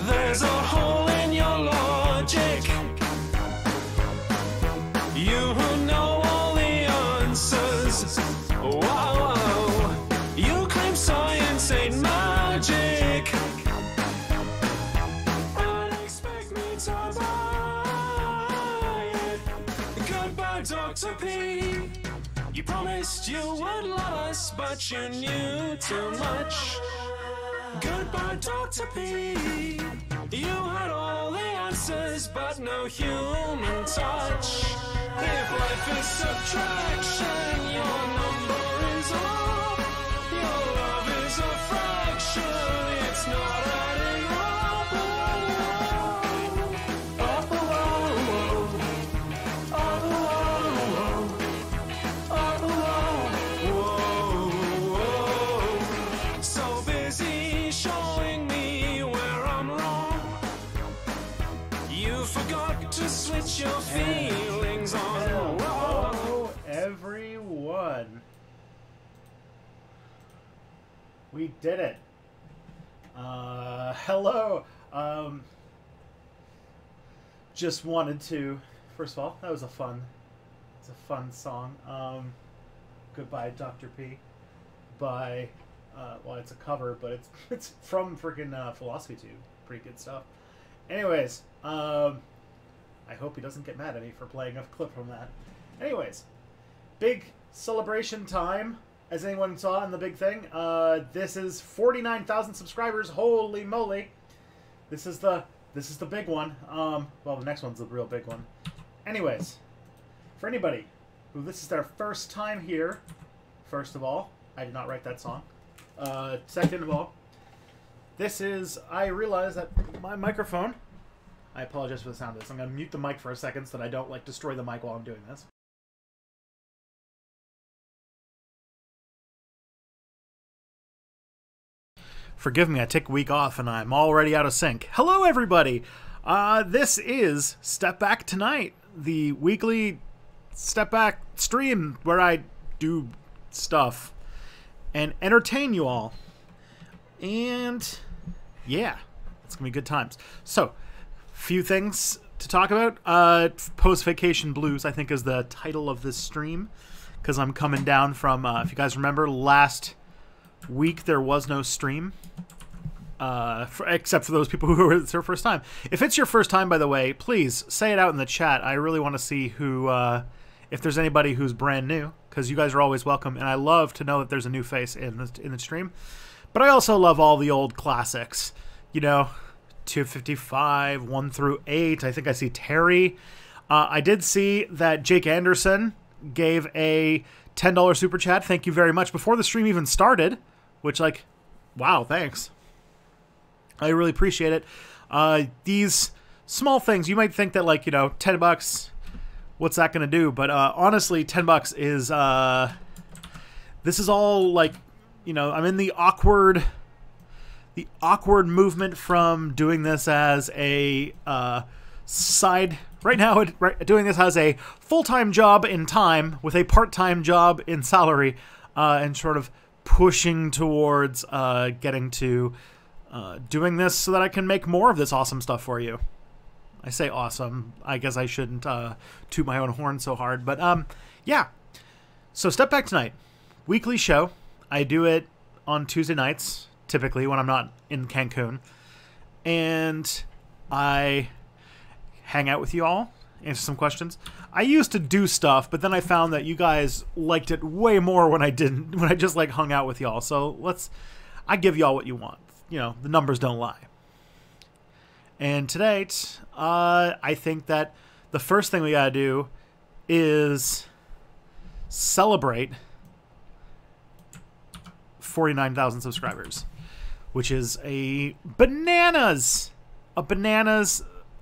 There's a hole in your logic. You who know all the answers. Wow, you claim science ain't magic. And expect me to buy it. Goodbye, Dr. P. You promised you would love us, but you knew too much. Goodbye, Dr. P. You had all the answers, but no human touch. If life is subtraction, your number is off. Your love is a fraction, it's not adding up. Up, up, so busy showing me where I'm wrong. You forgot to switch your feelings on. Hello, everyone. We did it. Hello. Just wanted to. First of all, that was a fun. It's a fun song. Goodbye, Dr. P. By. Well, it's a cover, but it's from freaking Philosophy Tube. Pretty good stuff. Anyways, I hope he doesn't get mad at me for playing a clip from that. Anyways, big celebration time, as anyone saw in the big thing. This is 49,000 subscribers. Holy moly! This is the big one. Well, the next one's the real big one. Anyways, for anybody who this is their first time here, first of all, I did not write that song. Second of all, I realize that my microphone, I apologize for the sound of this. I'm going to mute the mic for a second so that I don't destroy the mic while I'm doing this. Forgive me, I take a week off and I'm already out of sync. Hello everybody! This is Step Back Tonight, the weekly Step Back stream where I do stuff and entertain you all. And yeah, it's gonna be good times. So, few things to talk about. Post-Vacation Blues, I think, is the title of this stream, because I'm coming down from, if you guys remember, last week there was no stream, except for those people who it's their first time. If it's your first time, by the way, please say it out in the chat. I really want to see who, if there's anybody who's brand new, because you guys are always welcome, and I love to know that there's a new face in the stream. But I also love all the old classics, you know, 255, 1 through 8. I think I see Terry. I did see that Jake Anderson gave a $10 super chat. Thank you very much. Before the stream even started, which, like, wow, thanks. I really appreciate it. These small things, you might think that, like, you know, $10, what's that going to do? But honestly, $10 is, this is all, like, you know, I'm in the awkward movement from doing this as a side. Right now, doing this as a full-time job in time with a part-time job in salary, and sort of pushing towards getting to doing this so that I can make more of this awesome stuff for you. I say awesome. I guess I shouldn't toot my own horn so hard, but yeah. So Step Back Tonight, weekly show. I do it on Tuesday nights, typically when I'm not in Cancun, and I hang out with you all, answer some questions. I used to do stuff, but then I found that you guys liked it way more when I didn't, when I just like hung out with y'all. So I give y'all what you want. You know, the numbers don't lie. And today, I think that the first thing we gotta do is celebrate 49,000 subscribers, which is a bananas.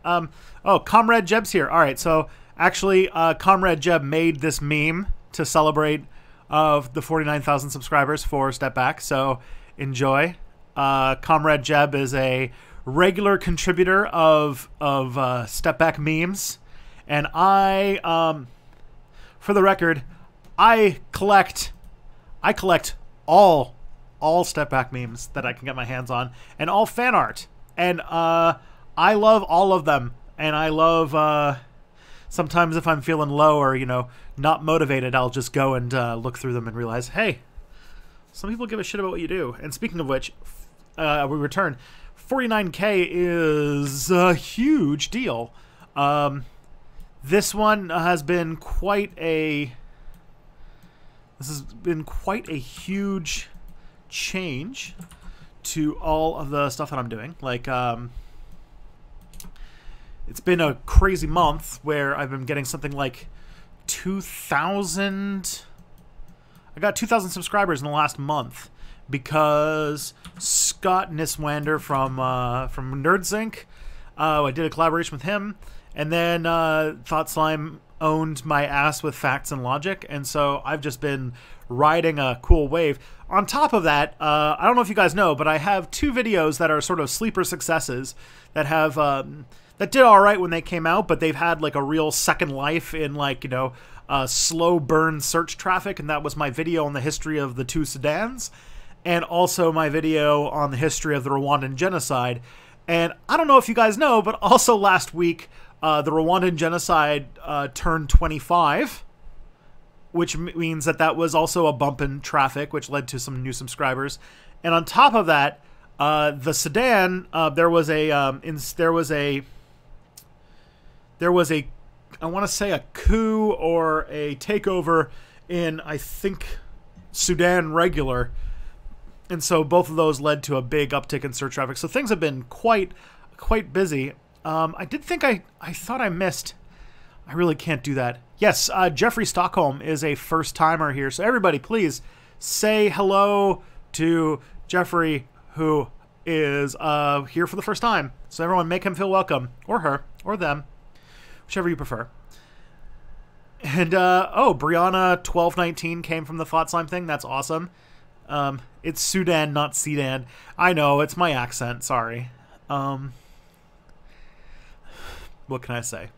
Oh, Comrade Jeb's here. All right, so actually, Comrade Jeb made this meme to celebrate the 49,000 subscribers for Step Back. So enjoy. Comrade Jeb is a regular contributor of Step Back memes, and for the record, I collect all Step Back memes that I can get my hands on, and all fan art, and I love all of them, and I love sometimes if I'm feeling low or not motivated, I'll just go and look through them and realize, hey, some people give a shit about what you do. And speaking of which, we return. 49K is a huge deal. This has been quite a huge change to all of the stuff that I'm doing. Like, it's been a crazy month where I've been getting something like 2,000. I got 2,000 subscribers in the last month because Scott Niswander from NerdZync, I did a collaboration with him, and then Thought Slime owned my ass with facts and logic, and so I've just been riding a cool wave. On top of that, I don't know if you guys know, but I have 2 videos that are sort of sleeper successes that have that did all right when they came out, but they've had like a real second life in slow burn search traffic, and that was my video on the history of the 2 Sudans, and also my video on the history of the Rwandan genocide. And I don't know if you guys know, but also last week, the Rwandan genocide turned 25, which means that was also a bump in traffic, which led to some new subscribers. And on top of that, the Sudan, there was a I want to say a coup or a takeover in, I think, Sudan regular. And so both of those led to a big uptick in search traffic. So things have been quite busy. I did think I thought I missed. I really can't do that. Yes, Jeffrey Stockholm is a first-timer here. So everybody, please say hello to Jeffrey, who is here for the first time. So everyone make him feel welcome. Or her. Or them. Whichever you prefer. And, Brianna1219 came from the Thought Slime thing. That's awesome. It's Sudan, not Sedan. I know, it's my accent. Sorry. What can I say?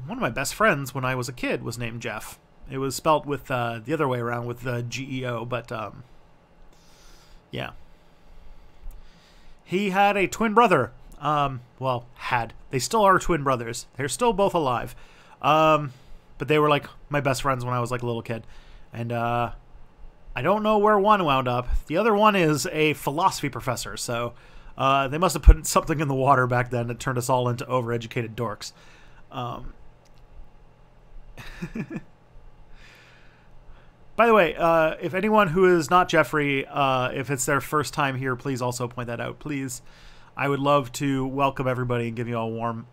One of my best friends when I was a kid was named Jeff. It was spelt with the other way around with the GEO, but, yeah. He had a twin brother. Well, had. They still are twin brothers. They're still both alive. But they were, like, my best friends when I was, like, a little kid. And, I don't know where one wound up. The other one is a philosophy professor, so, they must have put something in the water back then that turned us all into overeducated dorks. By the way, if anyone who is not Jeffrey, if it's their first time here, please also point that out, please. I would love to welcome everybody and give you all a warm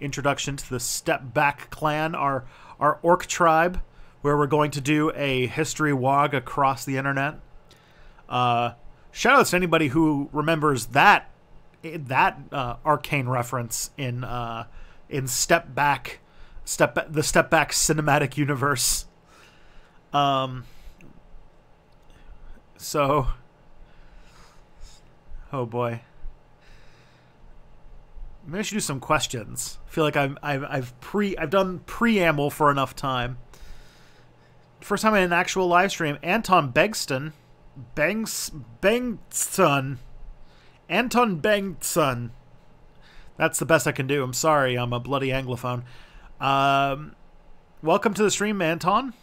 introduction to the Step Back clan, our orc tribe, where we're going to do a history wog across the internet. Shout out to anybody who remembers that arcane reference in the Step Back cinematic universe. So, oh boy. Maybe I should do some questions. I feel like I've done preamble for enough time. First time in an actual live stream, Anton Bengtson. Anton Bengtson. That's the best I can do. I'm sorry, I'm a bloody Anglophone. Welcome to the stream, Anton.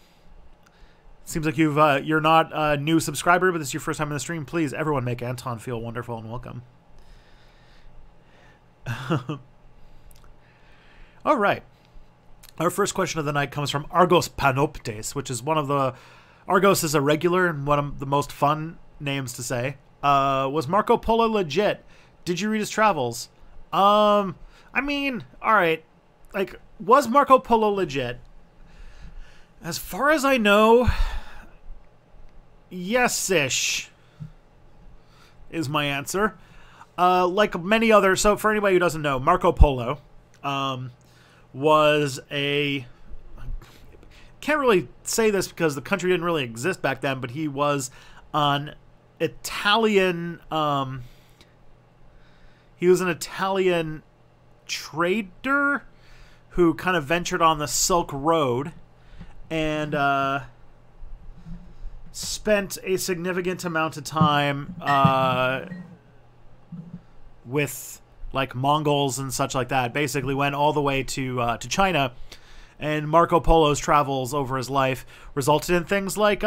Seems like you're not a new subscriber, but this is your first time in the stream. Please, everyone, make Anton feel wonderful and welcome. All right. Our first question of the night comes from Argos Panoptes, which is one of the... Argos is a regular and one of the most fun names to say. Was Marco Polo legit? Did you read his travels? I mean, all right. Like, was Marco Polo legit? As far as I know, yes-ish is my answer. Like many other... So for anybody who doesn't know, Marco Polo was a... Can't really say this because the country didn't really exist back then, but he was an Italian. He was an Italian trader who kind of ventured on the Silk Road and spent a significant amount of time with like Mongols and such like that. Basically went all the way to China, and Marco Polo's travels over his life resulted in things like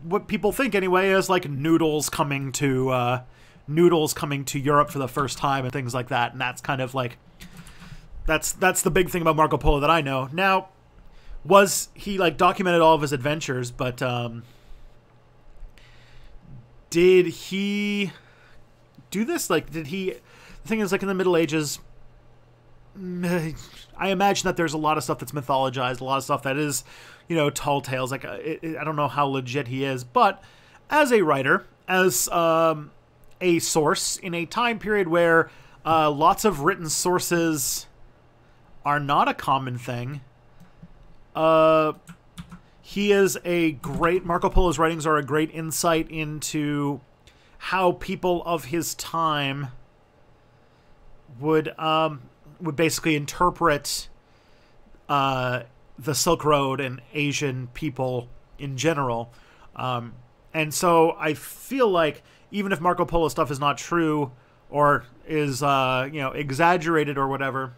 what people think anyway is like noodles coming to Europe for the first time and things like that. And that's kind of like that's the big thing about Marco Polo that I know. Now, was he like documented all of his adventures, but did he do this? Like, did he? The thing is, like in the Middle Ages, I imagine that there's a lot of stuff that's mythologized, a lot of stuff that is, tall tales. Like, I don't know how legit he is, but as a writer, as a source in a time period where lots of written sources are not a common thing, Marco Polo's writings are a great insight into how people of his time would basically interpret the Silk Road and Asian people in general. And so I feel like even if Marco Polo stuff is not true or is exaggerated or whatever,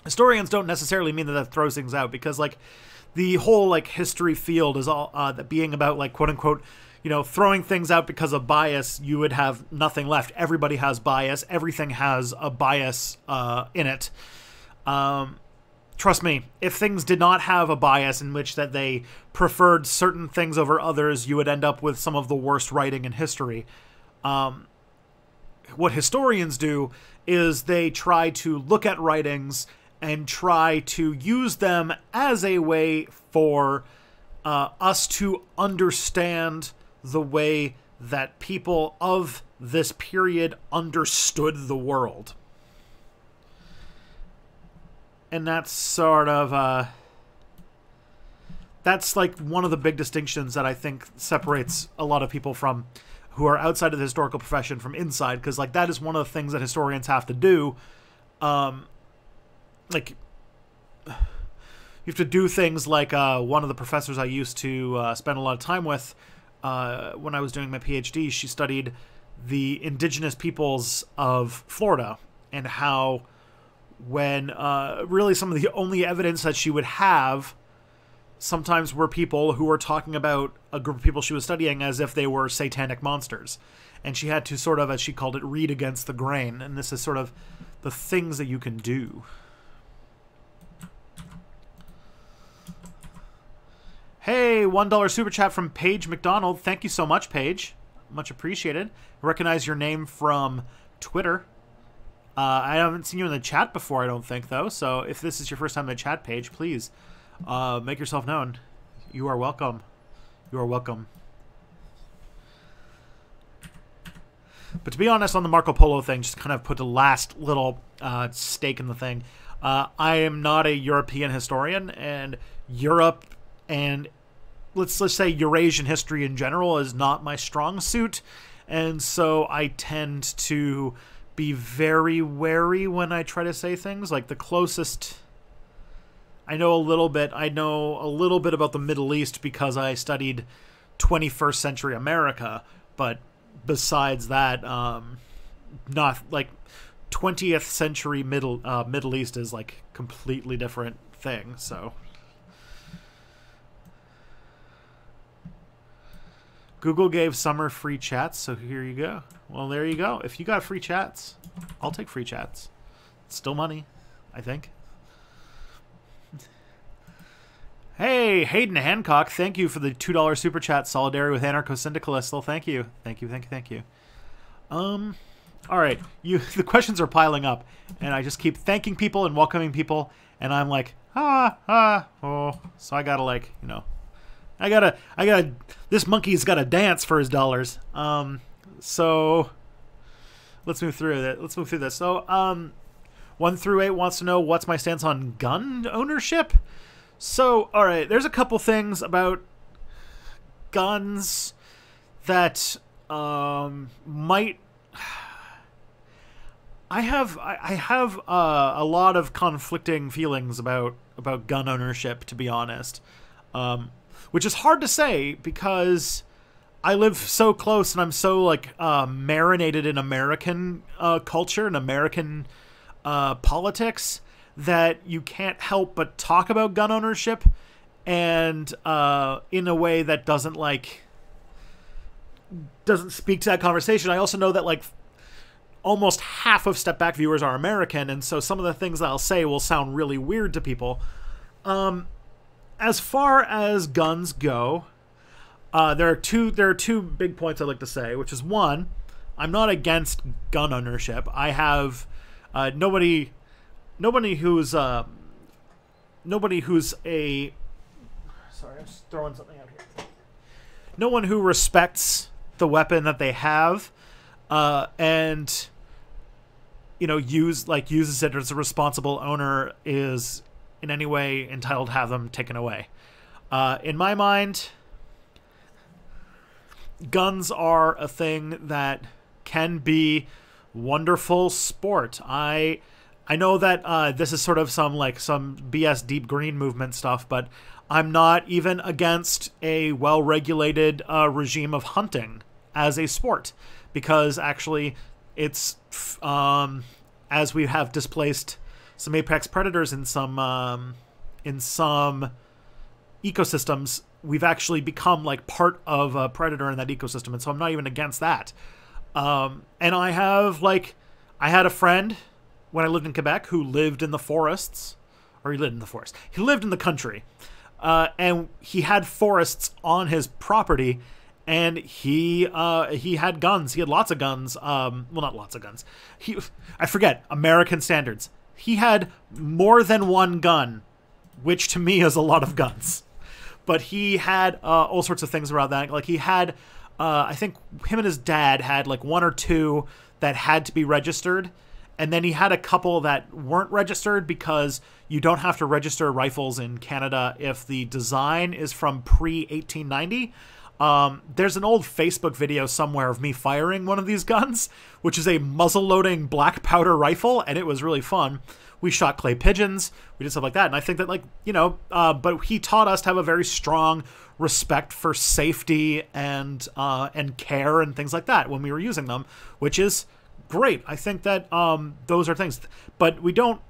historians don't necessarily mean that throws things out, because like the whole like history field is all that being about like quote unquote throwing things out because of bias. You would have nothing left. Everybody has bias. Everything has a bias in it. Trust me, if things did not have a bias in which that they preferred certain things over others, you would end up with some of the worst writing in history. What historians do is they try to look at writings and try to use them as a way for us to understand the way that people of this period understood the world. And that's sort of that's like one of the big distinctions that I think separates a lot of people from who are outside of the historical profession from inside, because like that is one of the things that historians have to do. Like you have to do things like one of the professors I used to spend a lot of time with when I was doing my PhD, she studied the indigenous peoples of Florida and how when really some of the only evidence that she would have sometimes were people who were talking about a group of people she was studying as if they were satanic monsters. And she had to sort of, as she called it, read against the grain. And this is sort of the things that you can do. Hey, $1 super chat from Paige McDonald. Thank you so much, Paige. Much appreciated. I recognize your name from Twitter. I haven't seen you in the chat before, I don't think, though. So if this is your first time in the chat page, please make yourself known. You are welcome. You are welcome. But to be honest, on the Marco Polo thing, just kind of put the last little stake in the thing. I am not a European historian, and Europe and let's say Eurasian history in general is not my strong suit, and so I tend to be very wary when I try to say things. Like the closest I know a little bit about the Middle East because I studied 21st century America, but besides that, not like 20th century Middle East is like completely different thing. So Google gave Summer free chats, so here you go. Well, there you go. If you got free chats, I'll take free chats. It's still money, I think. Hey, Hayden Hancock, thank you for the $2 super chat. Solidarity with anarcho-syndicalists. Well, thank you. Thank you. All right. The questions are piling up, and I just keep thanking people and welcoming people, and I'm like, oh. So I gotta like, I gotta, this monkey's gotta dance for his dollars. So let's move through this. So, 1 through 8 wants to know what's my stance on gun ownership. So, all right, there's a couple things about guns that might. I have a lot of conflicting feelings about gun ownership, to be honest, which is hard to say because I live so close and I'm so like marinated in American culture and American politics that you can't help but talk about gun ownership, and in a way that doesn't speak to that conversation. I also know that like almost half of Step Back viewers are American, and so some of the things that I'll say will sound really weird to people. As far as guns go, there are two big points I'd like to say, which is one, I'm not against gun ownership. I have nobody who's a sorry, I'm just throwing something out here. No one who respects the weapon that they have and uses it as a responsible owner is in any way entitled to have them taken away. In my mind, guns are a thing that can be wonderful sport. I know that this is sort of some BS deep green movement stuff, but I'm not even against a well-regulated regime of hunting as a sport, because actually it's as we have displaced some apex predators in some ecosystems, we've actually become like part of a predator in that ecosystem, and so I'm not even against that. And I had a friend when I lived in Quebec who lived in the forests, or he lived in the forest. He lived in the country, and he had forests on his property, and he had guns. He had lots of guns. Well, not lots of guns. I forget American standards. He had more than one gun, which to me is a lot of guns. But he had all sorts of things around that. Like he had, I think him and his dad had like one or two that had to be registered. And then he had a couple that weren't registered because you don't have to register rifles in Canada if the design is from pre-1890. There's an old Facebook video somewhere of me firing one of these guns, which is a muzzle-loading black powder rifle, and it was really fun. We shot clay pigeons, we did stuff like that, and I think that, but he taught us to have a very strong respect for safety and care and things like that when we were using them, which is great. I think that those are things, but we don't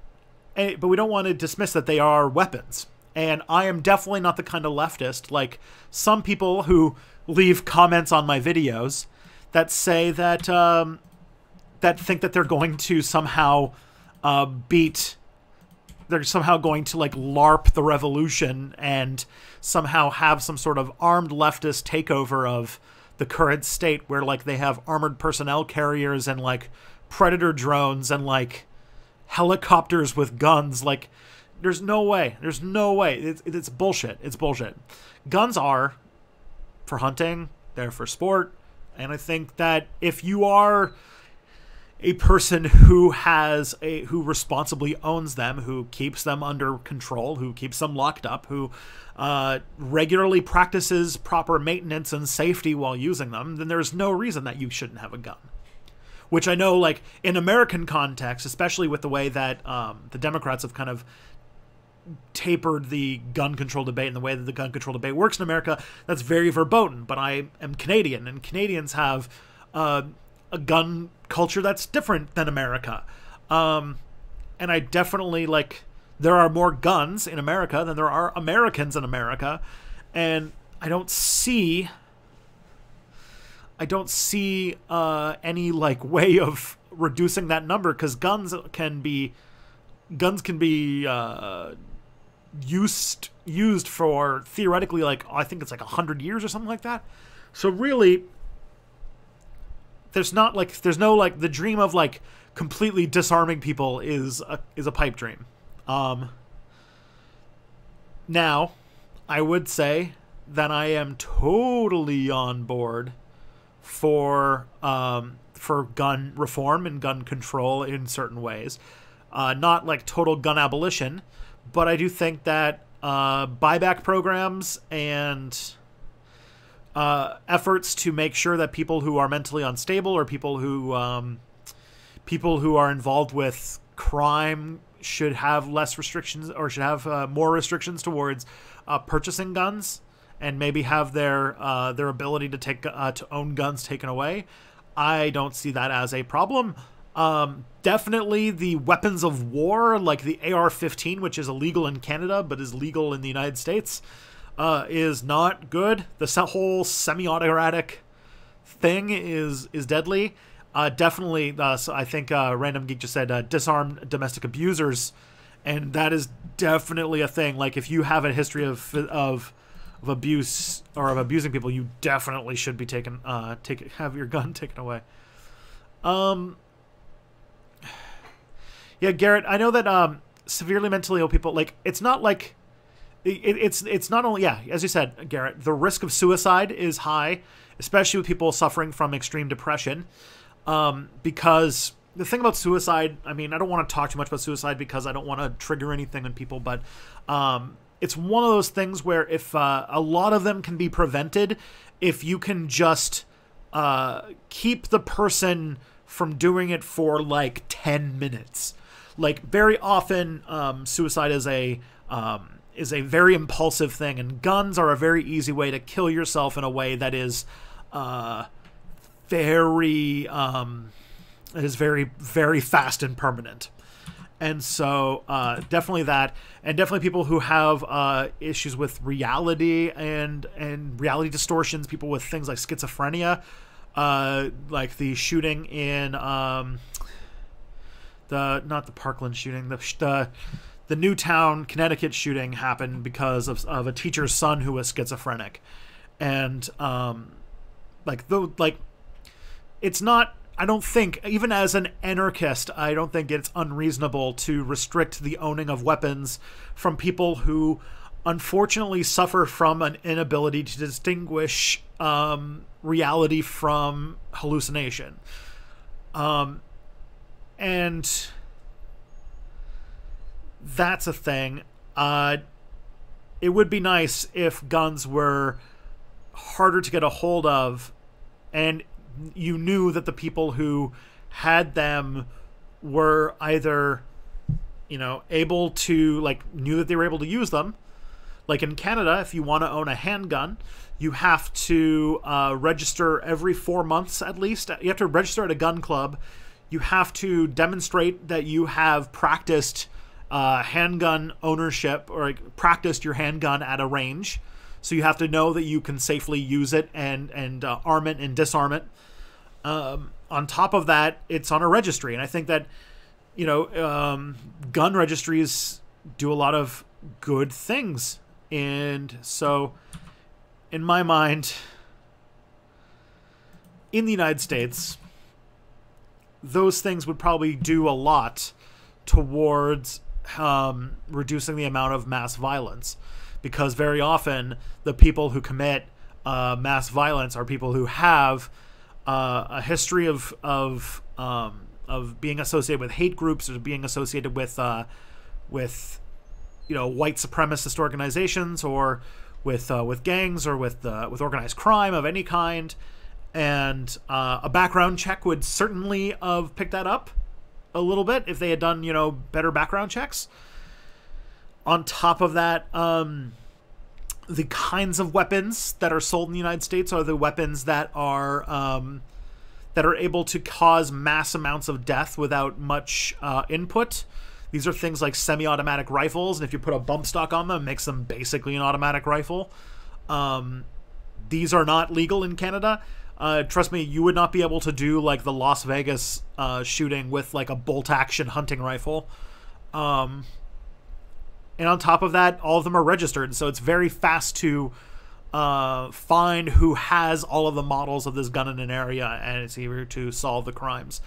want to dismiss that they are weapons. And I am definitely not the kind of leftist like some people who leave comments on my videos that say that that think that they're going to somehow they're somehow going to like LARP the revolution and somehow have some sort of armed leftist takeover of the current state where like they have armored personnel carriers and like predator drones and like helicopters with guns. Like there's no way. There's no way. It's bullshit. It's bullshit. Guns are for hunting. They're for sport. And I think that if you are a person who who responsibly owns them, who keeps them under control, who keeps them locked up, who regularly practices proper maintenance and safety while using them, then there's no reason that you shouldn't have a gun. Which I know, like, in American context, especially with the way that the Democrats have kind of tapered the gun control debate and the way that the gun control debate works in America, that's very verboten. But I am Canadian, and Canadians have a gun culture that's different than America. And I definitely, like, there are more guns in America than there are Americans in America. And I don't see any, like, way of reducing that number, because guns can be used for theoretically, like, I think it's like 100 years or something like that. So really, there's no like the dream of like completely disarming people is a pipe dream. Now, I would say that I am totally on board for gun reform and gun control in certain ways. Not like total gun abolition, but I do think that buyback programs and efforts to make sure that people who are mentally unstable or people who are involved with crime should have less restrictions or should have more restrictions towards purchasing guns and maybe have their ability to to own guns taken away. I don't see that as a problem. Definitely the weapons of war, like the AR-15, which is illegal in Canada but is legal in the United States, is not good. The whole semi-automatic thing is deadly. Definitely, so I think Random Geek just said disarm domestic abusers, and that is definitely a thing. Like, if you have a history of abuse or of abusing people, you definitely should be have your gun taken away. Yeah, Garrett, I know that severely mentally ill people, like, it's not like it's not only, yeah, as you said, Garrett, the risk of suicide is high, especially with people suffering from extreme depression. Because the thing about suicide, I mean, I don't want to talk too much about suicide because I don't want to trigger anything on people, but it's one of those things where if a lot of them can be prevented, if you can just keep the person from doing it for like 10 minutes. Like, very often, suicide is a very impulsive thing, and guns are a very easy way to kill yourself in a way that is very very fast and permanent. And so definitely that, and definitely people who have issues with reality and reality distortions, people with things like schizophrenia, like the shooting in not the Parkland shooting, the Newtown, Connecticut shooting happened because of a teacher's son who was schizophrenic. And it's not, I don't think, even as an anarchist, I don't think it's unreasonable to restrict the owning of weapons from people who unfortunately suffer from an inability to distinguish reality from hallucination. And that's a thing. It would be nice if guns were harder to get a hold of, and you knew that the people who had them were either, able to, knew that they were able to use them. Like in Canada, if you want to own a handgun, you have to register every 4 months at least. You have to register at a gun club. You have to demonstrate that you have practiced handgun ownership, or practiced your handgun at a range. So you have to know that you can safely use it and arm it and disarm it. On top of that, it's on a registry. And I think that, gun registries do a lot of good things. And so, in my mind, in the United States, those things would probably do a lot towards reducing the amount of mass violence. Because very often, the people who commit mass violence are people who have a history of being associated with hate groups, or being associated with white supremacist organizations, or with gangs, or with organized crime of any kind. And a background check would certainly have picked that up a little bit if they had done better background checks. On top of that, the kinds of weapons that are sold in the United States are the weapons that are able to cause mass amounts of death without much input. These are things like semi-automatic rifles, and if you put a bump stock on them, it makes them basically an automatic rifle. These are not legal in Canada. Trust me, you would not be able to do like the Las Vegas shooting with like a bolt-action hunting rifle. And on top of that, all of them are registered, so it's very fast to find who has all of the models of this gun in an area, and it's easier to solve the crimes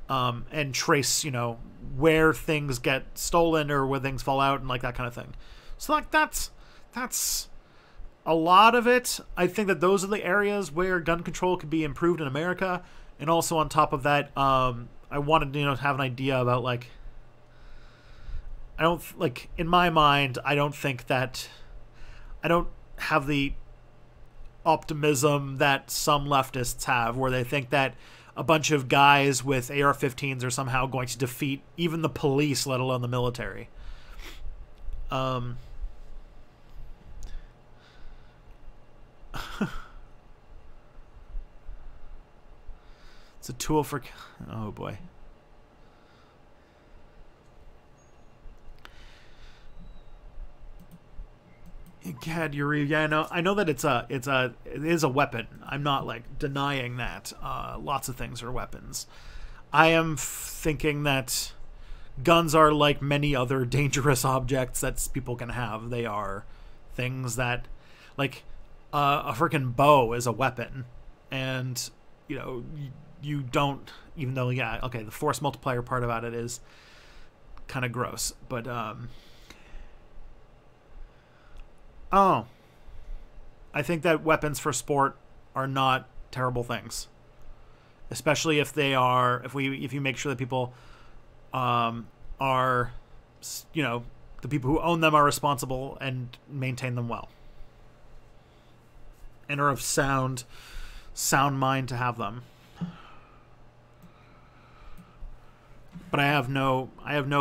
and trace, where things get stolen or where things fall out and like that kind of thing. So like that's a lot of it. I think that those are the areas where gun control could be improved in America. And also on top of that, I wanted to have an idea about in my mind, I don't have the optimism that some leftists have, where they think that a bunch of guys with AR-15s are somehow going to defeat even the police, let alone the military. It's a tool for... Oh, boy. God, Yuri, yeah, I know that it is a weapon. I'm not like denying that. Lots of things are weapons. I am thinking that guns are like many other dangerous objects that people can have. They are things that, like, a freaking bow is a weapon, and you don't, even though, yeah, okay, the force multiplier part about it is kind of gross, but I think that weapons for sport are not terrible things, especially if they are, if you make sure that people are, the people who own them are responsible and maintain them well and are of sound mind to have them. But I have no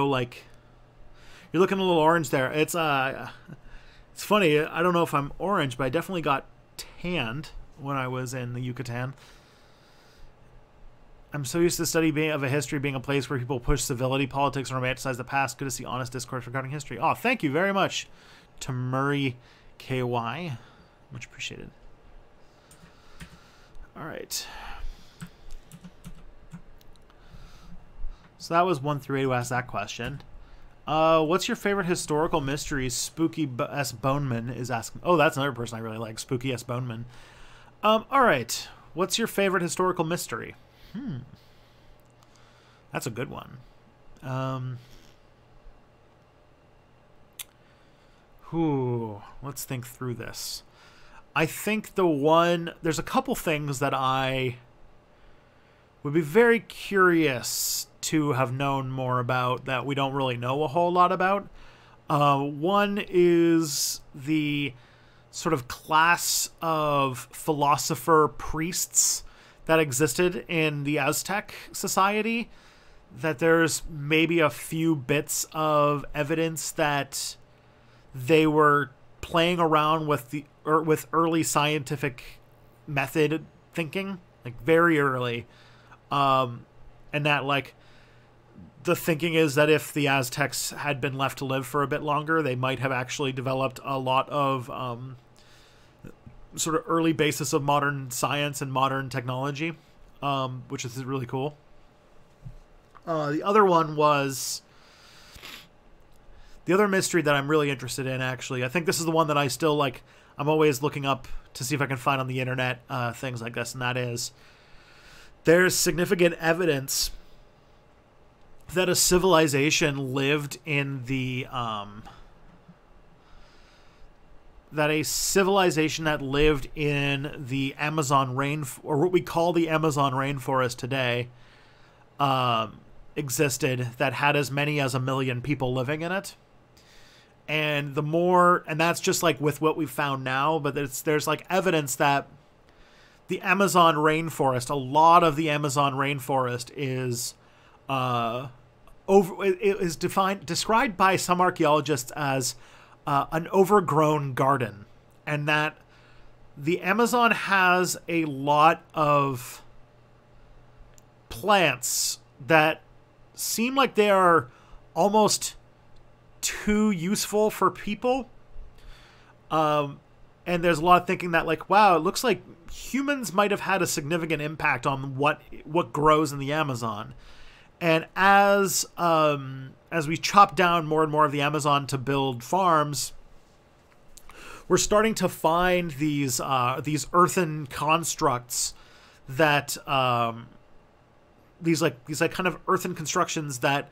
like, you're looking a little orange there. It's funny. I don't know if I'm orange, but I definitely got tanned when I was in the Yucatan. I'm so used to the study of a history being a place where people push civility, politics, and romanticize the past. Good to see honest discourse regarding history. Oh, thank you very much to Murray KY. Much appreciated. All right. So that was 1 through 8 who asked that question. What's your favorite historical mystery? Spooky S. Boneman is asking. Oh, that's another person I really like. Spooky S. Boneman. All right. What's your favorite historical mystery? That's a good one. Let's think through this. I think there's a couple things that I would be very curious to have known more about that we don't really know a whole lot about. One is the sort of class of philosopher priests that existed in the Aztec society, that there's maybe a few bits of evidence that they were playing around with with early scientific method thinking, like very early, and that like the thinking is that if the Aztecs had been left to live for a bit longer, they might have actually developed a lot of sort of early basis of modern science and modern technology, which is really cool. The other one was the other mystery that I'm really interested in, actually. I think this is the one that I still like. I'm always looking up to see if I can find on the internet things like this, and that is there's significant evidence that a civilization lived in the Amazon or what we call the Amazon rainforest today, existed, that had as many as 1 million people living in it. And that's just like with what we've found now, but there's like evidence that the Amazon rainforest, a lot of the Amazon rainforest is described by some archaeologists as an overgrown garden, and that the Amazon has a lot of plants that seem like they are almost too useful for people. And there's a lot of thinking that, like, wow, it looks like humans might have had a significant impact on what grows in the Amazon. And as we chop down more and more of the Amazon to build farms, we're starting to find these earthen constructs that these kind of earthen constructions that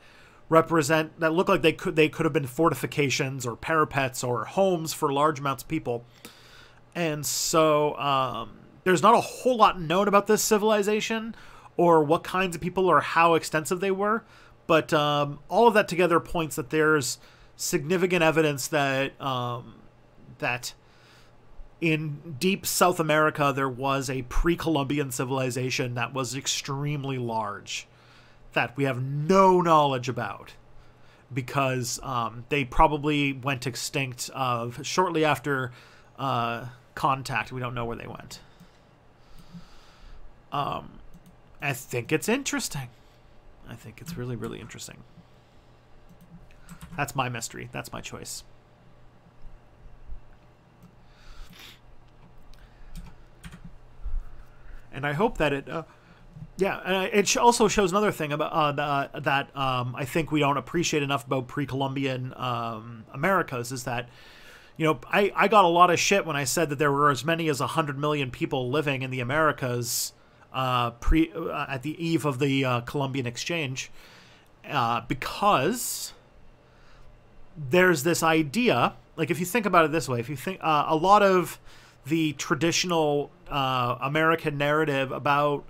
look like they could have been fortifications or parapets or homes for large amounts of people. And so there's not a whole lot known about this civilization or what kinds of people or how extensive they were, but all of that together points that there's significant evidence that that in deep South America, there was a pre-Columbian civilization that was extremely large that we have no knowledge about because they probably went extinct shortly after contact. We don't know where they went. I think it's interesting. I think it's really, really interesting. That's my mystery. That's my choice. And I hope that it, it also shows another thing about that I think we don't appreciate enough about pre-Columbian Americas is that, you know, I got a lot of shit when I said that there were as many as 100 million people living in the Americas at the eve of the Columbian Exchange, because there's this idea, like if you think about it this way, if you think a lot of the traditional American narrative about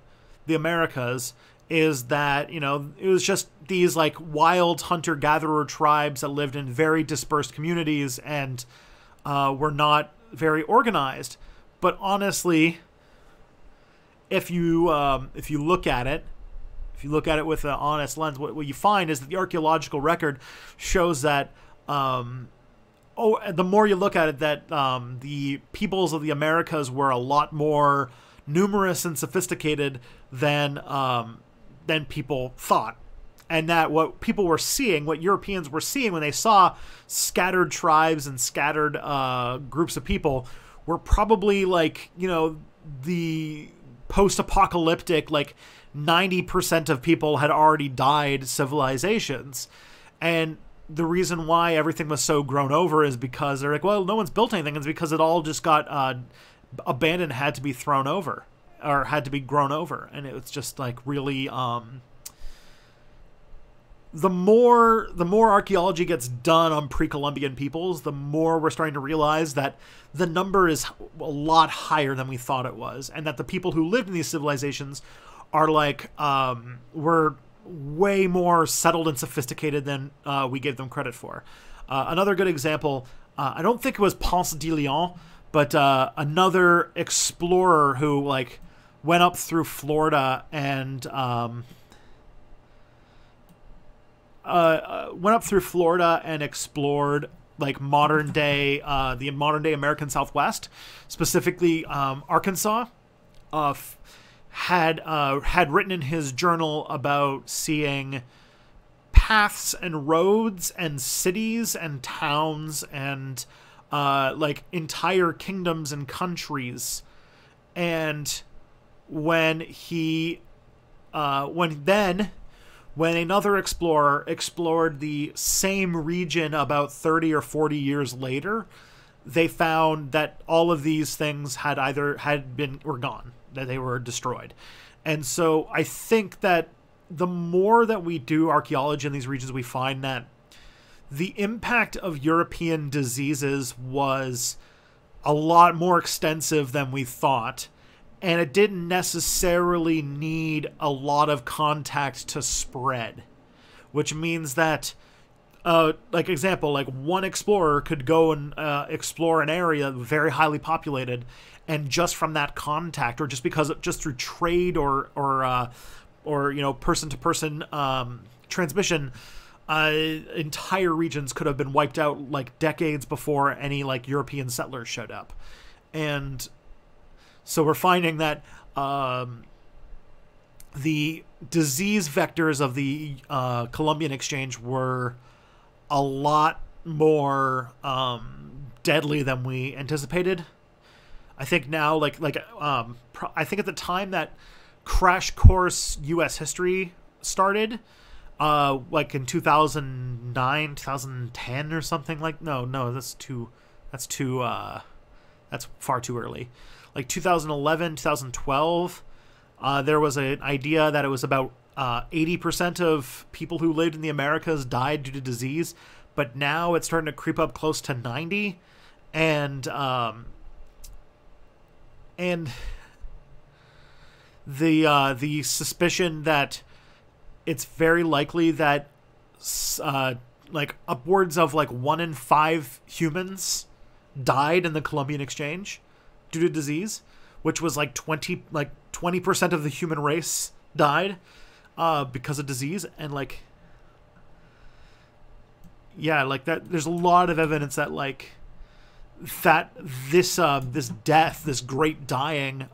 the Americas is that, you know, it was just these like wild hunter-gatherer tribes that lived in very dispersed communities and were not very organized. But honestly, if you look at it with an honest lens, what you find is that the archaeological record shows that the more you look at it, that the peoples of the Americas were a lot more numerous and sophisticated than people thought. And that what people were seeing, what Europeans were seeing when they saw scattered tribes and scattered groups of people, were probably like, you know, the post-apocalyptic, like 90% of people had already died civilizations. And the reason why everything was so grown over is because they're like, well, no one's built anything. It's because it all just got abandoned, had to be thrown over, or had to be grown over. And it's just like really, the more archaeology gets done on pre-Columbian peoples, the more we're starting to realize that the number is a lot higher than we thought it was. And that the people who lived in these civilizations are like, were way more settled and sophisticated than we gave them credit for. Another good example, I don't think it was Ponce de Leon, but another explorer who like went up through Florida and explored like modern day American Southwest, specifically Arkansas. Had written in his journal about seeing paths and roads and cities and towns and like entire kingdoms and countries. And when another explorer explored the same region about 30 or 40 years later, they found that all of these things were gone, that they were destroyed. And so I think that the more that we do archaeology in these regions, we find that the impact of European diseases was a lot more extensive than we thought. And it didn't necessarily need a lot of contact to spread, which means that, like example, like one explorer could go and explore an area very highly populated, and just from that contact, or just through trade or you know, person to person transmission, entire regions could have been wiped out like decades before any like European settlers showed up. And so we're finding that the disease vectors of the Columbian Exchange were a lot more deadly than we anticipated. I think now, I think at the time that Crash Course U.S. History started, like in 2009, 2010 or something that's far too early. Like 2011, 2012, there was an idea that it was about 80% of people who lived in the Americas died due to disease, but now it's starting to creep up close to 90, and the suspicion that it's very likely that like upwards of like 1 in 5 humans died in the Columbian Exchange. due to disease, which was like 20% of the human race died because of disease. And like, yeah, like that, there's a lot of evidence that like that this death, this great dying,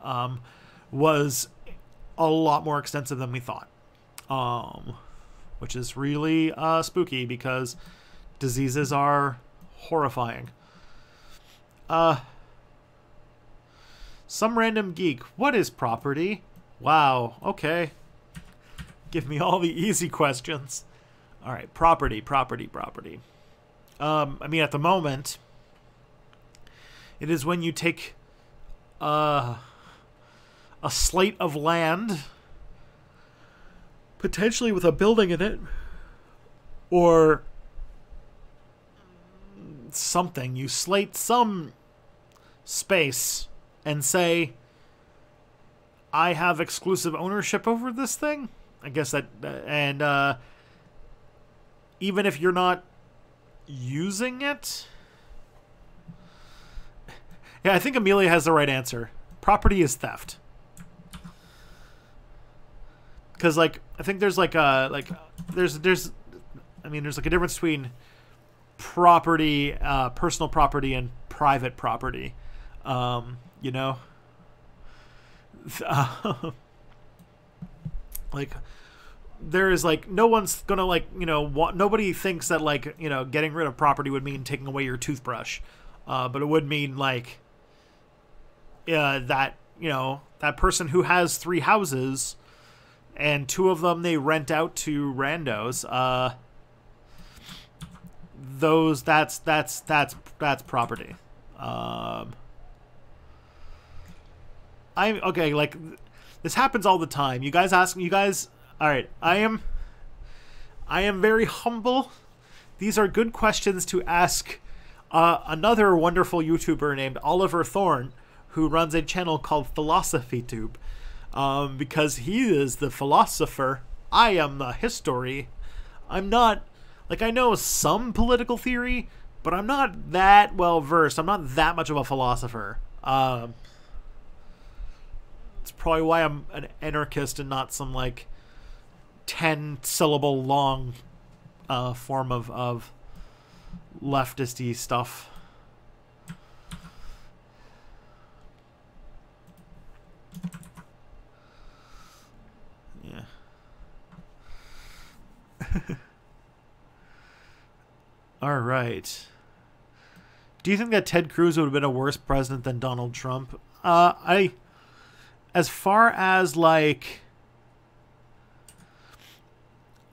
was a lot more extensive than we thought, which is really spooky because diseases are horrifying. Some random geek. What is property? Wow. Okay. Give me all the easy questions. All right. Property. I mean, at the moment, it is when you take a slate of land, potentially with a building in it, or something. You slate some space and say, I have exclusive ownership over this thing. I guess that, and even if you're not using it. Yeah, I think Amelia has the right answer. Property is theft. Because like, I think there's like there's I mean, there's like a difference between property, personal property, and private property. You know, like there is like no one's gonna like, you know, nobody thinks that like, you know, getting rid of property would mean taking away your toothbrush, but it would mean like that, you know, that person who has 3 houses and 2 of them they rent out to randos, that's property. I'm okay. Like, this happens all the time. You guys ask me. You guys. All right. I am very humble. These are good questions to ask another wonderful YouTuber named Oliver Thorne, who runs a channel called PhilosophyTube, because he is the philosopher. I am the history. I'm not, like, I know some political theory, but I'm not that well versed. I'm not that much of a philosopher. It's probably why I'm an anarchist and not some like 10-syllable long form of leftisty stuff. Yeah. All right. Do you think that Ted Cruz would have been a worse president than Donald Trump? As far as like,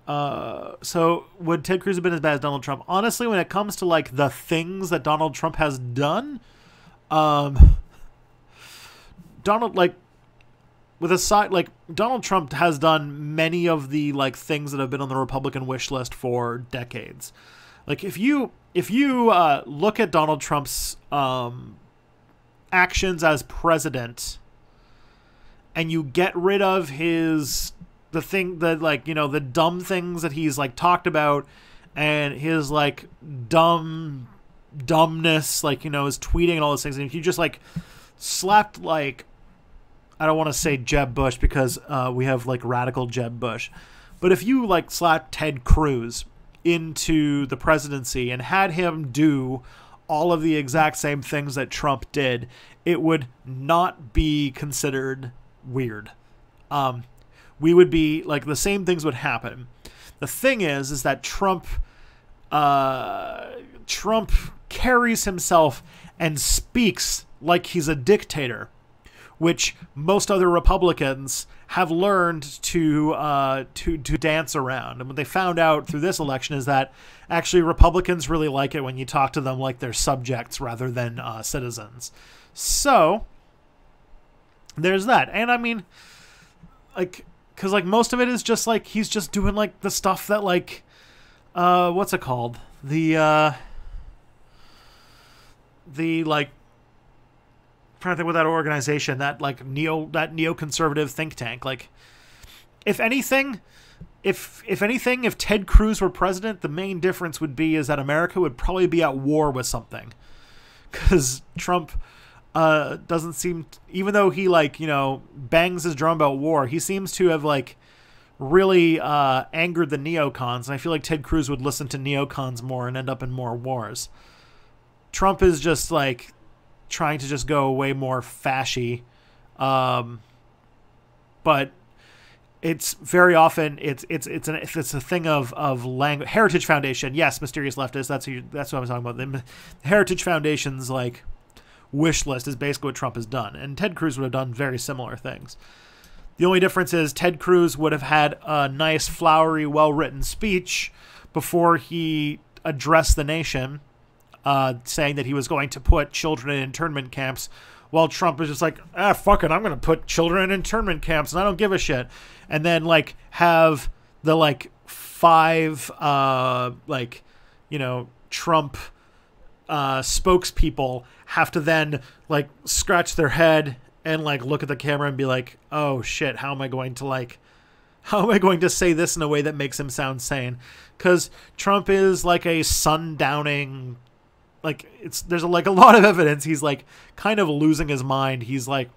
so would Ted Cruz have been as bad as Donald Trump? Honestly, when it comes to like the things that Donald Trump has done, Donald, like, with a side, like, Donald Trump has done many of the like things that have been on the Republican wish list for decades. Like, if you look at Donald Trump's actions as president, and you get rid of the dumb things that he's like talked about, and his like dumbness, like, you know, his tweeting and all those things, and if you just like slapped, like, I don't want to say Jeb Bush because we have like radical Jeb Bush, but if you like slapped Ted Cruz into the presidency and had him do all of the exact same things that Trump did, it would not be considered weird. We would be like, the same things would happen. The thing is that Trump carries himself and speaks like he's a dictator, which most other Republicans have learned to dance around. And what they found out through this election is that actually Republicans really like it when you talk to them like they're subjects rather than citizens. So there's that. And I mean, like, because like most of it is just like he's just doing like the stuff that like what's it called, the like, trying to think what that organization, that like neoconservative think tank, like, if anything, if Ted Cruz were president, the main difference would be is that America would probably be at war with something, because Trump doesn't seem, even though he like, you know, bangs his drum about war, he seems to have like really angered the neocons, and I feel like Ted Cruz would listen to neocons more and end up in more wars. Trump is just like trying to just go way more fashy, but it's very often it's a thing of language. Heritage Foundation, yes, mysterious leftist. That's what I'm talking about. The Heritage Foundation's like wish list is basically what Trump has done, and Ted Cruz would have done very similar things. The only difference is Ted Cruz would have had a nice, flowery, well-written speech before he addressed the nation, saying that he was going to put children in internment camps, while Trump is just like, fuck it, I'm going to put children in internment camps, and I don't give a shit. And then, like, have the, like, 5, like, you know, Trump spokespeople have to then, like, scratch their head and, like, look at the camera and be like, oh, shit, how am I going to say this in a way that makes him sound sane? Because Trump is, like, a sundowning, like, there's, like, a lot of evidence he's, like, kind of losing his mind. He's, like,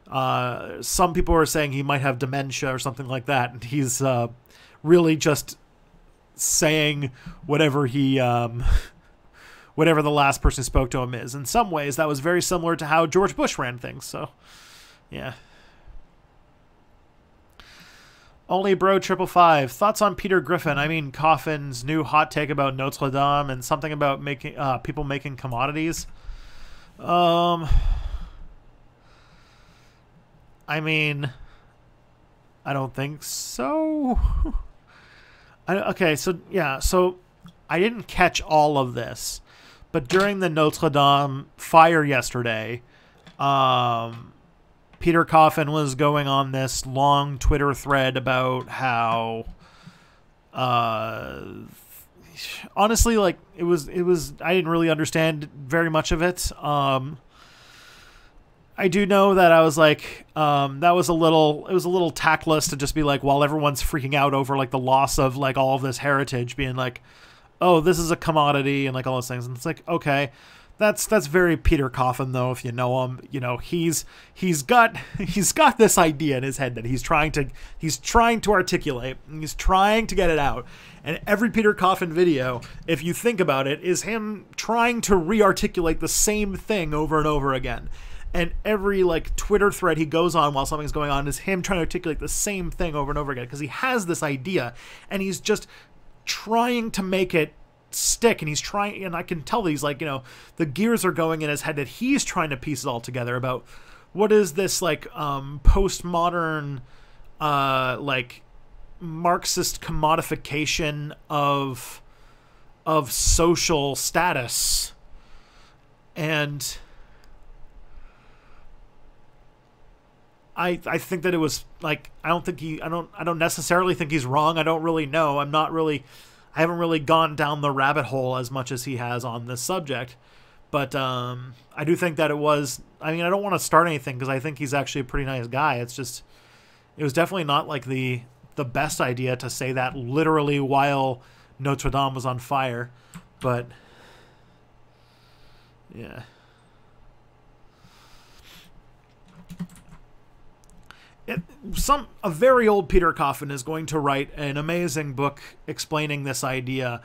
some people are saying he might have dementia or something like that, and he's really just saying whatever he... whatever the last person who spoke to him is. In some ways, that was very similar to how George Bush ran things. So, yeah. Only Bro 555. Thoughts on Peter Griffin? I mean, Coffin's new hot take about Notre Dame and something about making people making commodities. I mean, I don't think so. Okay, so yeah, so I didn't catch all of this. But during the Notre Dame fire yesterday, Peter Coffin was going on this long Twitter thread about how, honestly, like it was, I didn't really understand very much of it. I do know that I was like, that was it was a little tactless to just be like, while everyone's freaking out over like the loss of like all of this heritage, being like, oh, this is a commodity and like all those things. And it's like, okay, that's very Peter Coffin though. If you know him, you know, he's got this idea in his head that he's trying to articulate, and he's trying to get it out. And every Peter Coffin video, if you think about it, is him trying to re-articulate the same thing over and over again. And every like Twitter thread he goes on while something's going on is him trying to articulate the same thing over and over again, because he has this idea and he's just trying to make it stick, and he's trying, and I can tell that he's like, you know, the gears are going in his head that he's trying to piece it all together about what is this like postmodern like Marxist commodification of social status. And I think that it was like, I don't necessarily think he's wrong. I don't really know. I haven't really gone down the rabbit hole as much as he has on this subject. But I do think that it was, I mean, I don't want to start anything because I think he's actually a pretty nice guy. It's just, it was definitely not like the best idea to say that literally while Notre Dame was on fire. But yeah. A very old Peter Coffin is going to write an amazing book explaining this idea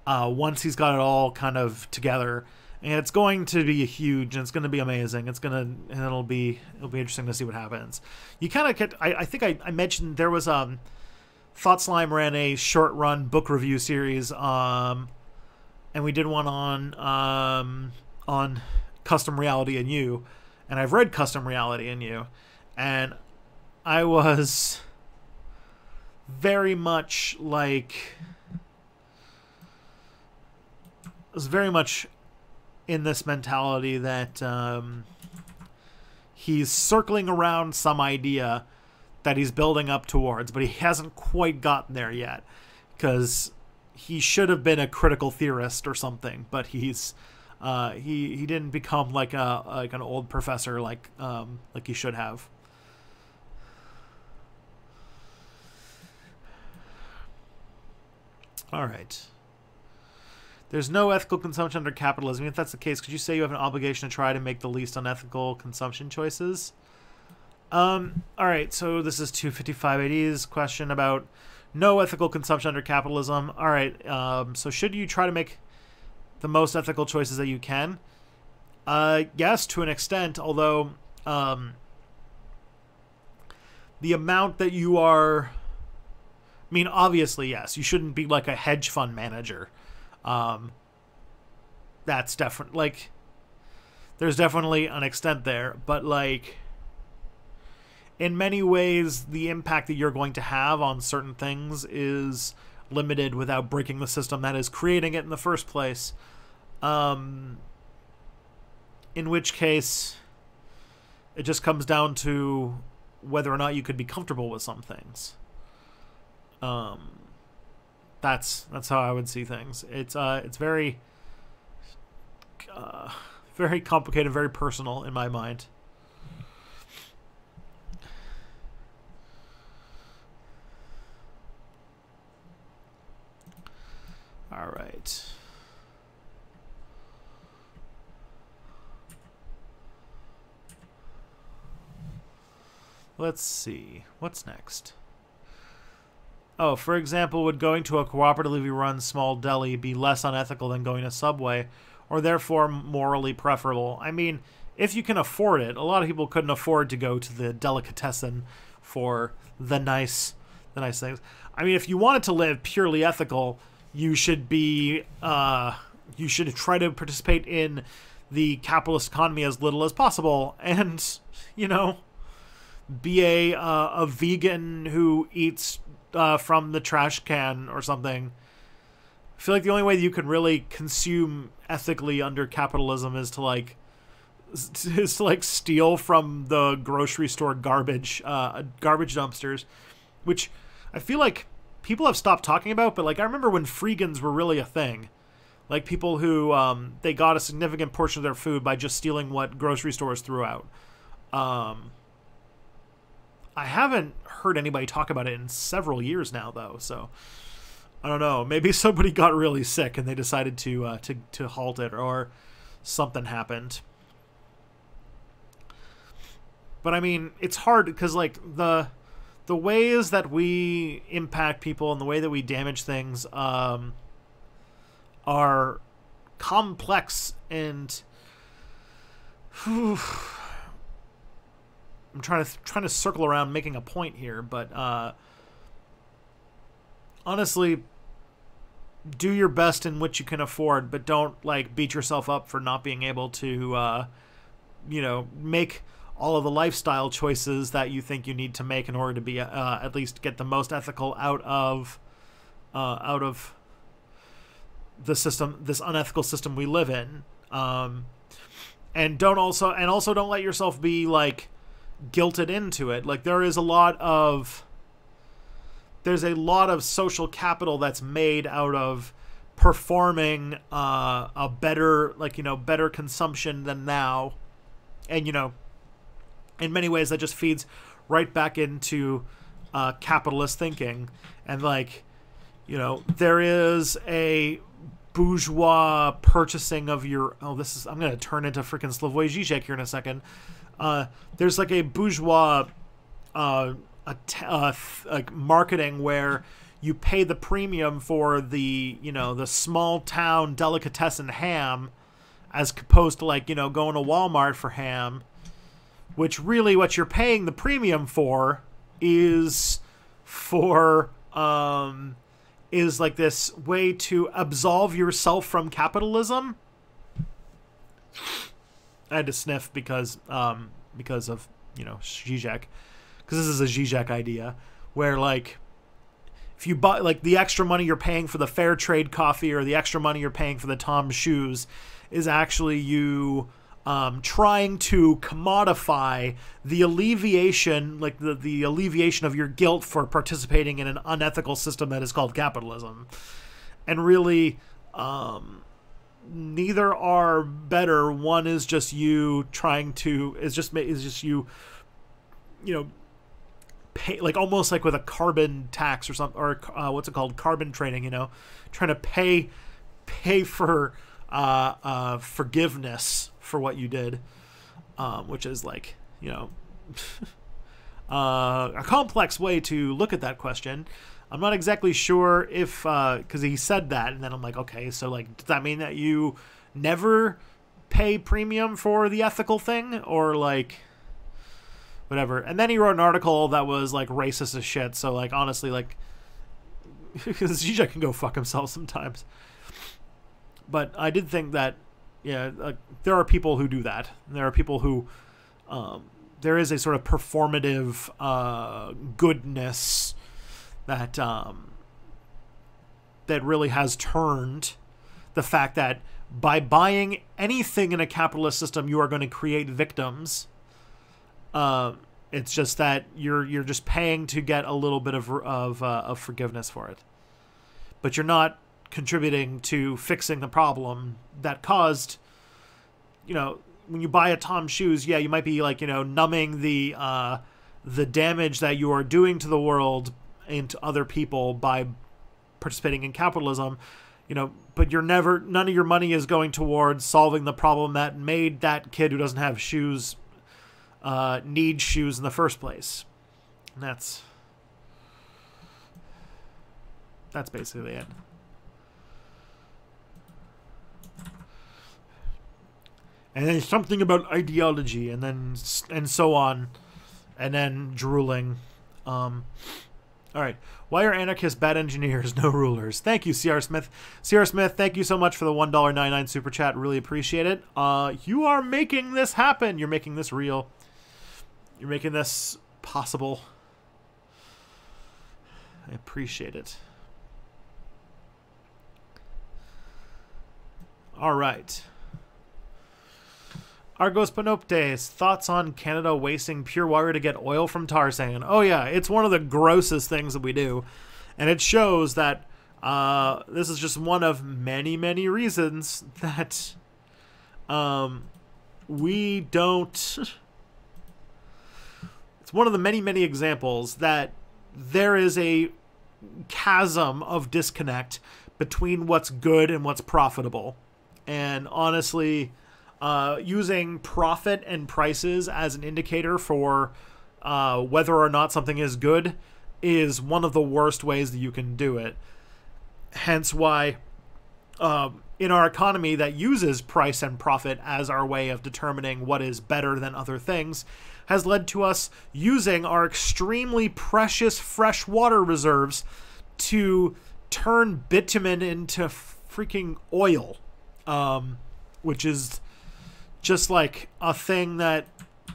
once he's got it all kind of together, and it's going to be huge, and it's going to be amazing. It'll be interesting to see what happens. You kind of get, I think I mentioned there was Thought Slime ran a short run book review series, and we did one on Custom Reality in You, and I've read Custom Reality in You, and I was very much like, in this mentality that he's circling around some idea that he's building up towards, but he hasn't quite gotten there yet, because he should have been a critical theorist or something, but he's he didn't become like an old professor like he should have. All right. There's no ethical consumption under capitalism. If that's the case, could you say you have an obligation to try to make the least unethical consumption choices? All right, so this is 255AD's question about no ethical consumption under capitalism. All right, so should you try to make the most ethical choices that you can? Yes, to an extent, although the amount that you are... I mean, obviously, yes, you shouldn't be like a hedge fund manager. That's definitely, like, there's definitely an extent there, but, like, in many ways, the impact that you're going to have on certain things is limited without breaking the system that is creating it in the first place. In which case, it just comes down to whether or not you could be comfortable with some things. That's how I would see things. It's very very complicated, very personal in my mind. All right. Let's see. What's next? Oh, for example, would going to a cooperatively run small deli be less unethical than going to Subway, or therefore morally preferable? I mean, if you can afford it. A lot of people couldn't afford to go to the delicatessen for the nice things. I mean, if you wanted to live purely ethical, you should be you should try to participate in the capitalist economy as little as possible, and be a vegan who eats from the trash can or something. I feel like the only way that you can really consume ethically under capitalism is to steal from the grocery store garbage dumpsters, which I feel like people have stopped talking about. But like, I remember when freegans were really a thing, like people who they got a significant portion of their food by just stealing what grocery stores threw out. I haven't heard anybody talk about it in several years now, though, so I don't know. Maybe somebody got really sick and they decided to halt it, or something happened. But I mean, it's hard because like the ways that we impact people and the way that we damage things are complex, and I'm trying to circle around making a point here, but honestly, do your best in what you can afford, but don't like beat yourself up for not being able to make all of the lifestyle choices that you think you need to make in order to be at least get the most ethical out of the system, this unethical system we live in. And also don't let yourself be like guilted into it. Like there's a lot of social capital that's made out of performing a better better consumption than now, and in many ways that just feeds right back into capitalist thinking. And like there is a bourgeois purchasing of your I'm gonna turn into freaking Slavoj Žižek here in a second. There's like a bourgeois marketing where you pay the premium for the the small town delicatessen ham, as opposed to like going to Walmart for ham, which really what you're paying the premium for is like this way to absolve yourself from capitalism. I had to sniff because of Žižek, because this is a Žižek idea where like if you buy like the extra money you're paying for the fair trade coffee or the extra money you're paying for the Tom's shoes is actually you trying to commodify the alleviation, like the alleviation of your guilt for participating in an unethical system that is called capitalism. And really, neither are better. One is just you trying to is just you pay, like almost like with a carbon tax or something, or what's it called, carbon trading. Trying to pay pay for forgiveness for what you did, which is like, you know, a complex way to look at that question. I'm not exactly sure if, because he said that, and then I'm like, okay, so like, does that mean that you never pay premium for the ethical thing, or like whatever? And then he wrote an article that was like racist as shit. So like, honestly, like, Zizek can go fuck himself sometimes. But I did think that, yeah, there are people who do that. There are people who, there is a sort of performative goodness that that really has turned the fact that by buying anything in a capitalist system, you are going to create victims. It's just that you're just paying to get a little bit of forgiveness for it, but you're not contributing to fixing the problem that caused. You know, when you buy a Tom's shoes, yeah, you might be like, you know, numbing the damage that you are doing to the world and to other people by participating in capitalism. You know, but none of your money is going towards solving the problem that made that kid who doesn't have shoes need shoes in the first place. And that's basically it. And then something about ideology, and then and so on, and then drooling. All right. Why are anarchists bad engineers, no rulers? Thank you, C.R. Smith. C.R. Smith, thank you so much for the $1.99 super chat. Really appreciate it. You are making this happen. You're making this real. You're making this possible. I appreciate it. All right. Argos Panoptes, thoughts on Canada wasting pure water to get oil from tar sand? Oh yeah, it's one of the grossest things that we do. And it shows that this is just one of many, many reasons that we don't... It's one of the many, many examples that there is a chasm of disconnect between what's good and what's profitable. And honestly... using profit and prices as an indicator for whether or not something is good is one of the worst ways that you can do it. Hence why in our economy that uses price and profit as our way of determining what is better than other things has led to us using our extremely precious fresh water reserves to turn bitumen into freaking oil, which is just like a thing that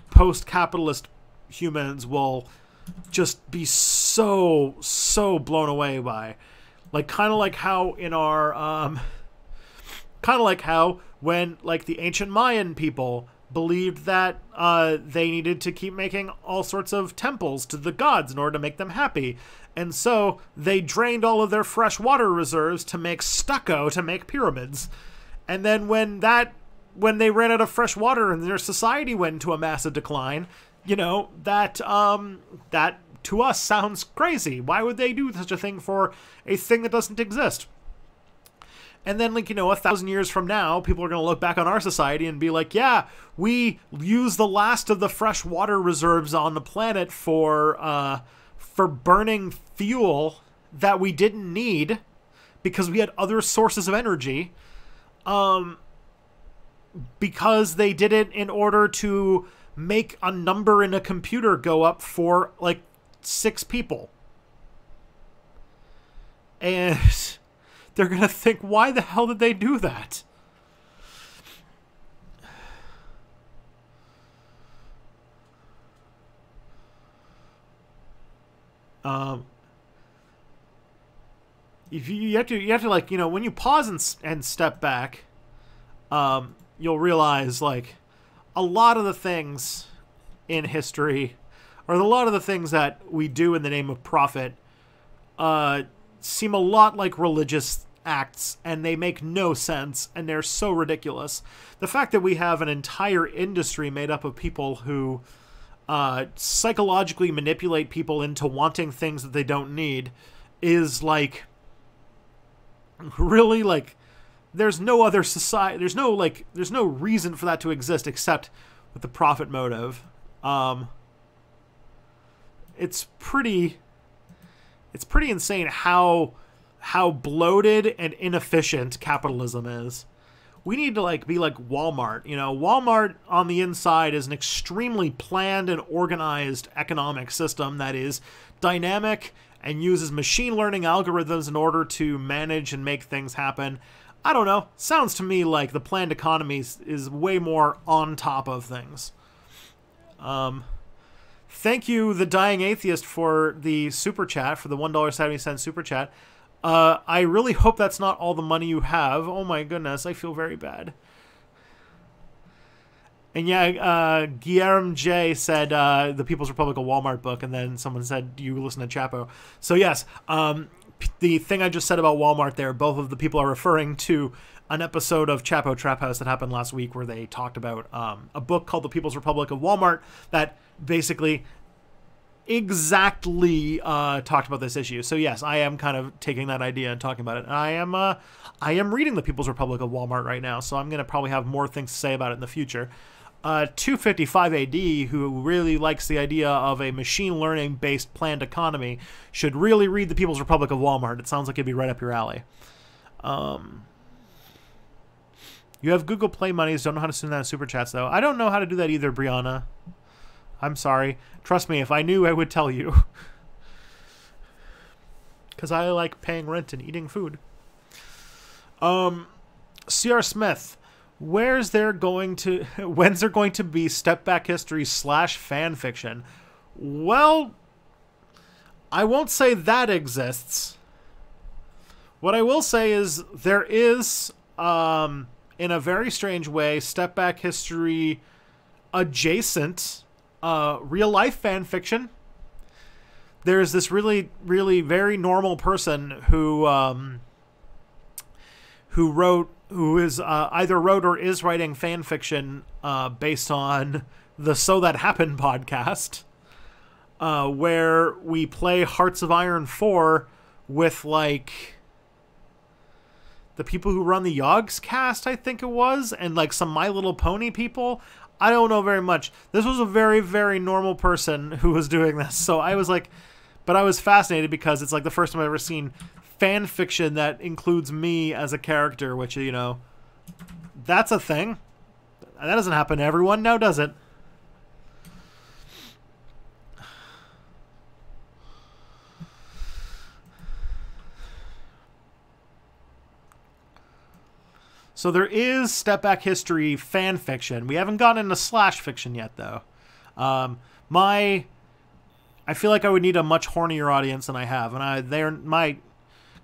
post-capitalist humans will just be so blown away by. Like, kind of like how in our, kind of like how when, like, the ancient Mayan people believed that they needed to keep making all sorts of temples to the gods in order to make them happy. And so they drained all of their fresh water reserves to make stucco to make pyramids. And then when they ran out of fresh water and their society went into a massive decline, you know, that to us sounds crazy. Why would they do such a thing for a thing that doesn't exist? And then, like, you know, 1,000 years from now, people are going to look back on our society and be like, yeah, we used the last of the fresh water reserves on the planet for burning fuel that we didn't need because we had other sources of energy. Because they did it in order to make a number in a computer go up for, like, 6 people. And they're going to think, why the hell did they do that? If you have to, like, you know, when you pause and step back, you'll realize, like, a lot of the things in history, or a lot of the things that we do in the name of profit, seem a lot like religious acts, and they make no sense, and they're so ridiculous. The fact that we have an entire industry made up of people who psychologically manipulate people into wanting things that they don't need is, like, really, like, there's no other society. There's no reason for that to exist except with the profit motive. It's pretty insane how bloated and inefficient capitalism is. We need to be like Walmart. Walmart on the inside is an extremely planned and organized economic system that is dynamic and uses machine learning algorithms in order to manage and make things happen. I don't know. Sounds to me like the planned economy is way more on top of things. Thank you, The Dying Atheist, for the super chat, for the $1.70 super chat. I really hope that's not all the money you have. Oh my goodness, I feel very bad. And yeah, Guillermo J said the People's Republic of Walmart book, and then someone said, do you listen to Chapo? So yes, the thing I just said about Walmart there, both of the people are referring to an episode of Chapo Trap House that happened last week where they talked about a book called The People's Republic of Walmart that basically exactly talked about this issue. So yes, I am kind of taking that idea and talking about it. And I am reading The People's Republic of Walmart right now, so I'm going to probably have more things to say about it in the future. 255 AD, who really likes the idea of a machine learning based planned economy, should really read The People's Republic of Walmart. It sounds like it'd be right up your alley. You have Google Play monies, don't know how to send that in super chats though. I don't know how to do that either, Brianna. I'm sorry. Trust me, if I knew, I would tell you. Because I like paying rent and eating food. C.R. Smith, when's there going to be Step Back History / fan fiction? Well, I won't say that exists. What I will say is there is, in a very strange way, Step Back History adjacent real life fan fiction. There's this really, really very normal person who is either wrote or is writing fan fiction based on the So That Happened podcast, where we play Hearts of Iron 4 with the people who run the Yogs cast, I think it was, and some My Little Pony people. I don't know very much. This was a very, very normal person who was doing this. So I was but I was fascinated because it's the first time I've ever seen fan fiction that includes me as a character, which, that's a thing. That doesn't happen to everyone now, does it? So there is Step Back History fan fiction. We haven't gotten into slash fiction yet, though. I feel like I would need a much hornier audience than I have, and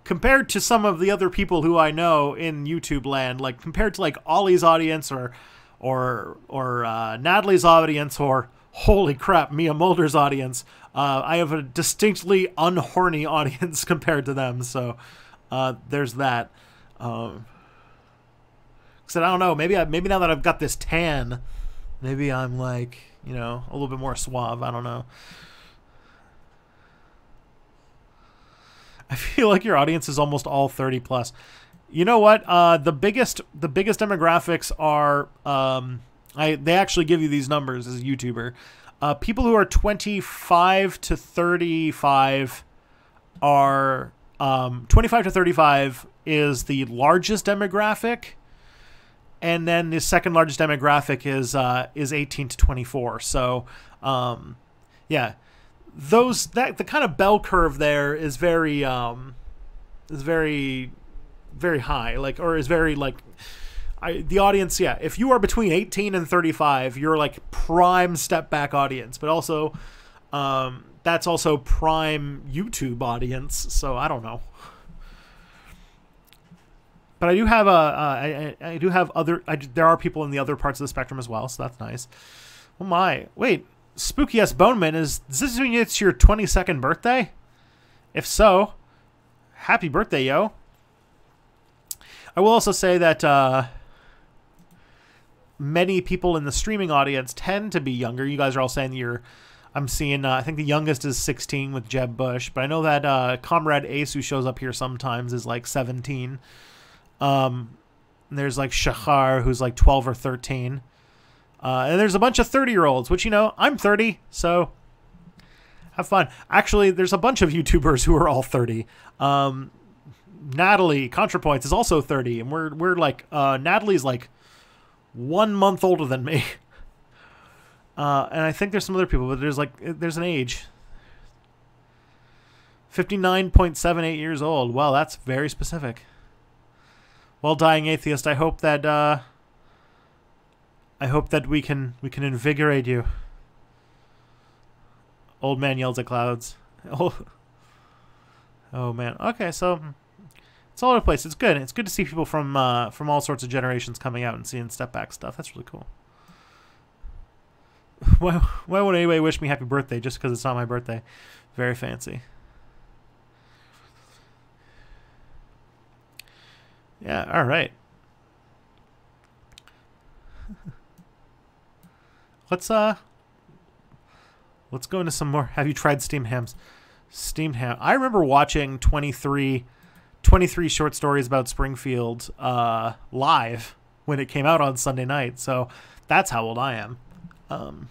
compared to some of the other people who I know in YouTube land, compared to Ollie's audience or Natalie's audience or holy crap, Mia Mulder's audience, I have a distinctly unhorny audience compared to them. So there's that. I don't know. Maybe now that I've got this tan, maybe I'm a little bit more suave. I don't know. I feel like your audience is almost all 30 plus. You know what? The biggest demographics are they actually give you these numbers as a YouTuber. People who are 25 to 35 are 25 to 35 is the largest demographic. And then the second largest demographic is 18 to 24. So, yeah, the kind of bell curve there is very very high. Or is very the audience. Yeah, if you are between 18 and 35, you're prime Step Back audience. But also, that's also prime YouTube audience. So I don't know. But I do have there are people in the other parts of the spectrum as well, so that's nice. Oh my. Wait, Spooky S Boneman, does this mean it's your 22nd birthday? If so, happy birthday, yo. I will also say that many people in the streaming audience tend to be younger. You guys are all saying I'm seeing, I think the youngest is 16 with Jeb Bush, but I know that Comrade Ace, who shows up here sometimes, is 17. And there's like Shahar, who's like 12 or 13. And there's a bunch of 30-year-olds, which, you know, I'm 30, so have fun. Actually, there's a bunch of YouTubers who are all 30. Natalie, ContraPoints, is also 30, and we're like, Natalie's like 1 month older than me. And I think there's some other people, but there's an age. 59.78 years old. Wow, that's very specific. Well, dying atheist, I hope that we can invigorate you. Old man yells at clouds. Oh man. Okay, so it's all over the place. It's good. It's good to see people from all sorts of generations coming out and seeing Step Back stuff. That's really cool. Why would anybody wish me happy birthday just because it's not my birthday? Very fancy. Yeah, all right. Let's go into some more. Have you tried steamed hams? Steamed ham. I remember watching 23 short stories about Springfield live when it came out on Sunday night. So that's how old I am. Oh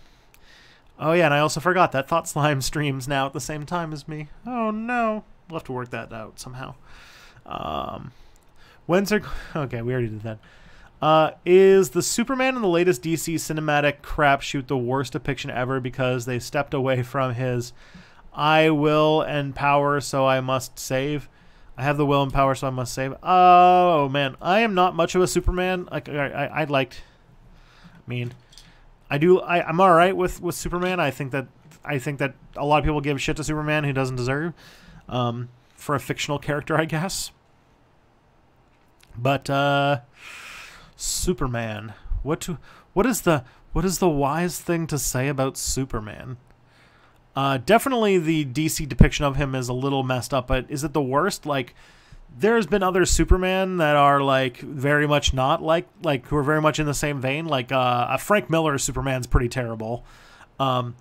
yeah, and I also forgot that Thought Slime streams now at the same time as me. Oh no. We'll have to work that out somehow. Okay, we already did that. Is the Superman in the latest DC cinematic crap shoot the worst depiction ever because they stepped away from his I will and power so I must save? I have the will and power so I must save. Oh man, I am not much of a Superman. Like I'm all right with Superman. I think that a lot of people give shit to Superman who doesn't deserve for a fictional character, I guess. But Superman. What is the wise thing to say about Superman? Definitely the DC depiction of him is a little messed up, but is it the worst? Like, there's been other Superman that are like very much not like who are very much in the same vein. Like Frank Miller's Superman's pretty terrible. The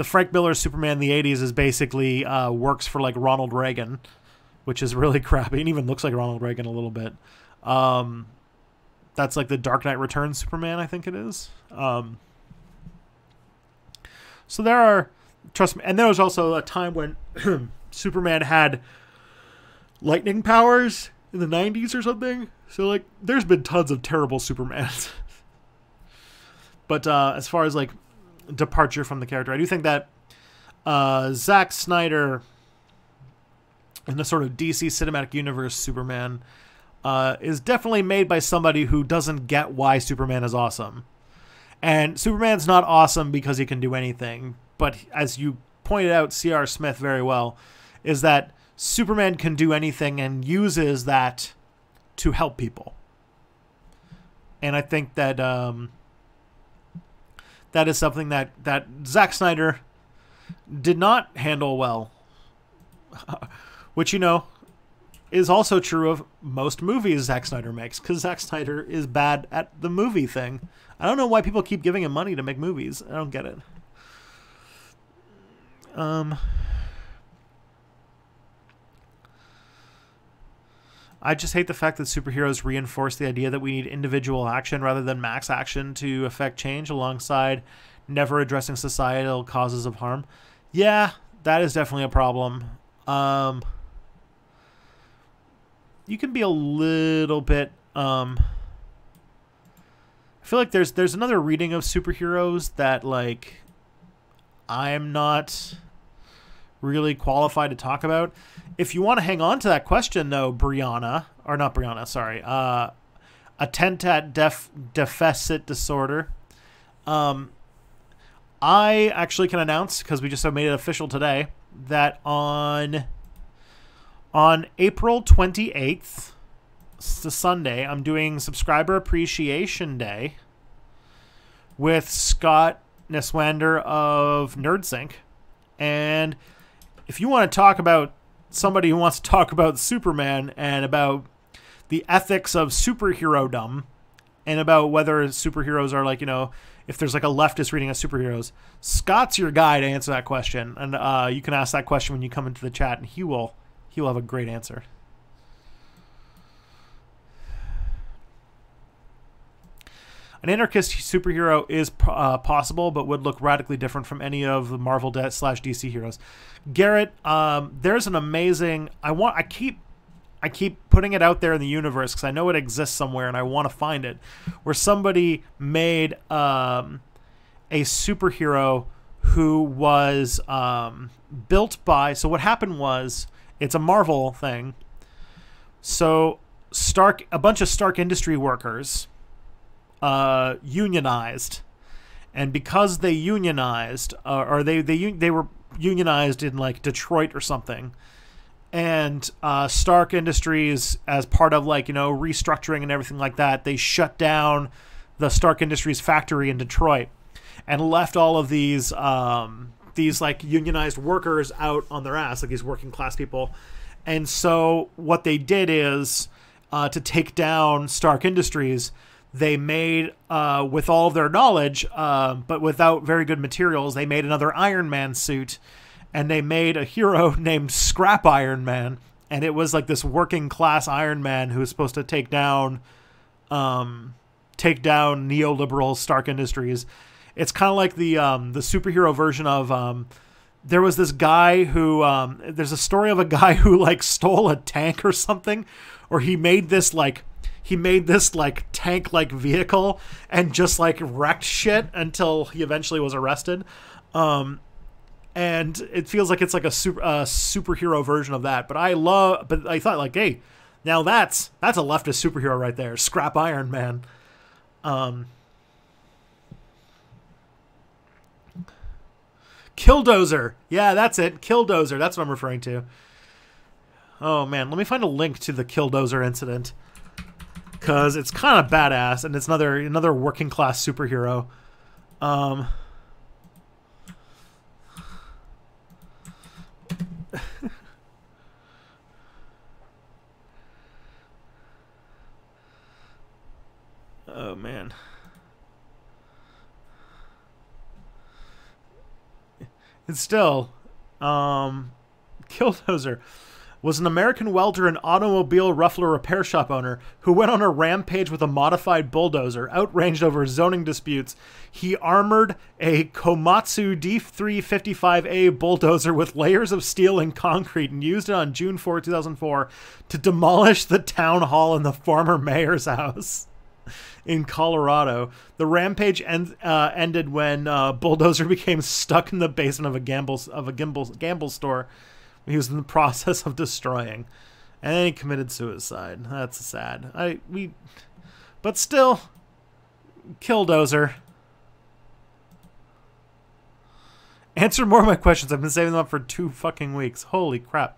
Frank Miller Superman in the 80s is basically works for like Ronald Reagan, which is really crappy. It even looks like Ronald Reagan a little bit. That's like the Dark Knight Returns Superman, I think it is. So there are, trust me, and there was also a time when Superman had lightning powers in the 90s or something. So like, there's been tons of terrible Supermans. But as far as like departure from the character, I do think that Zack Snyder in the sort of DC cinematic universe Superman is definitely made by somebody who doesn't get why Superman is awesome. And Superman's not awesome because he can do anything, but as you pointed out, C.R. Smith very well, is that Superman can do anything and uses that to help people. And I think that that is something that Zack Snyder did not handle well. Which, you know, is also true of most movies Zack Snyder makes, because Zack Snyder is bad at the movie thing. I don't know why people keep giving him money to make movies. I don't get it. I just hate the fact that superheroes reinforce the idea that we need individual action rather than mass action to affect change alongside never addressing societal causes of harm. Yeah, that is definitely a problem. You can be a little bit I feel like there's another reading of superheroes that like I'm not really qualified to talk about. If you want to hang on to that question though, Attentat Deficit Disorder, I actually can announce, because we just made it official today, that on April 28th, it's a Sunday, I'm doing Subscriber Appreciation Day with Scott Neswander of NerdSync. And if you want to talk about somebody who wants to talk about Superman and about the ethics of superhero-dom and about whether superheroes are like, you know, if there's like a leftist reading of superheroes, Scott's your guy to answer that question. And you can ask that question when you come into the chat, and he will have a great answer. An anarchist superhero is possible, but would look radically different from any of the Marvel slash DC heroes. Garrett, there's an amazing. I keep putting it out there in the universe because I know it exists somewhere and I want to find it, where somebody made a superhero who was built by. So what happened was, it's a Marvel thing. So a bunch of Stark Industry workers unionized, and because they unionized, or they were unionized in like Detroit or something, and Stark Industries, as part of like, restructuring and everything like that, they shut down the Stark Industries factory in Detroit and left all of these like unionized workers out on their ass, like these working class people. And so what they did is, to take down Stark Industries, they made, with all of their knowledge, but without very good materials, they made another Iron Man suit, and they made a hero named Scrap Iron Man. And it was like this working class Iron Man who was supposed to take down neoliberal Stark Industries. It's kind of like the superhero version of, there was this guy who, there's a story of a guy who like stole a tank or something, or he made this tank-like vehicle and just like wrecked shit until he eventually was arrested. And it feels like it's like a superhero version of that. But I thought like, hey, now that's a leftist superhero right there, Scrap Iron Man. Killdozer. Yeah, that's it. Killdozer. That's what I'm referring to. Oh, man. Let me find a link to the Killdozer incident, because it's kind of badass, and it's another working class superhero. Oh, man. It's still, Killdozer was an American welder and automobile ruffler repair shop owner who went on a rampage with a modified bulldozer. Outraged over zoning disputes, he armored a Komatsu D355A bulldozer with layers of steel and concrete and used it on June 4, 2004 to demolish the town hall in the former mayor's house in Colorado. The rampage ended when bulldozer became stuck in the basement of a gamble store he was in the process of destroying, and then he committed suicide. That's sad. But still, Killdozer. Answer more of my questions. I've been saving them up for 2 fucking weeks. Holy crap.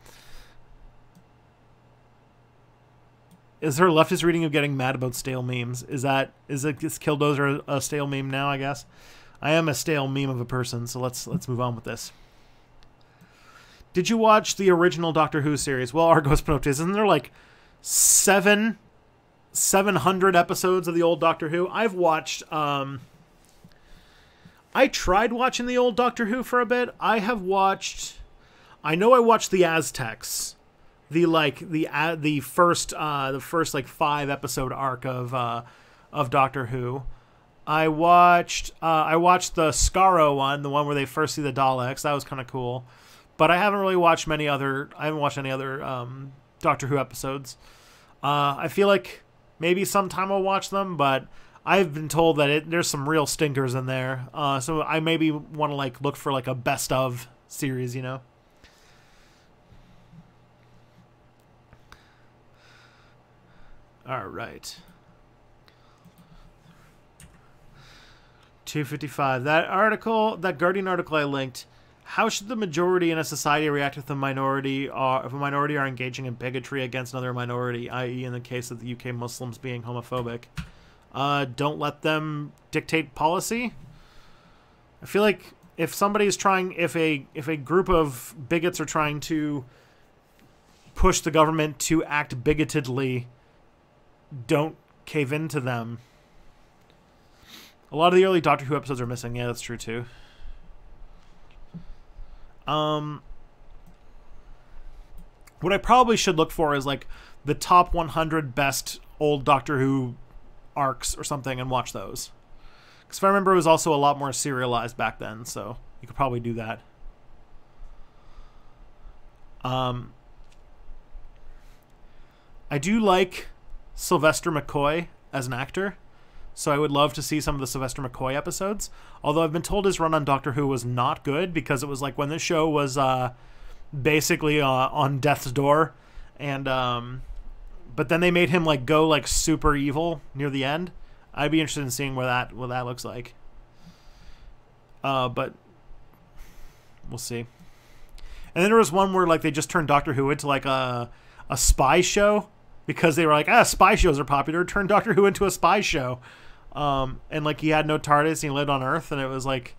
Is there a leftist reading of getting mad about stale memes? Is Killdozer a stale meme now, I guess? I am a stale meme of a person, so let's move on with this. Did you watch the original Doctor Who series? Well, Argos Panoptes, isn't there like 700 episodes of the old Doctor Who? I've watched, I tried watching the old Doctor Who for a bit. I watched the Aztecs. The first like 5 episode arc of Doctor Who. I watched the Skaro one, the one where they first see the Daleks. That was kind of cool. But I haven't really watched any other Doctor Who episodes. I feel like maybe sometime I'll watch them, but I've been told that there's some real stinkers in there. So I maybe want to like look for like a best of series, you know. All right. 255. That Guardian article I linked. How should the majority in a society react if a minority are engaging in bigotry against another minority, i.e. in the case of the UK Muslims being homophobic? Don't let them dictate policy? I feel like if somebody's trying, if a group of bigots are trying to push the government to act bigotedly, don't cave into them. A lot of the early Doctor Who episodes are missing. Yeah, that's true too. What I probably should look for is like the top 100 best old Doctor Who arcs or something and watch those. Because if I remember, it was also a lot more serialized back then, so you could probably do that. I do like Sylvester McCoy as an actor, so I would love to see some of the Sylvester McCoy episodes. Although I've been told his run on Doctor Who was not good, because it was like when the show was basically on death's door, and but then they made him like go like super evil near the end. I'd be interested in seeing what that looks like. But we'll see. And then there was one where like they just turned Doctor Who into like a spy show, because they were like, spy shows are popular. Turned Doctor Who into a spy show. And like he had no TARDIS, and he lived on Earth, and it was like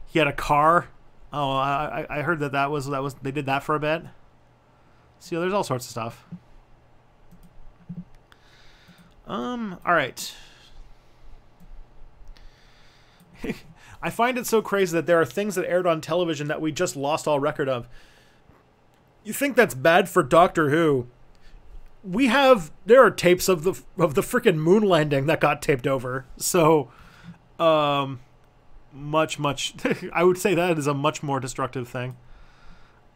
he had a car. Oh, I heard that was they did that for a bit. So yeah, there's all sorts of stuff. All right. I find it so crazy that there are things that aired on television that we just lost all record of. You think that's bad for Doctor Who? There are tapes of the freaking moon landing that got taped over. So, much I would say that is a much more destructive thing.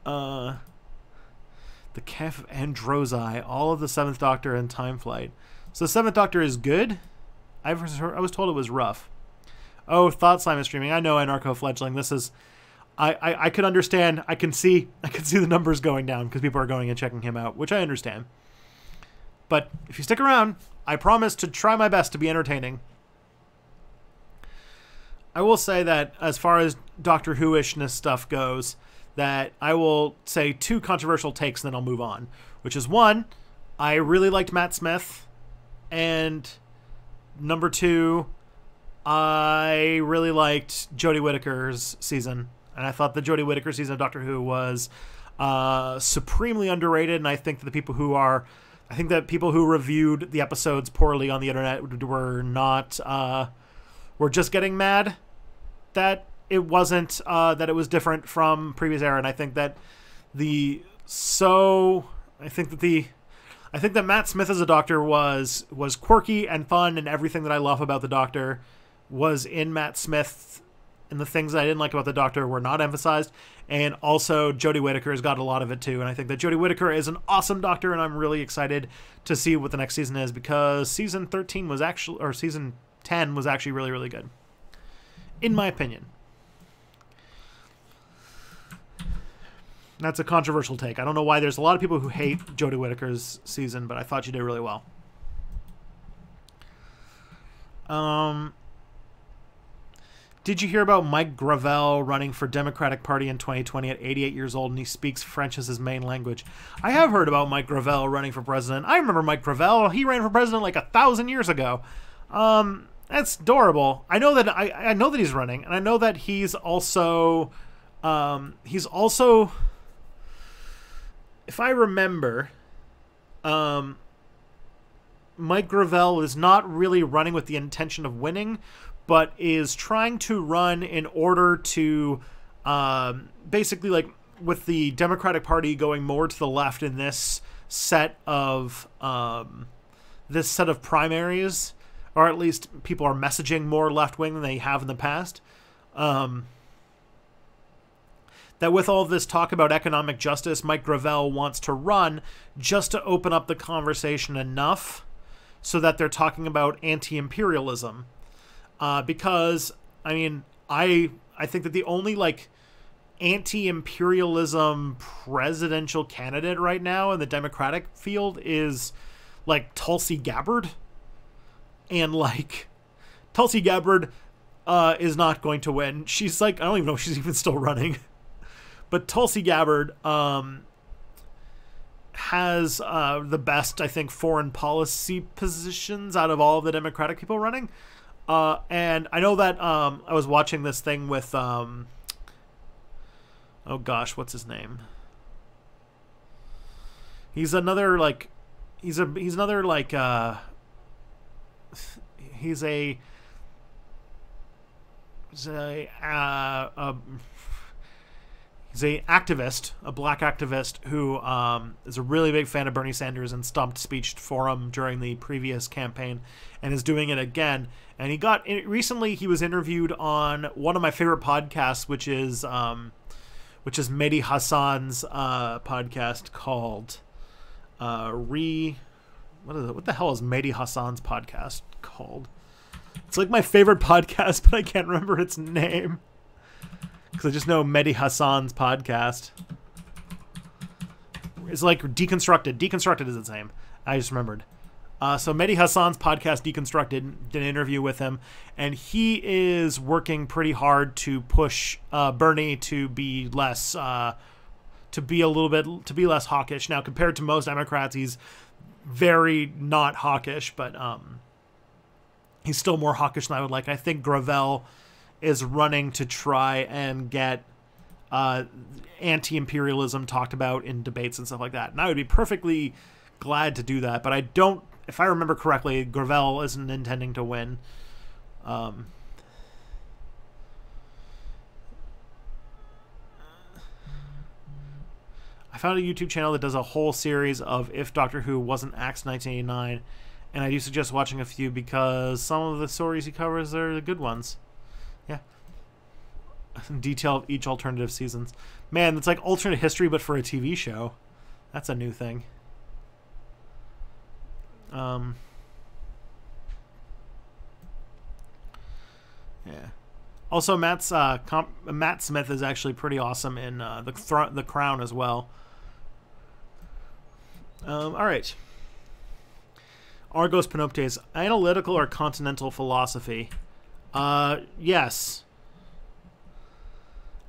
The Camp of Androsi, all of the Seventh Doctor, and Time Flight. So the Seventh Doctor is good. I was told it was rough. Oh, Thought Slime is streaming. I know, Anarcho Fledgling. This is, I could understand. I can see the numbers going down because people are going and checking him out, which I understand. But if you stick around, I promise to try my best to be entertaining. I will say that as far as Doctor Who-ishness stuff goes, that I will say 2 controversial takes, and then I'll move on. Which is, 1, I really liked Matt Smith, and number 2, I really liked Jodie Whittaker's season, and I thought the Jodie Whittaker season of Doctor Who was supremely underrated, and I think that people who reviewed the episodes poorly on the internet were just getting mad that it wasn't that it was different from previous era, and I think that Matt Smith as a Doctor was quirky and fun, and everything that I love about the Doctor was in Matt Smith, and the things that I didn't like about the Doctor were not emphasized. And also Jodie Whittaker's got a lot of it too, and I think that Jodie Whittaker is an awesome Doctor, and I'm really excited to see what the next season is, because season 10 was actually really, really good, in my opinion. That's a controversial take. I don't know why there's a lot of people who hate Jodie Whittaker's season, but I thought she did really well. Did you hear about Mike Gravel running for Democratic Party in 2020 at 88 years old, and he speaks French as his main language? I have heard about Mike Gravel running for president. I remember Mike Gravel. He ran for president like 1,000 years ago. That's adorable. I know that he's running, and I know that he's also if I remember, Mike Gravel is not really running with the intention of winning, but is trying to run in order to basically, like, with the Democratic Party going more to the left in this set of primaries, or at least people are messaging more left-wing than they have in the past, that with all of this talk about economic justice, Mike Gravel wants to run just to open up the conversation enough so that they're talking about anti-imperialism. Because, I mean, I think that the only, like, anti-imperialism presidential candidate right now in the Democratic field is, like, Tulsi Gabbard. And, like, Tulsi Gabbard is not going to win. She's, like, I don't even know if she's even still running. But Tulsi Gabbard has the best, I think, foreign policy positions out of all of the Democratic people running. And I know that I was watching this thing with, oh gosh, what's his name? He's another, like, he's a He's a activist, a black activist who is a really big fan of Bernie Sanders and stumped speeched for him during the previous campaign, and is doing it again. And recently he was interviewed on one of my favorite podcasts, which is Mehdi Hassan's podcast called what the hell is Mehdi Hassan's podcast called? It's like my favorite podcast, but I can't remember its name. Because I just know Mehdi Hassan's podcast. It's like Deconstructed. Deconstructed is its name. I just remembered. So Mehdi Hassan's podcast, Deconstructed, did an interview with him. And he is working pretty hard to push Bernie to be less... to be less hawkish. Now, compared to most Democrats, he's very not hawkish, but he's still more hawkish than I would like. I think Gravel is running to try and get anti-imperialism talked about in debates and stuff like that. And I would be perfectly glad to do that, but I don't, if I remember correctly, Gravel isn't intending to win. I found a YouTube channel that does a whole series of If Doctor Who Wasn't Axed 1989, and I do suggest watching a few because some of the stories he covers are the good ones. Yeah. Detail of each alternative seasons. Man, it's like alternate history, but for a TV show. That's a new thing. Yeah. Also, Matt Smith is actually pretty awesome in The Crown as well. All right. Argos Panoptes, analytical or continental philosophy? Yes.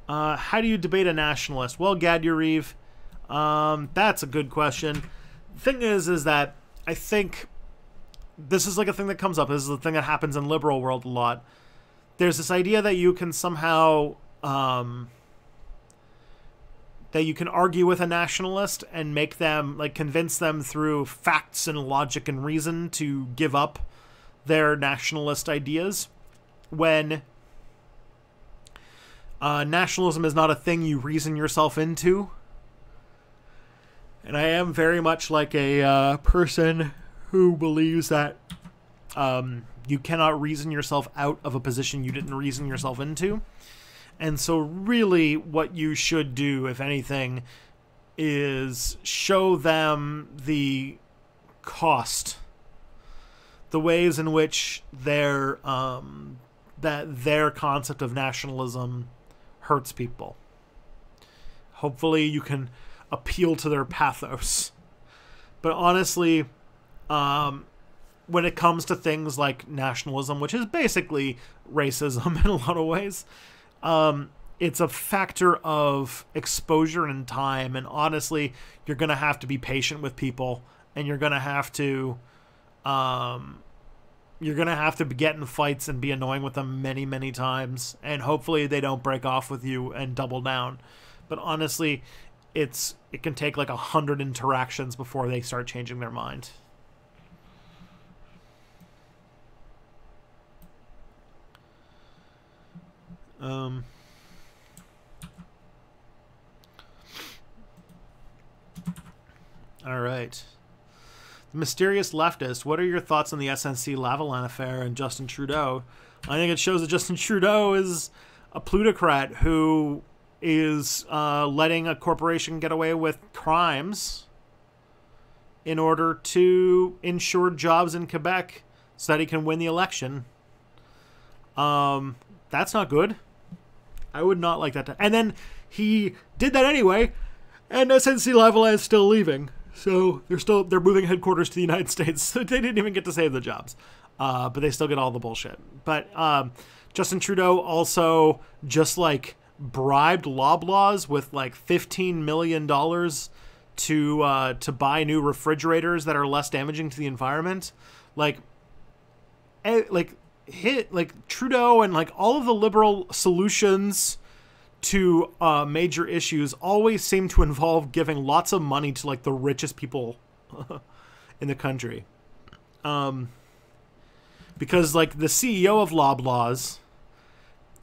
How do you debate a nationalist? Well, Gad Uriv, that's a good question. The thing is that I think this is like a thing that comes up. This is a thing that happens in liberal world a lot. There's this idea that you can somehow that you can argue with a nationalist and make them, like, convince them through facts and logic and reason to give up their nationalist ideas, when nationalism is not a thing you reason yourself into. And I am very much like a person who believes that you cannot reason yourself out of a position you didn't reason yourself into. And so really what you should do, if anything, is show them the cost, the ways in which their concept of nationalism hurts people. Hopefully you can appeal to their pathos. But honestly, when it comes to things like nationalism, which is basically racism in a lot of ways, it's a factor of exposure and time. And honestly, you're going to have to be patient with people, and you're going to have to get in fights and be annoying with them many, many times. And hopefully they don't break off with you and double down. But honestly, it can take like 100 interactions before they start changing their mind. All right. The Mysterious Leftist. What are your thoughts on the SNC Lavalin affair and Justin Trudeau? I think it shows that Justin Trudeau is a plutocrat who is letting a corporation get away with crimes in order to ensure jobs in Quebec so that he can win the election. That's not good. I would not like that. And then he did that anyway, and SNC Lavalin is still leaving. So they're moving headquarters to the United States. So they didn't even get to save the jobs, but they still get all the bullshit. But Justin Trudeau also just like bribed Loblaws with like $15 million to buy new refrigerators that are less damaging to the environment. Trudeau and like all of the liberal solutions to major issues always seem to involve giving lots of money to like the richest people in the country. Because like the CEO of Loblaws,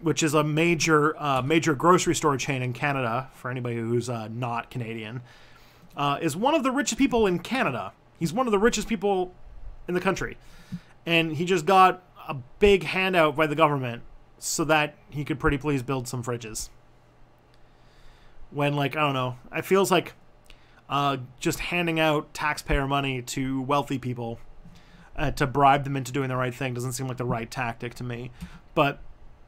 which is a major grocery store chain in Canada, for anybody who's not Canadian, is one of the richest people in Canada. He's one of the richest people in the country. And he just got a big handout by the government so that he could pretty please build some fridges. When, like, I don't know, it feels like just handing out taxpayer money to wealthy people to bribe them into doing the right thing doesn't seem like the right tactic to me. But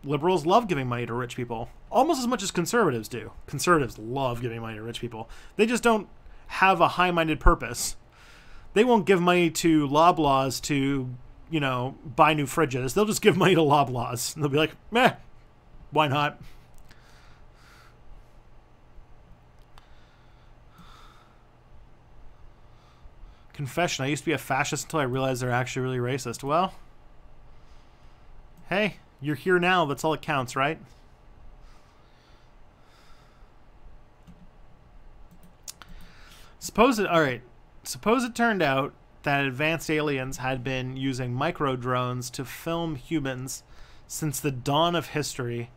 liberals love giving money to rich people, almost as much as conservatives do. Conservatives love giving money to rich people. They just don't have a high-minded purpose. They won't give money to Loblaws to, you know, buy new fridges. They'll just give money to Loblaws. And they'll be like, meh, why not? Confession, I used to be a fascist until I realized they're actually really racist. Well, hey, you're here now. That's all that counts, right? Suppose it turned out that advanced aliens had been using micro drones to film humans since the dawn of history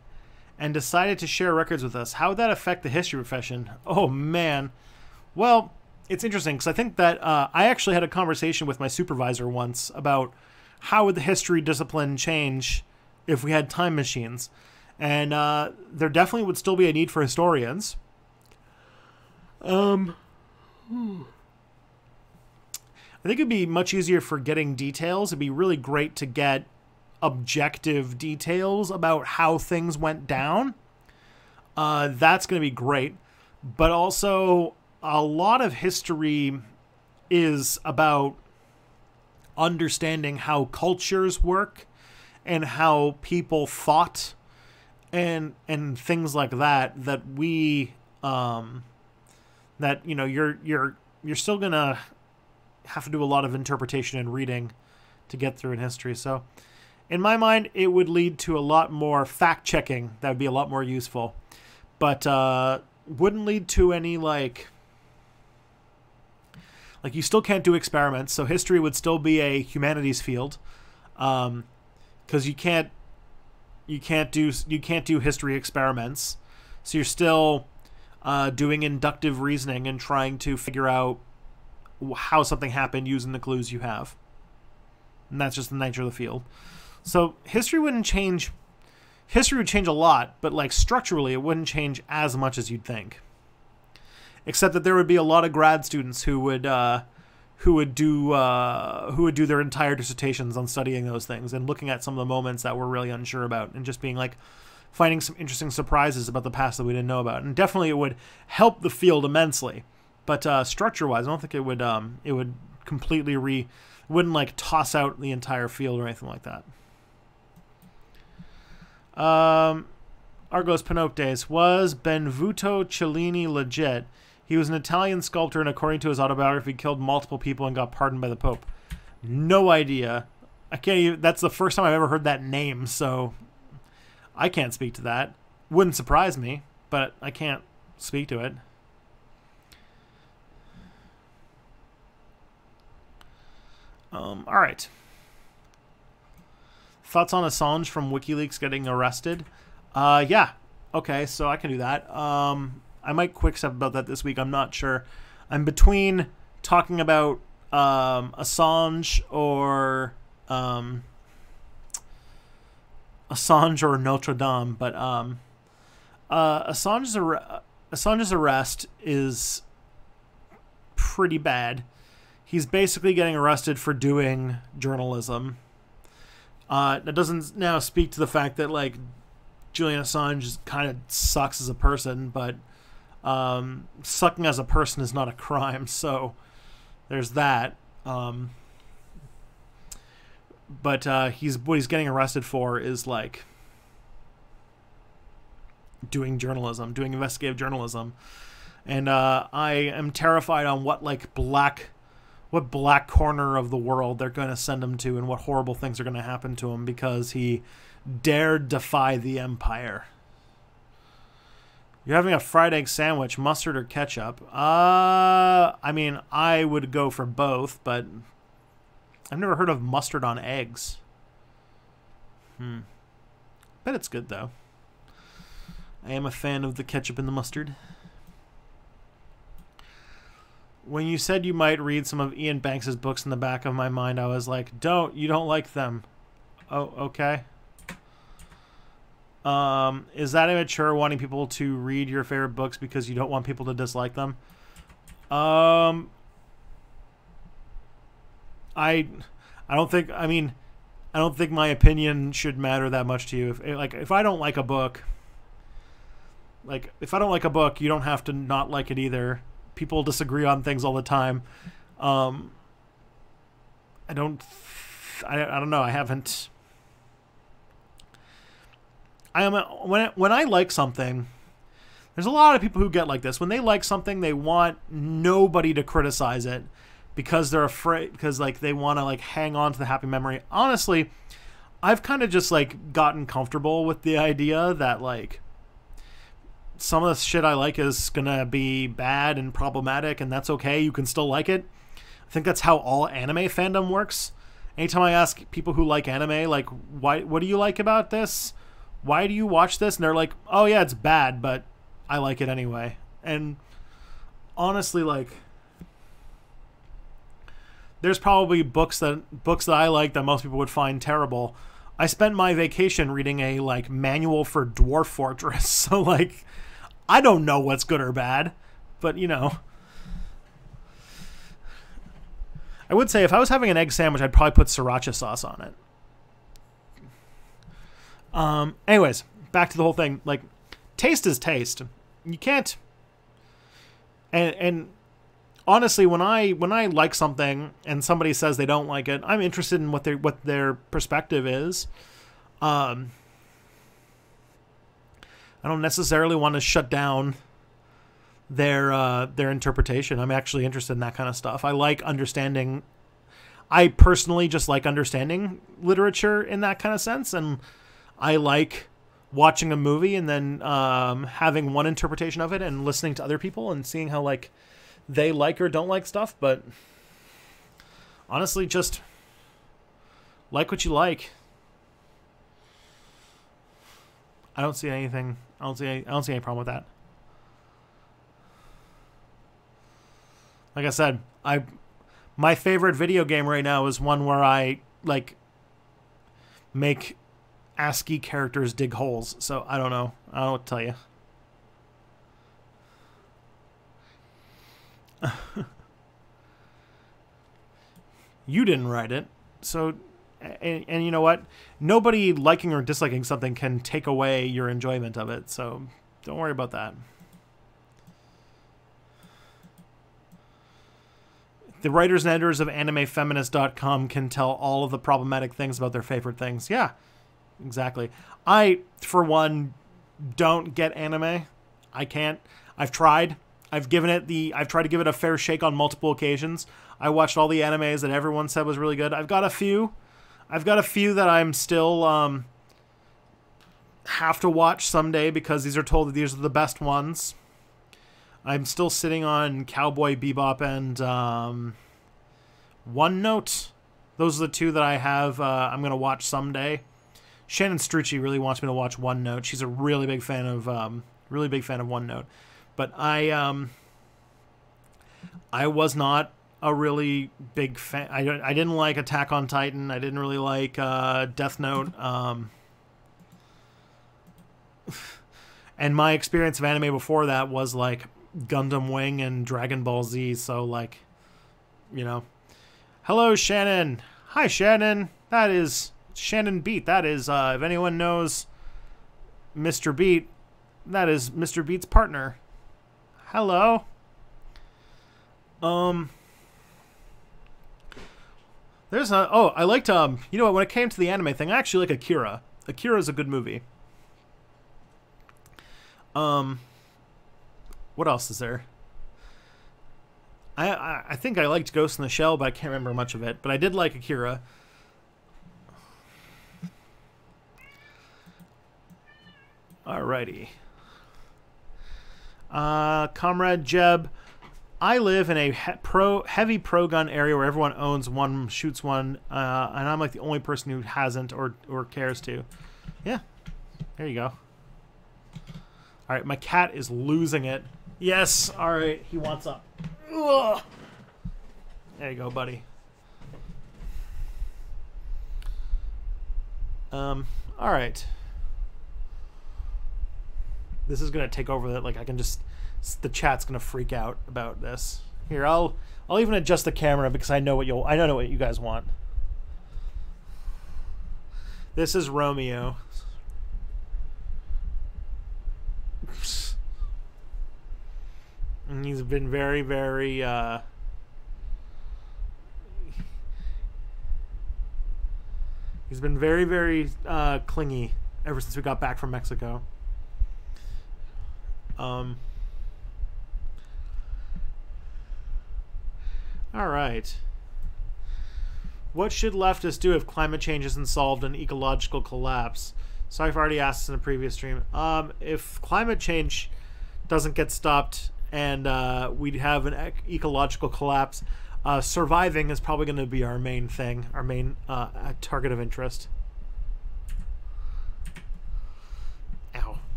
and decided to share records with us. How would that affect the history profession? Oh, man. Well, it's interesting because I think that I actually had a conversation with my supervisor once about how would the history discipline change if we had time machines. And there definitely would still be a need for historians. I think it'd be much easier for getting details. It'd be really great to get objective details about how things went down. That's going to be great. But also, a lot of history is about understanding how cultures work and how people fought and things like that, that we that, you know, you're still gonna have to do a lot of interpretation and reading to get through in history. So in my mind, it would lead to a lot more fact checking that would be a lot more useful, but wouldn't lead to any like you still can't do experiments, so history would still be a humanities field, because you can't do history experiments, so you're still doing inductive reasoning and trying to figure out how something happened using the clues you have, and that's just the nature of the field. So history wouldn't change. History would change a lot, but like structurally, it wouldn't change as much as you'd think. Except that there would be a lot of grad students who would do their entire dissertations on studying those things and looking at some of the moments that we're really unsure about and just being like finding some interesting surprises about the past that we didn't know about. And definitely it would help the field immensely. But structure-wise, I don't think it would completely wouldn't like toss out the entire field or anything like that. Argos Panoptes, was Benvenuto Cellini legit? He was an Italian sculptor, and according to his autobiography, killed multiple people and got pardoned by the Pope. No idea. I can't even, that's the first time I've ever heard that name, so I can't speak to that. Wouldn't surprise me, but I can't speak to it. All right. Thoughts on Assange from WikiLeaks getting arrested? Yeah. Okay, so I can do that. I might quick step about that this week. I'm not sure. I'm between talking about Assange or Notre Dame, but Assange's arrest is pretty bad. He's basically getting arrested for doing journalism. That doesn't now speak to the fact that like Julian Assange kind of sucks as a person, but sucking as a person is not a crime, so there's that. But what he's getting arrested for is like doing journalism, doing investigative journalism, and I am terrified on what black corner of the world they're going to send him to, and what horrible things are going to happen to him because he dared defy the empire. You're having a fried egg sandwich, mustard or ketchup? I mean, I would go for both, but I've never heard of mustard on eggs. Bet it's good, though. I am a fan of the ketchup and the mustard. When you said you might read some of Ian Banks's books, in the back of my mind, I was like, you don't like them. Oh, okay. Is that immature, wanting people to read your favorite books because you don't want people to dislike them? I don't think, I don't think my opinion should matter that much to you. If I don't like a book, you don't have to not like it either. People disagree on things all the time. I don't know. When I like something, there's a lot of people who get like this. When they like something, they want nobody to criticize it because they're afraid, because like they want to like hang on to the happy memory. Honestly, I've kind of just like gotten comfortable with the idea that like some of the shit I like is gonna be bad and problematic, and that's okay. You can still like it. I think that's how all anime fandom works. Anytime I ask people who like anime, like, what do you like about this? Why do you watch this? And they're like, oh yeah, it's bad, but I like it anyway. And honestly, like, there's probably books that I like that most people would find terrible. I spent my vacation reading a like manual for Dwarf Fortress, so like, I don't know what's good or bad, but you know. I would say if I was having an egg sandwich, I'd probably put sriracha sauce on it. Anyways, back to the whole thing. Like, taste is taste. You can't. And honestly, when I like something and somebody says they don't like it, I'm interested in what their perspective is. I don't necessarily want to shut down their interpretation. I'm actually interested in that kind of stuff. I like understanding. I personally just like understanding literature in that kind of sense, and I like watching a movie and then having one interpretation of it and listening to other people and seeing how like they like or don't like stuff. But honestly, just like what you like. I don't see anything. I don't see any problem with that. Like I said, my favorite video game right now is one where I like make ASCII characters dig holes. So I don't know. I don't know what to tell you. You didn't write it, so. And you know what? Nobody liking or disliking something can take away your enjoyment of it, so don't worry about that. The writers and editors of AnimeFeminist.com can tell all of the problematic things about their favorite things. Yeah, exactly. I, for one, don't get anime. I can't. I've tried. I've tried to give it a fair shake on multiple occasions. I watched all the animes that everyone said was really good. I've got a few that I'm still have to watch someday because these are told that these are the best ones. I'm still sitting on Cowboy Bebop and One Note. Those are the two that I have. I'm gonna watch someday. Shannon Strucci really wants me to watch One Note. She's a really big fan of One Note. But I was not a really big fan. I didn't like Attack on Titan. I didn't really like Death Note. And my experience of anime before that was like Gundam Wing and Dragon Ball Z. So like, you know, hello Shannon. Hi Shannon. That is Shannon Beat. That is if anyone knows Mr. Beat, that is Mr. Beat's partner. Hello. There's a... Oh, I liked... you know what? When it came to the anime thing, I actually like Akira. Akira is a good movie. What else is there? I think I liked Ghost in the Shell, but I can't remember much of it. But I did like Akira. Alrighty. Comrade Jeb... I live in a heavy pro-gun area where everyone owns one, shoots one, and I'm like the only person who hasn't or cares to. Yeah, there you go. All right, my cat is losing it. Yes, all right, he wants up. Ugh. There you go, buddy. All right. This is gonna take over. That like I can just, the chat's gonna freak out about this. Here, I'll even adjust the camera because I know what you guys want. This is Romeo. And he's been very, very he's been very, very clingy ever since we got back from Mexico. All right. What should leftists do if climate change isn't solved and ecological collapse? Sorry if I already asked this in a previous stream. If climate change doesn't get stopped and we'd have an ecological collapse, surviving is probably going to be our main thing, our main target of interest. Ow.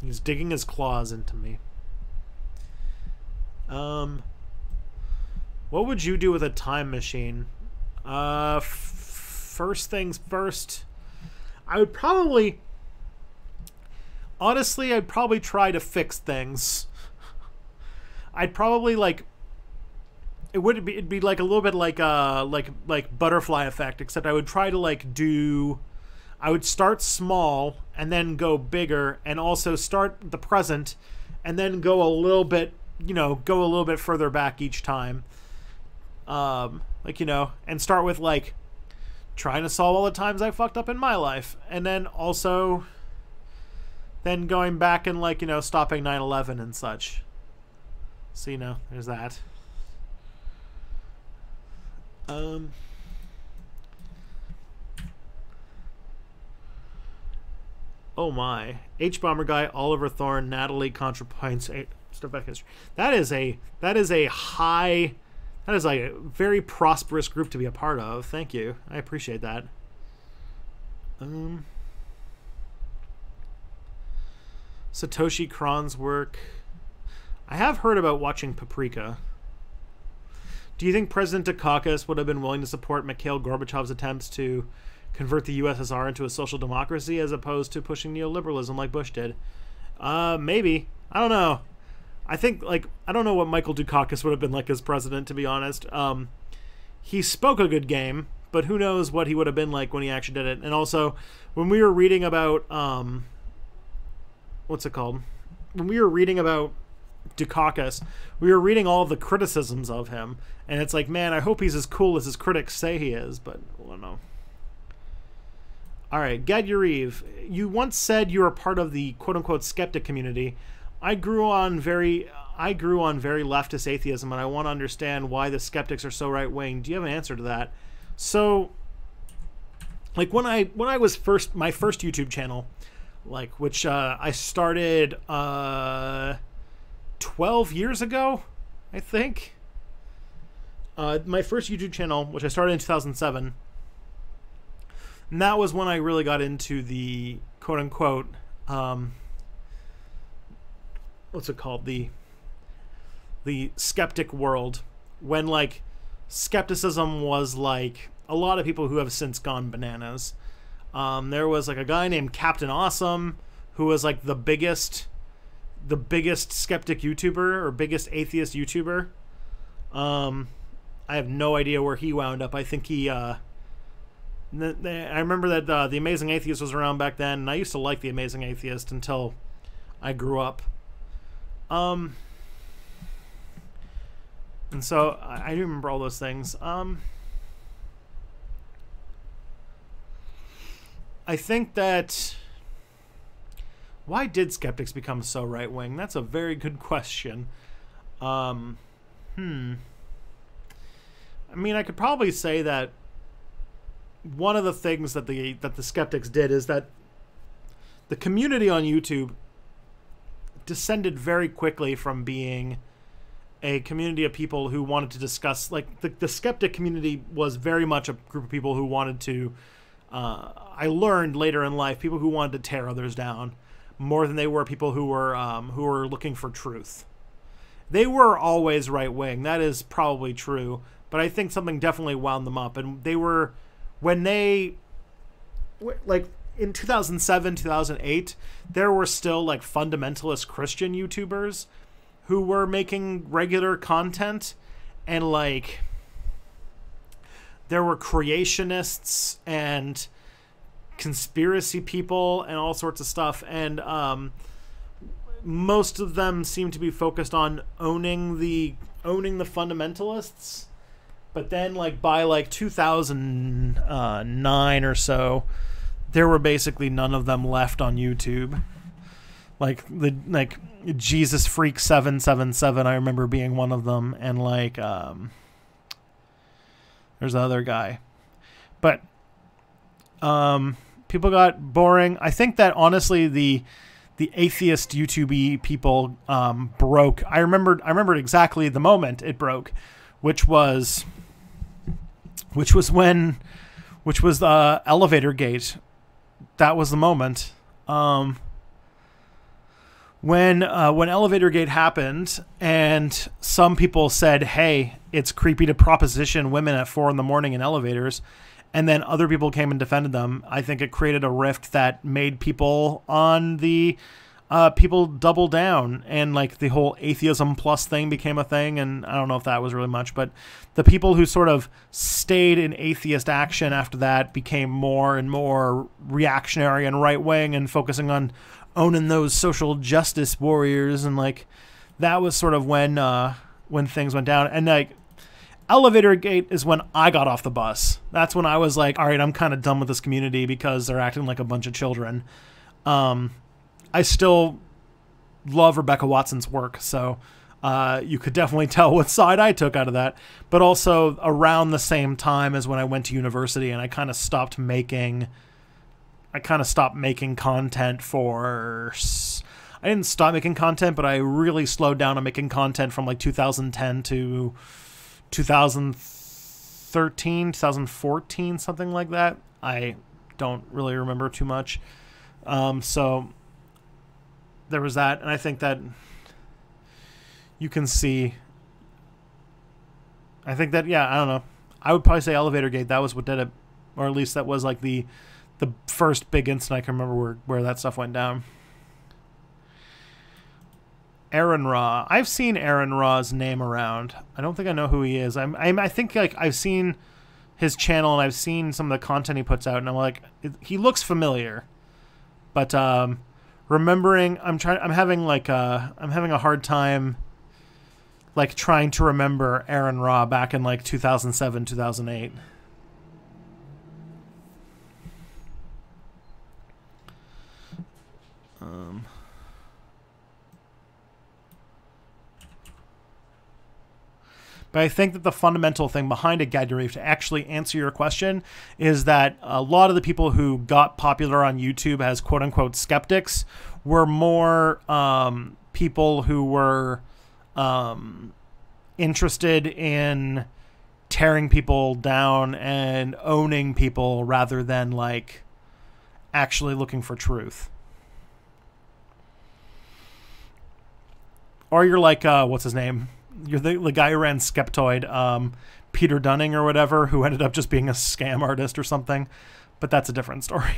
He's digging his claws into me. What would you do with a time machine? First things first, I would probably... Honestly, I'd probably try to fix things. I'd probably, like... It'd be like a little bit like butterfly effect, except I would try to, like, do... I would start small and then go bigger, and also start the present and then go a little bit, you know, go a little bit further back each time. Like, you know, and start with, like, trying to solve all the times I fucked up in my life. And then also, then going back and, like, you know, stopping 9/11 and such. So, you know, there's that. Oh my. H-Bomber Guy, Oliver Thorne, Natalie, ContraPoints, Step Back History. That is a high... That is like a very prosperous group to be a part of. Thank you. I appreciate that. Satoshi Kron's work. I have heard about watching Paprika. Do you think President Dukakis would have been willing to support Mikhail Gorbachev's attempts to convert the USSR into a social democracy as opposed to pushing neoliberalism like Bush did? Maybe. I don't know. I think, like, I don't know what Michael Dukakis would have been like as president, to be honest. He spoke a good game, but who knows what he would have been like when he actually did it. And also, when we were reading about, what's it called? When we were reading about Dukakis, we were reading all of the criticisms of him. And it's like, man, I hope he's as cool as his critics say he is, but I don't know. All right, Gad Yuriv, you once said you were part of the quote-unquote skeptic community. I grew on very leftist atheism, and I want to understand why the skeptics are so right-wing. Do you have an answer to that? So, like, when I was my first YouTube channel, like, which I started 12 years ago, I think. My first YouTube channel, which I started in 2007, and that was when I really got into the quote-unquote what's it called, the skeptic world, when, like, skepticism was like a lot of people who have since gone bananas. There was, like, a guy named Captain Awesome who was, like, the biggest skeptic YouTuber or biggest atheist YouTuber. I have no idea where he wound up. I think he I remember that The Amazing Atheist was around back then, and I used to like The Amazing Atheist until I grew up. And so I do remember all those things. I think that... Why did skeptics become so right-wing? That's a very good question. I mean, I could probably say that one of the things that the skeptics did is that the community on YouTube descended very quickly from being a community of people who wanted to discuss, like, the skeptic community was very much a group of people who wanted to, I learned later in life, people who wanted to tear others down. more than they were people who were looking for truth. They were always right wing. That is probably true, but I think something definitely wound them up. And they were, when they, like in 2007, 2008, there were still like fundamentalist Christian YouTubers who were making regular content, and like there were creationists and conspiracy people and all sorts of stuff, and most of them seem to be focused on owning the fundamentalists. But then like by like 2009 or so, there were basically none of them left on YouTube. Like Jesus Freak 777, I remember being one of them, and like there's the other guy. But people got boring. I think that honestly the atheist YouTube people broke. I remembered exactly the moment it broke, which was Elevator Gate. That was the moment. When Elevator Gate happened, and some people said, "Hey, it's creepy to proposition women at 4 a.m. in elevators," and then other people came and defended them, I think it created a rift that made people on the people double down, and like the whole atheism plus thing became a thing. And I don't know if that was really much, but the people who sort of stayed in atheist action after that became more and more reactionary and right wing and focusing on owning those social justice warriors. And like that was sort of when things went down. And like Elevator Gate is when I got off the bus. That's when I was like, all right, I'm kind of done with this community because they're acting like a bunch of children. I still love Rebecca Watson's work, so you could definitely tell what side I took out of that. But also around the same time as when I went to university, and I kind of stopped making content for... I didn't stop making content, but I really slowed down on making content from like 2010 to 2013, 2014, something like that. I don't really remember too much. So there was that, and I think that you can see... I think that, yeah, I don't know. I would probably say Elevator Gate. That was what did it, or at least that was like the first big incident I can remember where that stuff went down. Aaron Ra. I've seen Aaron Ra's name around. I don't think I know who he is. I think like I've seen his channel, and I've seen some of the content he puts out, and I'm like, he looks familiar. But remembering, I'm having a hard time like trying to remember Aaron Ra back in like 2007, 2008. But I think that the fundamental thing behind it, Gadurif, to actually answer your question, is that a lot of the people who got popular on YouTube as quote-unquote skeptics were more people who were interested in tearing people down and owning people rather than like actually looking for truth. Or you're like, what's his name? You're the guy who ran Skeptoid, Peter Dunning or whatever, who ended up just being a scam artist or something. But that's a different story.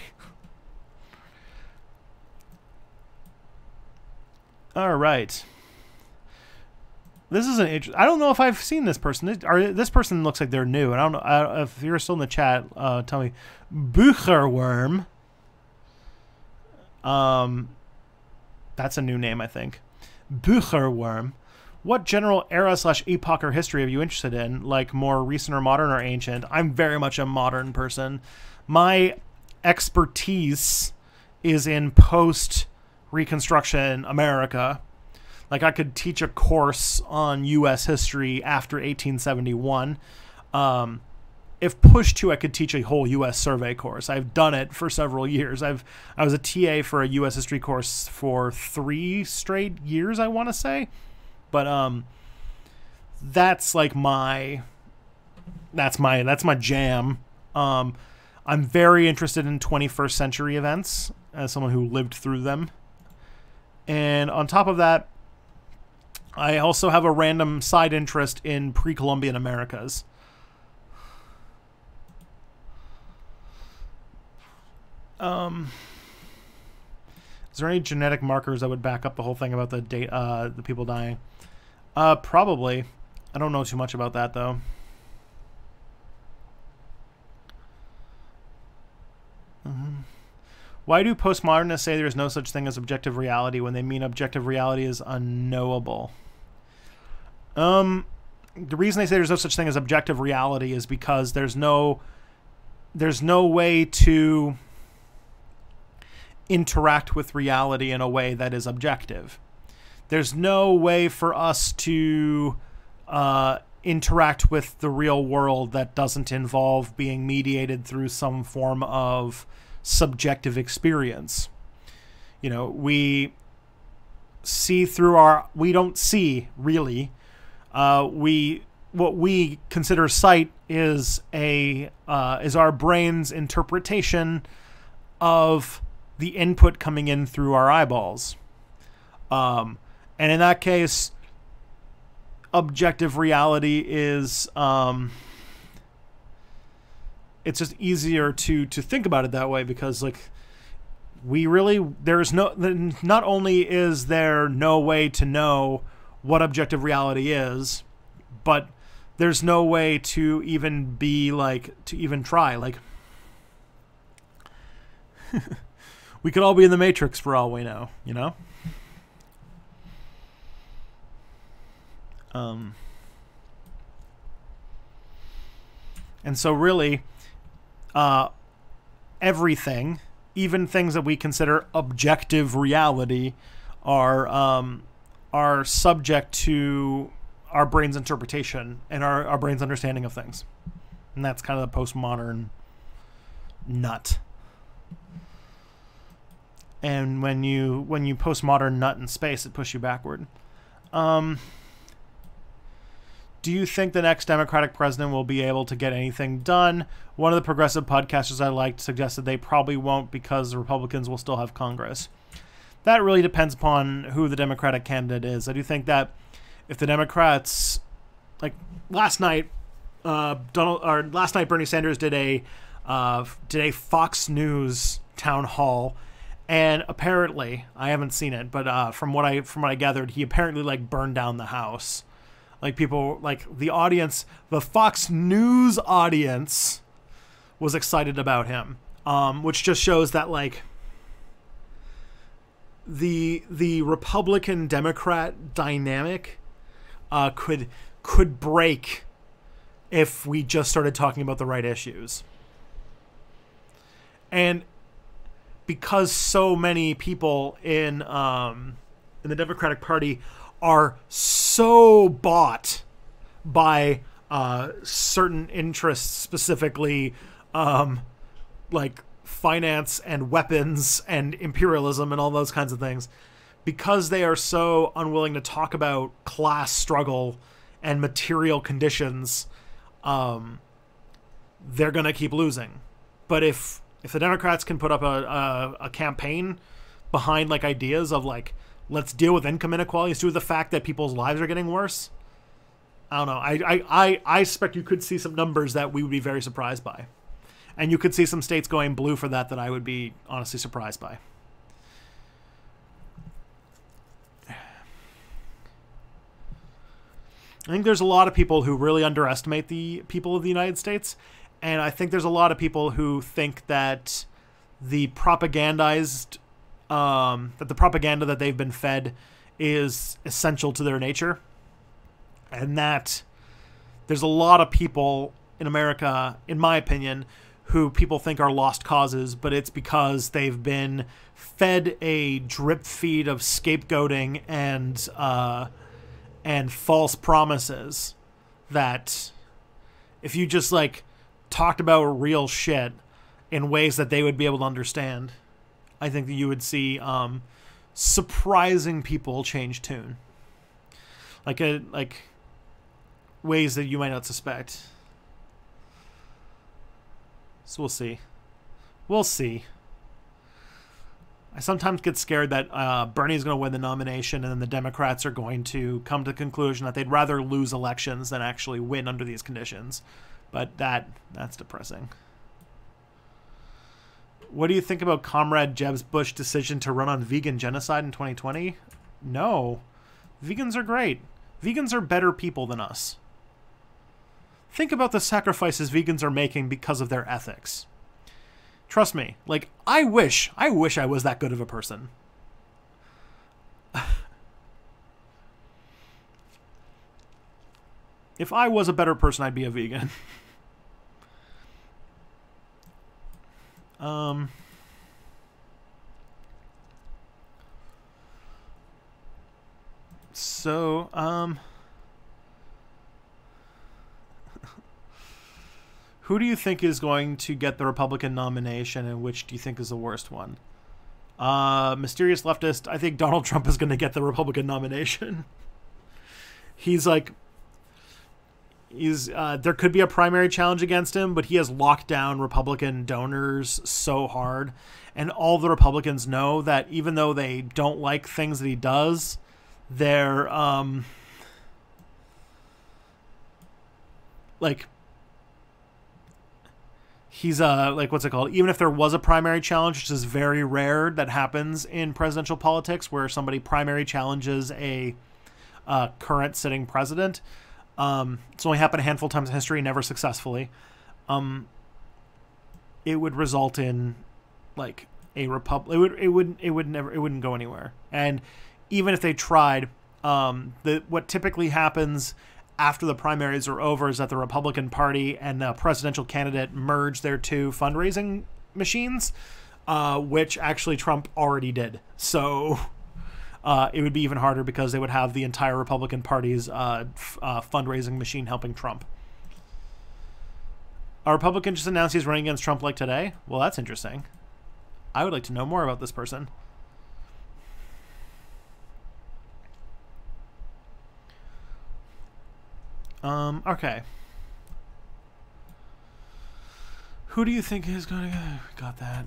All right. This is I don't know if I've seen this person. This person looks like they're new. And I don't know if you're still in the chat. Tell me, Bucherworm. That's a new name, I think. Bucherworm. What general era/epoch or history are you interested in? Like more recent or modern or ancient? I'm very much a modern person. My expertise is in post-Reconstruction America. Like I could teach a course on U.S. history after 1871. If pushed to, I could teach a whole U.S. survey course. I've done it for several years. I was a TA for a U.S. history course for 3 straight years, I want to say. But that's like that's my jam. I'm very interested in 21st century events as someone who lived through them. And on top of that, I also have a random side interest in pre-Columbian Americas. Is there any genetic markers that would back up the whole thing about the people dying? Probably. I don't know too much about that, though. Why do postmodernists say there's no such thing as objective reality when they mean objective reality is unknowable? The reason they say there's no such thing as objective reality is because there's no way to interact with reality in a way that is objective. There's no way for us to interact with the real world that doesn't involve being mediated through some form of subjective experience. You know, we see through we don't see really. What we consider sight is our brain's interpretation of the input coming in through our eyeballs. And in that case, objective reality is, it's just easier to think about it that way, because like not only is there no way to know what objective reality is, but there's no way to even try. Like, we could all be in the Matrix for all we know, you know? And so really, everything, even things that we consider objective reality, are subject to our brain's interpretation and our brain's understanding of things. And that's kind of the postmodern nut. And when you postmodern nut in space, it pushes you backward. Do you think the next Democratic president will be able to get anything done? One of the progressive podcasters I liked suggested they probably won't because the Republicans will still have Congress. That really depends upon who the Democratic candidate is. I do think that if the Democrats, like last night, Bernie Sanders did a Fox News town hall, and apparently, I haven't seen it, but from what I gathered, he apparently like burned down the house. Like people, like the audience, the Fox News audience was excited about him, which just shows that like the Republican Democrat dynamic could break if we just started talking about the right issues. And because so many people in the Democratic Party are so bought by certain interests, specifically like finance and weapons and imperialism and all those kinds of things, because they are so unwilling to talk about class struggle and material conditions, they're going to keep losing. But if the Democrats can put up a campaign behind like ideas of like, let's deal with income inequality, let's deal with the fact that people's lives are getting worse, I don't know. I suspect you could see some numbers that we would be very surprised by. And you could see some states going blue for that I would be honestly surprised by. I think there's a lot of people who really underestimate the people of the United States. And I think there's a lot of people who think that the propaganda that they've been fed is essential to their nature. And that there's a lot of people in America, in my opinion, who people think are lost causes, but it's because they've been fed a drip feed of scapegoating and false promises that if you just like talked about real shit in ways that they would be able to understand, I think that you would see surprising people change tune, like ways that you might not suspect. So we'll see. I sometimes get scared that Bernie's going to win the nomination, and then the Democrats are going to come to the conclusion that they'd rather lose elections than actually win under these conditions. But that's depressing. What do you think about Comrade Jeb Bush's decision to run on vegan genocide in 2020? No. Vegans are great. Vegans are better people than us. Think about the sacrifices vegans are making because of their ethics. Trust me, like, I wish I was that good of a person. If I was a better person, I'd be a vegan. Who do you think is going to get the Republican nomination, and which do you think is the worst one? Mysterious leftist, I think Donald Trump is going to get the Republican nomination. There could be a primary challenge against him, but he has locked down Republican donors so hard. And all the Republicans know that even though they don't like things that he does, they're, he's what's it called? Even if there was a primary challenge, which is very rare that happens in presidential politics, where somebody primary challenges a current sitting president. It's only happened a handful of times in history, never successfully. It would result in like a republic. It wouldn't go anywhere. And even if they tried, what typically happens after the primaries are over is that the Republican Party and the presidential candidate merge their two fundraising machines, which actually Trump already did. So it would be even harder because they would have the entire Republican Party's fundraising machine helping Trump. A Republican just announced he's running against Trump like today. Well, that's interesting. I would like to know more about this person. Okay. Who do you think is going to... Got that.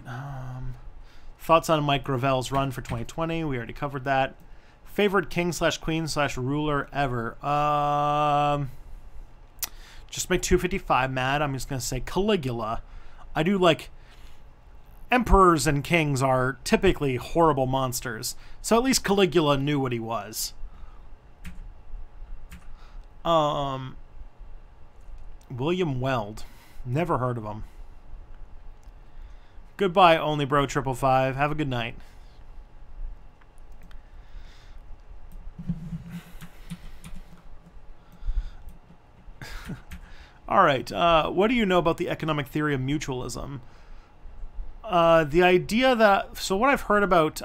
Thoughts on Mike Gravel's run for 2020? We already covered that. Favorite king/queen/ruler ever? Just make 255 mad. I'm just going to say Caligula. I do like... Emperors and kings are typically horrible monsters. So at least Caligula knew what he was. William Weld. Never heard of him. Goodbye, only bro 555. Have a good night. All right. What do you know about the economic theory of mutualism? The idea that... So what I've heard about...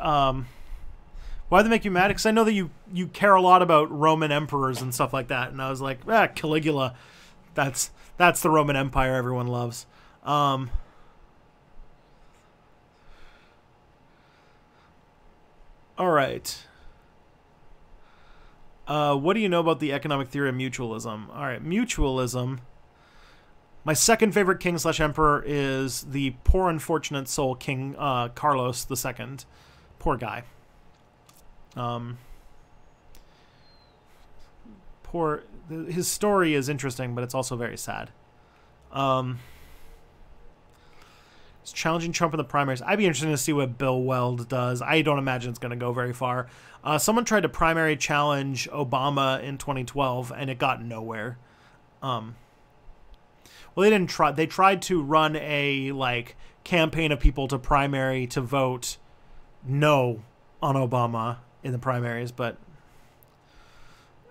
why they make you mad? Because I know that you care a lot about Roman emperors and stuff like that. And I was like, Caligula. That's the Roman Empire everyone loves. All right. What do you know about the economic theory of mutualism? All right, mutualism. My second favorite king/emperor is the poor unfortunate soul King Carlos II. Poor guy. His story is interesting, but it's also very sad. He's challenging Trump in the primaries. I'd be interested to see what Bill Weld does. I don't imagine it's going to go very far. Someone tried to primary challenge Obama in 2012, and it got nowhere. Well, they didn't try. They tried to run a campaign of people to primary to vote no on Obama in the primaries, but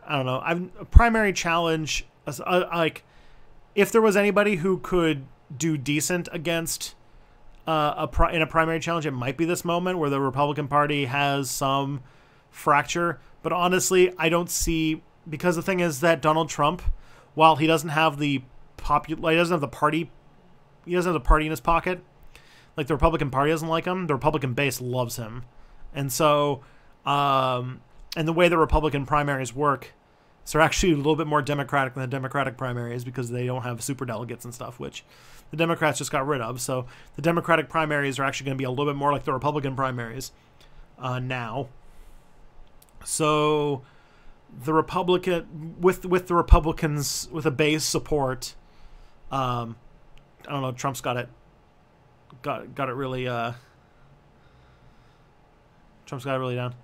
I don't know. A primary challenge, if there was anybody who could do decent against in a primary challenge, it might be this moment where the Republican Party has some fracture. But honestly, I don't see, because the thing is that Donald Trump, while he doesn't have the party in his pocket. Like, the Republican Party doesn't like him. The Republican base loves him. And so, and the way the Republican primaries work, so they're actually a little bit more Democratic than the Democratic primaries because they don't have superdelegates and stuff, which the Democrats just got rid of. So the Democratic primaries are actually going to be a little bit more like the Republican primaries. now. So the Republican with the Republicans with a base support, I don't know. Trump's got it really. Trump's got it really down.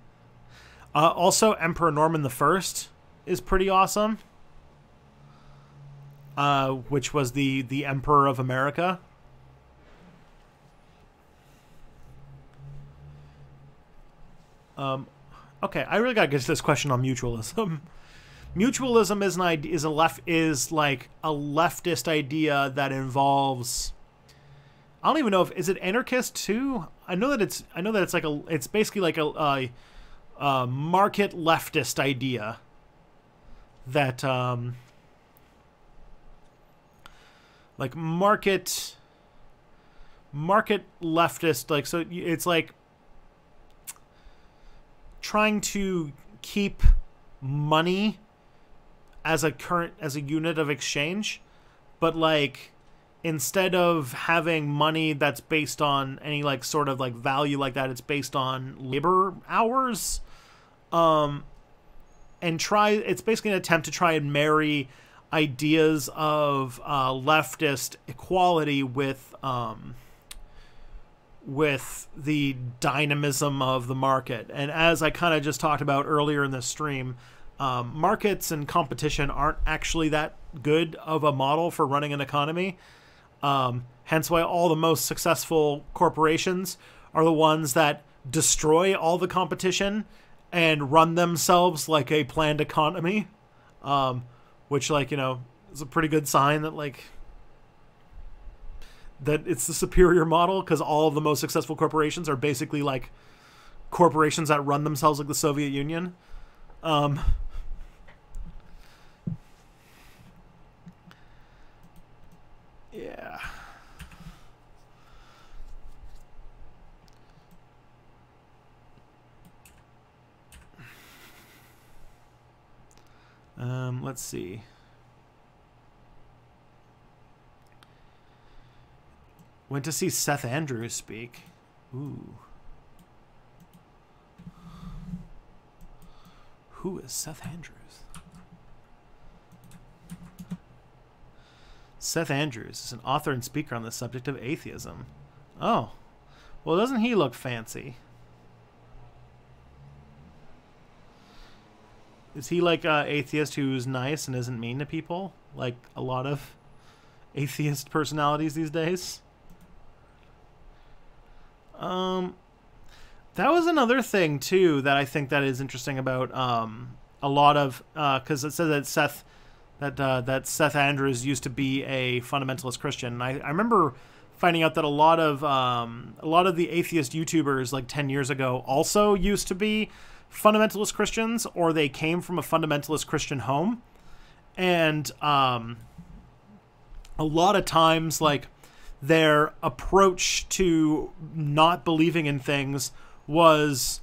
Also, Emperor Norman I is pretty awesome. Which was the Emperor of America. Okay, I really gotta get to this question on mutualism. Mutualism is like a leftist idea that involves. I don't even know if is it anarchist too. I know that it's basically like a market leftist idea that like market leftist, like, so it's like trying to keep money as a unit of exchange, but like instead of having money that's based on any like sort of like value like that, it's based on labor hours. It's basically an attempt to try and marry ideas of leftist equality with the dynamism of the market. And as I kind of just talked about earlier in this stream, markets and competition aren't actually that good of a model for running an economy. Hence why all the most successful corporations are the ones that destroy all the competition and run themselves like a planned economy. Which, like, you know, is a pretty good sign that, like, that it's the superior model, because all of the most successful corporations are basically, like, corporations that run themselves like the Soviet Union. Yeah. Let's see. Went to see Seth Andrews speak. Ooh. Who is Seth Andrews? Seth Andrews is an author and speaker on the subject of atheism. Oh. Well, doesn't he look fancy? Is he like an atheist who's nice and isn't mean to people? Like a lot of atheist personalities these days? That was another thing too that I think that is interesting about a lot of because it says that Seth Andrews used to be a fundamentalist Christian. And I remember finding out that a lot of the atheist YouTubers like 10 years ago also used to be fundamentalist Christians, or they came from a fundamentalist Christian home. And a lot of times, like, their approach to not believing in things was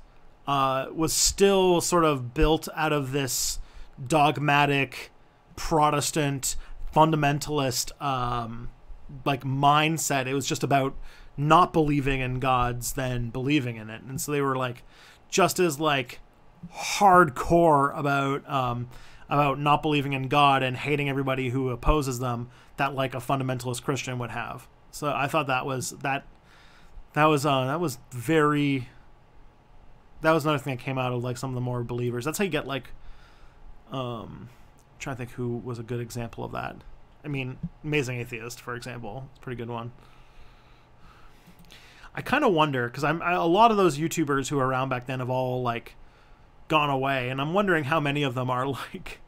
still sort of built out of this dogmatic Protestant fundamentalist like mindset. It was just about not believing in gods than believing in it. And so they were like just as like hardcore about not believing in God and hating everybody who opposes them that like a fundamentalist Christian would have. So I thought that was another thing that came out of like some of the more believers. That's how you get like trying to think who was a good example of that. I mean, Amazing Atheist, for example, it's a pretty good one. I kind of wonder, because a lot of those YouTubers who were around back then have all like gone away, and I'm wondering how many of them are like,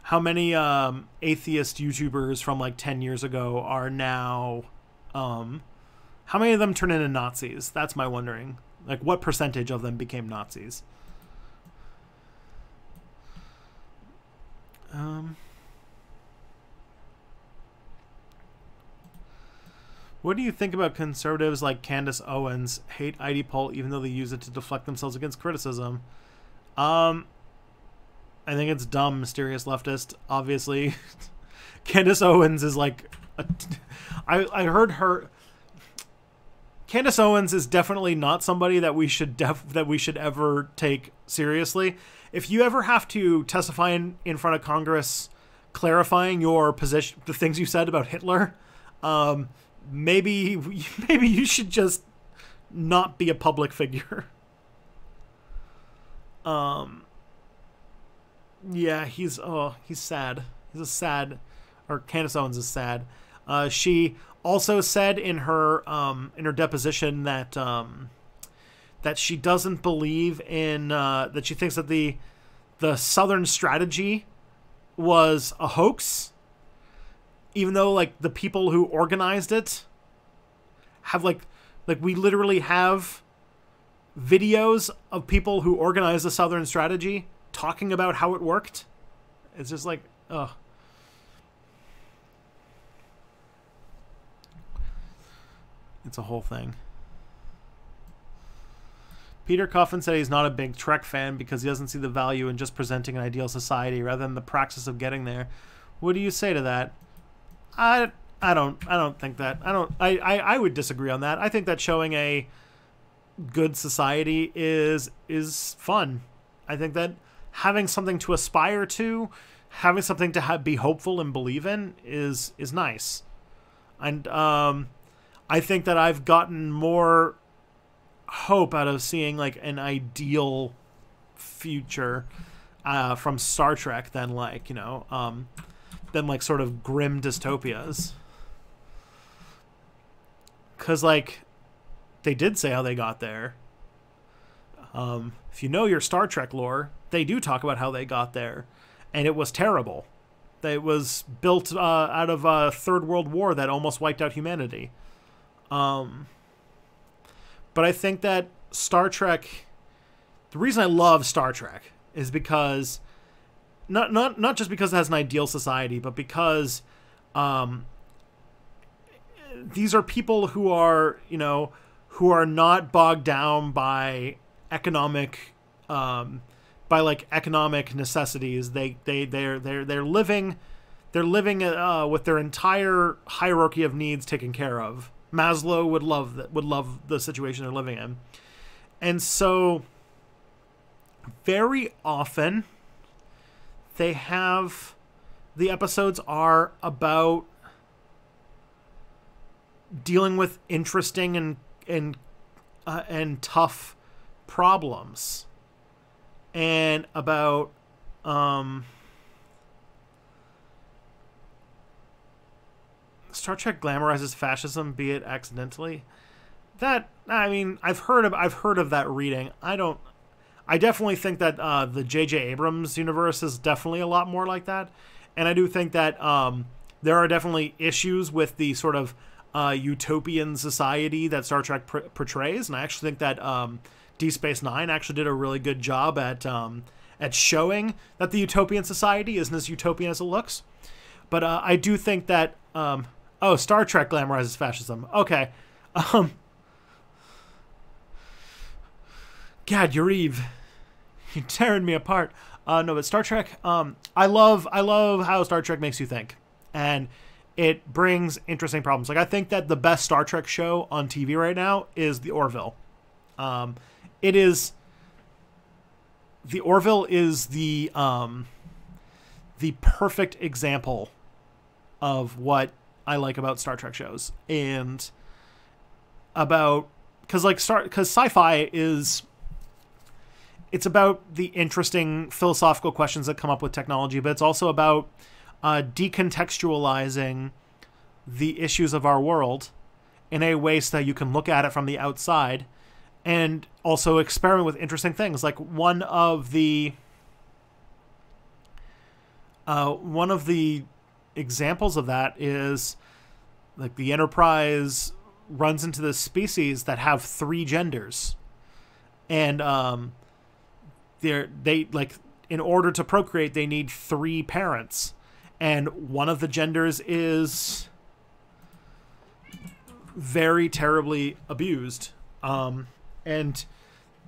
how many atheist YouTubers from like 10 years ago are now, how many of them turn into Nazis? That's my wondering. Like, what percentage of them became Nazis? What do you think about conservatives like Candace Owens hate IDPol even though they use it to deflect themselves against criticism? I think it's dumb, mysterious leftist, obviously. Candace Owens is like... I heard her... Candace Owens is definitely not somebody that we should ever take seriously. If you ever have to testify in front of Congress, clarifying your position, the things you said about Hitler, maybe you should just not be a public figure. Yeah, he's sad. He's a sad, or Candace Owens is sad. She also said in her deposition that that she doesn't believe in that she thinks that the Southern strategy was a hoax, even though like the people who organized it have like we literally have videos of people who organized the Southern strategy talking about how it worked. It's just like, ugh. It's a whole thing. Peter Coffin said he's not a big Trek fan because he doesn't see the value in just presenting an ideal society rather than the praxis of getting there. What do you say to that? I don't think that. I would disagree on that. I think that showing a good society is fun. I think that having something to aspire to, having something to be hopeful and believe in is nice. And I think that I've gotten more hope out of seeing like an ideal future from Star Trek than like, than like sort of grim dystopias. 'Cause like they did say how they got there. If you know your Star Trek lore, they do talk about how they got there, and it was terrible. It was built out of a Third World War that almost wiped out humanity. But I think that Star Trek, the reason I love Star Trek is because not just because it has an ideal society, but because these are people who are, who are not bogged down by economic necessities. They're living with their entire hierarchy of needs taken care of. Maslow would love the situation they're living in. And so very often the episodes are about dealing with interesting and tough problems, and about Star Trek glamorizes fascism, be it accidentally. I've heard of that reading. I definitely think that the J.J. Abrams universe is definitely a lot more like that, and I do think that there are definitely issues with the sort of utopian society that Star Trek portrays, and I actually think that Deep Space Nine actually did a really good job at showing that the utopian society isn't as utopian as it looks. But I do think that Star Trek glamorizes fascism. Okay. God, Yariv, you're tearing me apart. No, but Star Trek, I love how Star Trek makes you think, and it brings interesting problems. Like, I think that the best Star Trek show on TV right now is The Orville. The Orville is the perfect example of what I like about Star Trek shows, and about because sci-fi it's about the interesting philosophical questions that come up with technology, but it's also about decontextualizing the issues of our world in a way so that you can look at it from the outside and also experiment with interesting things. Like one of the examples of that is like the Enterprise runs into this species that have 3 genders, and they in order to procreate they need 3 parents, and one of the genders is very terribly abused, and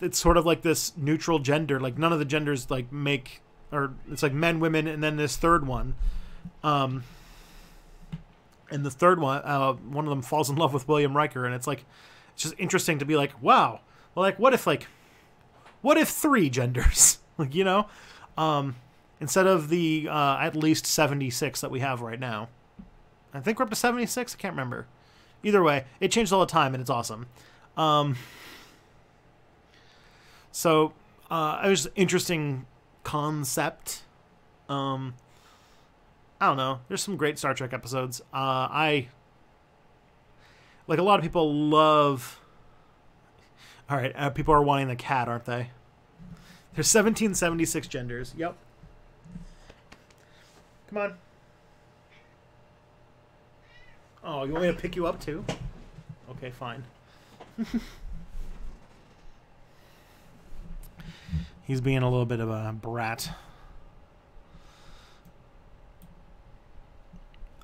it's sort of like this neutral gender, like none of the genders like make, or it's like men, women, and then this third one, and the third one, one of them falls in love with William Riker, and it's like it's just interesting to be like, wow, well, what if 3 genders, like, you know, instead of the at least 76 that we have right now. I think we're up to 76. I can't remember. Either way, it changed all the time, and it's awesome. So it was an interesting concept. I don't know. There's some great Star Trek episodes. Like a lot of people love. All right, people are wanting the cat, aren't they? There's 1776 genders. Yep. Come on. Oh, you want me to pick you up too? Okay, fine. He's being a little bit of a brat.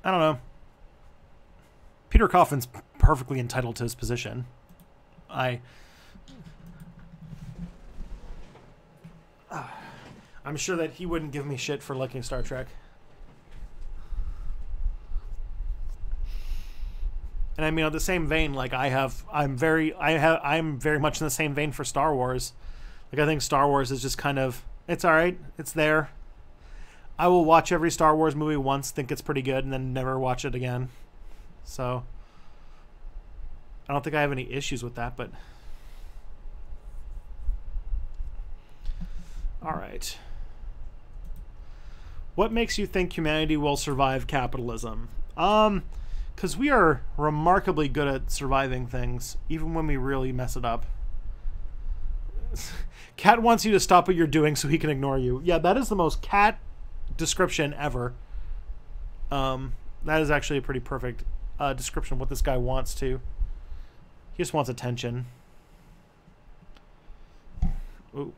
I don't know. Peter Coffin's perfectly entitled to his position. I'm sure that he wouldn't give me shit for liking Star Trek. And I mean, on the same vein, like I'm very much in the same vein for Star Wars. Like, I think Star Wars is just kind of, it's all right. It's there. I will watch every Star Wars movie once, think it's pretty good, and then never watch it again. So I don't think I have any issues with that, but all right. What makes you think humanity will survive capitalism? Because we are remarkably good at surviving things, even when we really mess it up. Cat wants you to stop what you're doing so he can ignore you. Yeah, that is the most cat description ever. That is actually a pretty perfect description of what this guy wants to. He just wants attention. Ooh.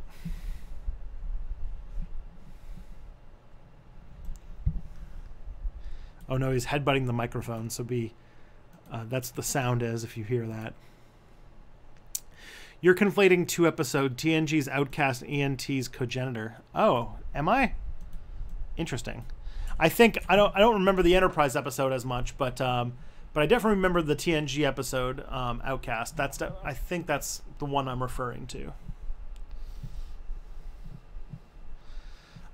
Oh no, he's headbutting the microphone, so that's the sound is if you hear that. You're conflating 2 episodes, TNG's Outcast and ENT's Cogenitor. Oh, am I? Interesting. I think I don't remember the Enterprise episode as much, but I definitely remember the TNG episode, Outcast. I think that's the one I'm referring to.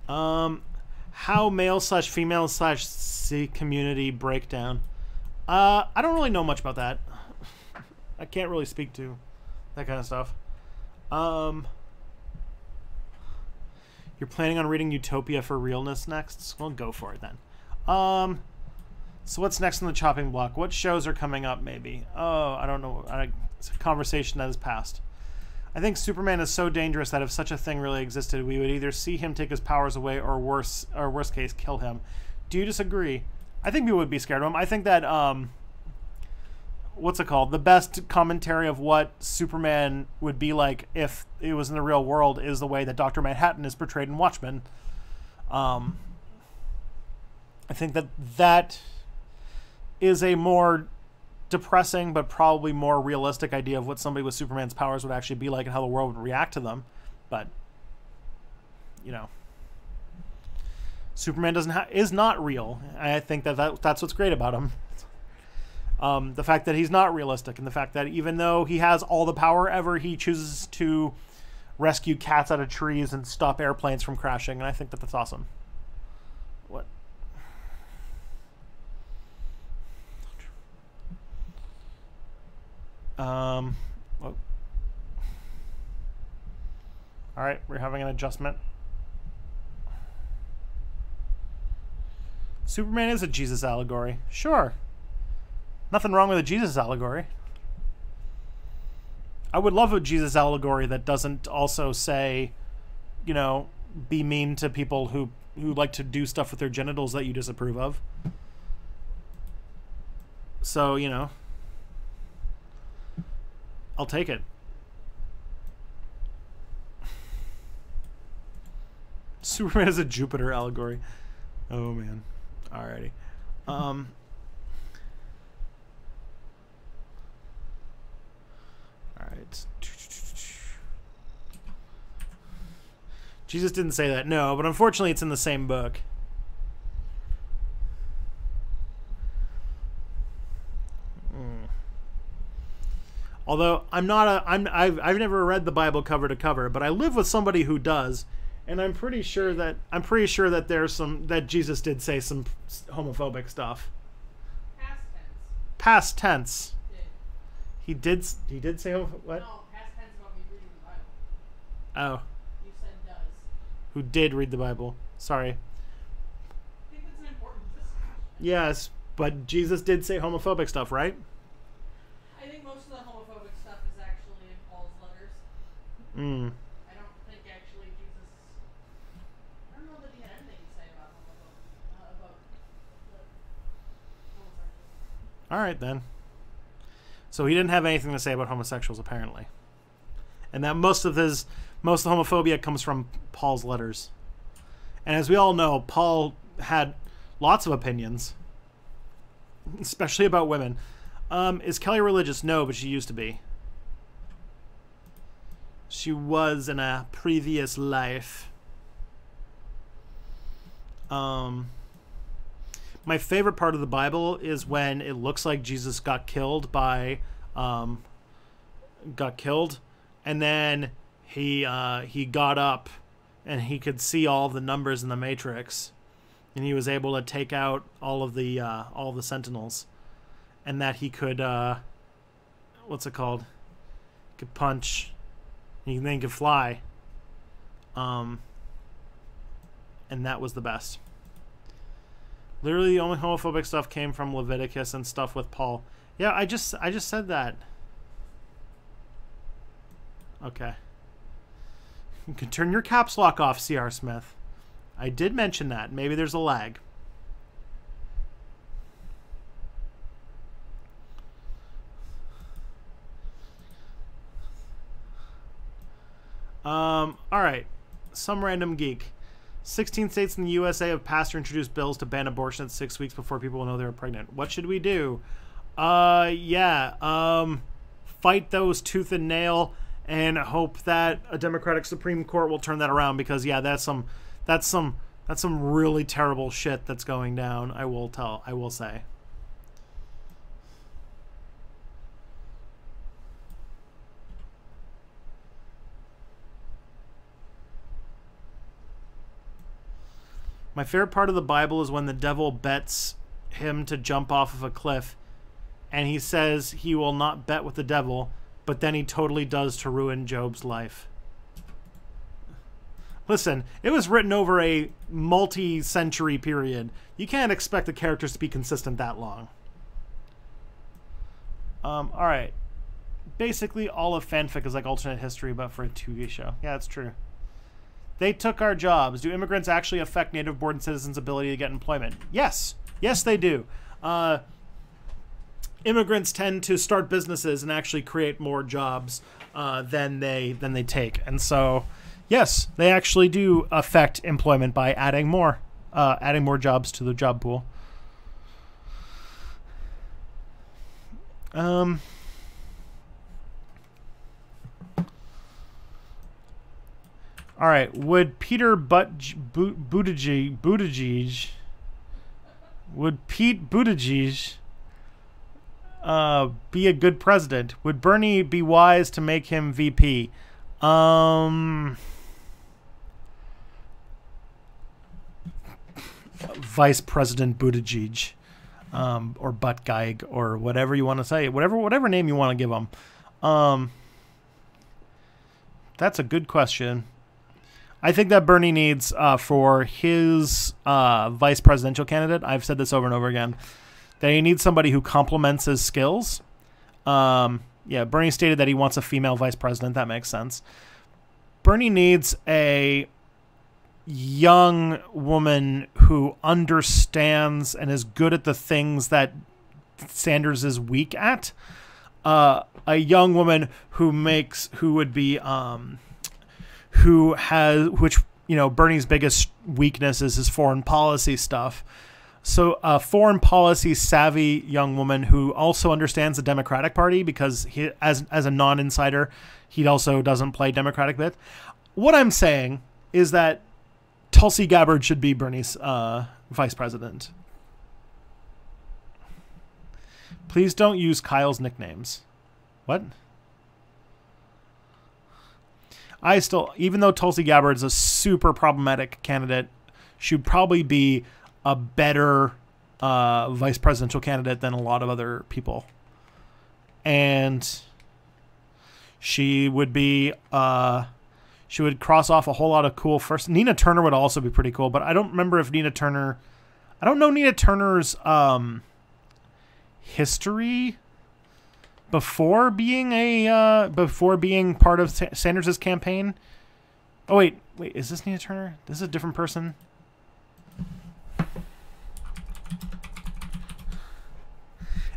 How male/female/C community breakdown. I don't really know much about that. I can't really speak to that kind of stuff. You're planning on reading Utopia for realness next? Well, go for it then. So what's next on the chopping block? What shows are coming up, maybe? Oh, I don't know. It's a conversation that has passed. I think Superman is so dangerous that if such a thing really existed, we would either see him take his powers away or worst case, kill him. Do you disagree? I think people would be scared of him. I think that, what's it called? The best commentary of what Superman would be like if it was in the real world is the way that Dr. Manhattan is portrayed in Watchmen. I think that is a more depressing but probably more realistic idea of what somebody with Superman's powers would actually be like and how the world would react to them. But, you know, Superman is not real. I think that's what's great about him. The fact that he's not realistic, and the fact that even though he has all the power ever, he chooses to rescue cats out of trees and stop airplanes from crashing, and I think that's awesome. What? Whoa. All right, we're having an adjustment. Superman is a Jesus allegory. Sure. Nothing wrong with a Jesus allegory. I would love a Jesus allegory that doesn't also say, you know, be mean to people who like to do stuff with their genitals that you disapprove of. So, you know, I'll take it. Superman is a Jupiter allegory. Oh, man. Alrighty. All right. Jesus didn't say that, no, but unfortunately it's in the same book. Although I've never read the Bible cover to cover, but I live with somebody who does, and I'm pretty sure that there's that Jesus did say some homophobic stuff. Past tense. He did say what? No, past tense about me reading the Bible. Oh. You said does. Who did read the Bible? Sorry. I think that's an important discussion. Yes, but Jesus did say homophobic stuff, right? I think most of the homophobic stuff is actually in Paul's letters. Mm. I don't think actually Jesus. I don't know that he had anything to say about homosexuals. All right then. So he didn't have anything to say about homosexuals apparently, and that most of the homophobia comes from Paul's letters. And as we all know, Paul had lots of opinions, especially about women. Is Kelly religious? No, but she used to be. She was in a previous life. My favorite part of the Bible is when it looks like Jesus got killed and then he got up and he could see all the numbers in the Matrix, and he was able to take out all the Sentinels, and that he could what's it called? He could punch, and then he could fly. And that was the best. Literally, the only homophobic stuff came from Leviticus and stuff with Paul. Yeah, I just said that. Okay. You can turn your caps lock off, C.R. Smith. I did mention that. Maybe there's a lag. All right. Some random geek. 16 states in the USA have passed or introduced bills to ban abortion at 6 weeks before people will know they're pregnant. What should we do? Fight those tooth and nail and hope that a Democratic Supreme Court will turn that around, because yeah, that's some really terrible shit that's going down. I will say. My favorite part of the Bible is when the devil bets him to jump off of a cliff, and he says he will not bet with the devil, but then he totally does to ruin Job's life. Listen, it was written over a multi-century period. You can't expect the characters to be consistent that long. Alright. Basically, all of fanfic is like alternate history, but for a TV show. Yeah, that's true. They took our jobs. Do immigrants actually affect native-born citizens' ability to get employment? Yes. Yes, they do. Immigrants tend to start businesses and actually create more jobs than they take. And so, yes, they actually do affect employment by adding more jobs to the job pool. All right, would Pete Buttigieg be a good president? Would Bernie be wise to make him VP? Vice President Buttigieg, or Buttgeig, or whatever you want to say, whatever name you want to give him. That's a good question. I think that Bernie needs, for his vice presidential candidate, I've said this over and over again, that he needs somebody who complements his skills. Yeah, Bernie stated that he wants a female vice president. That makes sense. Bernie needs a young woman who understands and is good at the things that Sanders is weak at. A young woman which Bernie's biggest weakness is his foreign policy stuff. So a foreign policy savvy young woman who also understands the Democratic Party, because he, as a non-insider, he also doesn't play Democratic bit. What I'm saying is that Tulsi Gabbard should be Bernie's vice president. Please don't use Kyle's nicknames. What? I still, even though Tulsi Gabbard is a super problematic candidate, she would probably be a better vice presidential candidate than a lot of other people. And she would be, she would cross off a whole lot of cool first. Nina Turner would also be pretty cool, but I don't remember if Nina Turner, I don't know Nina Turner's history before being part of Sanders' campaign. Oh wait, is this Nina Turner? This is a different person.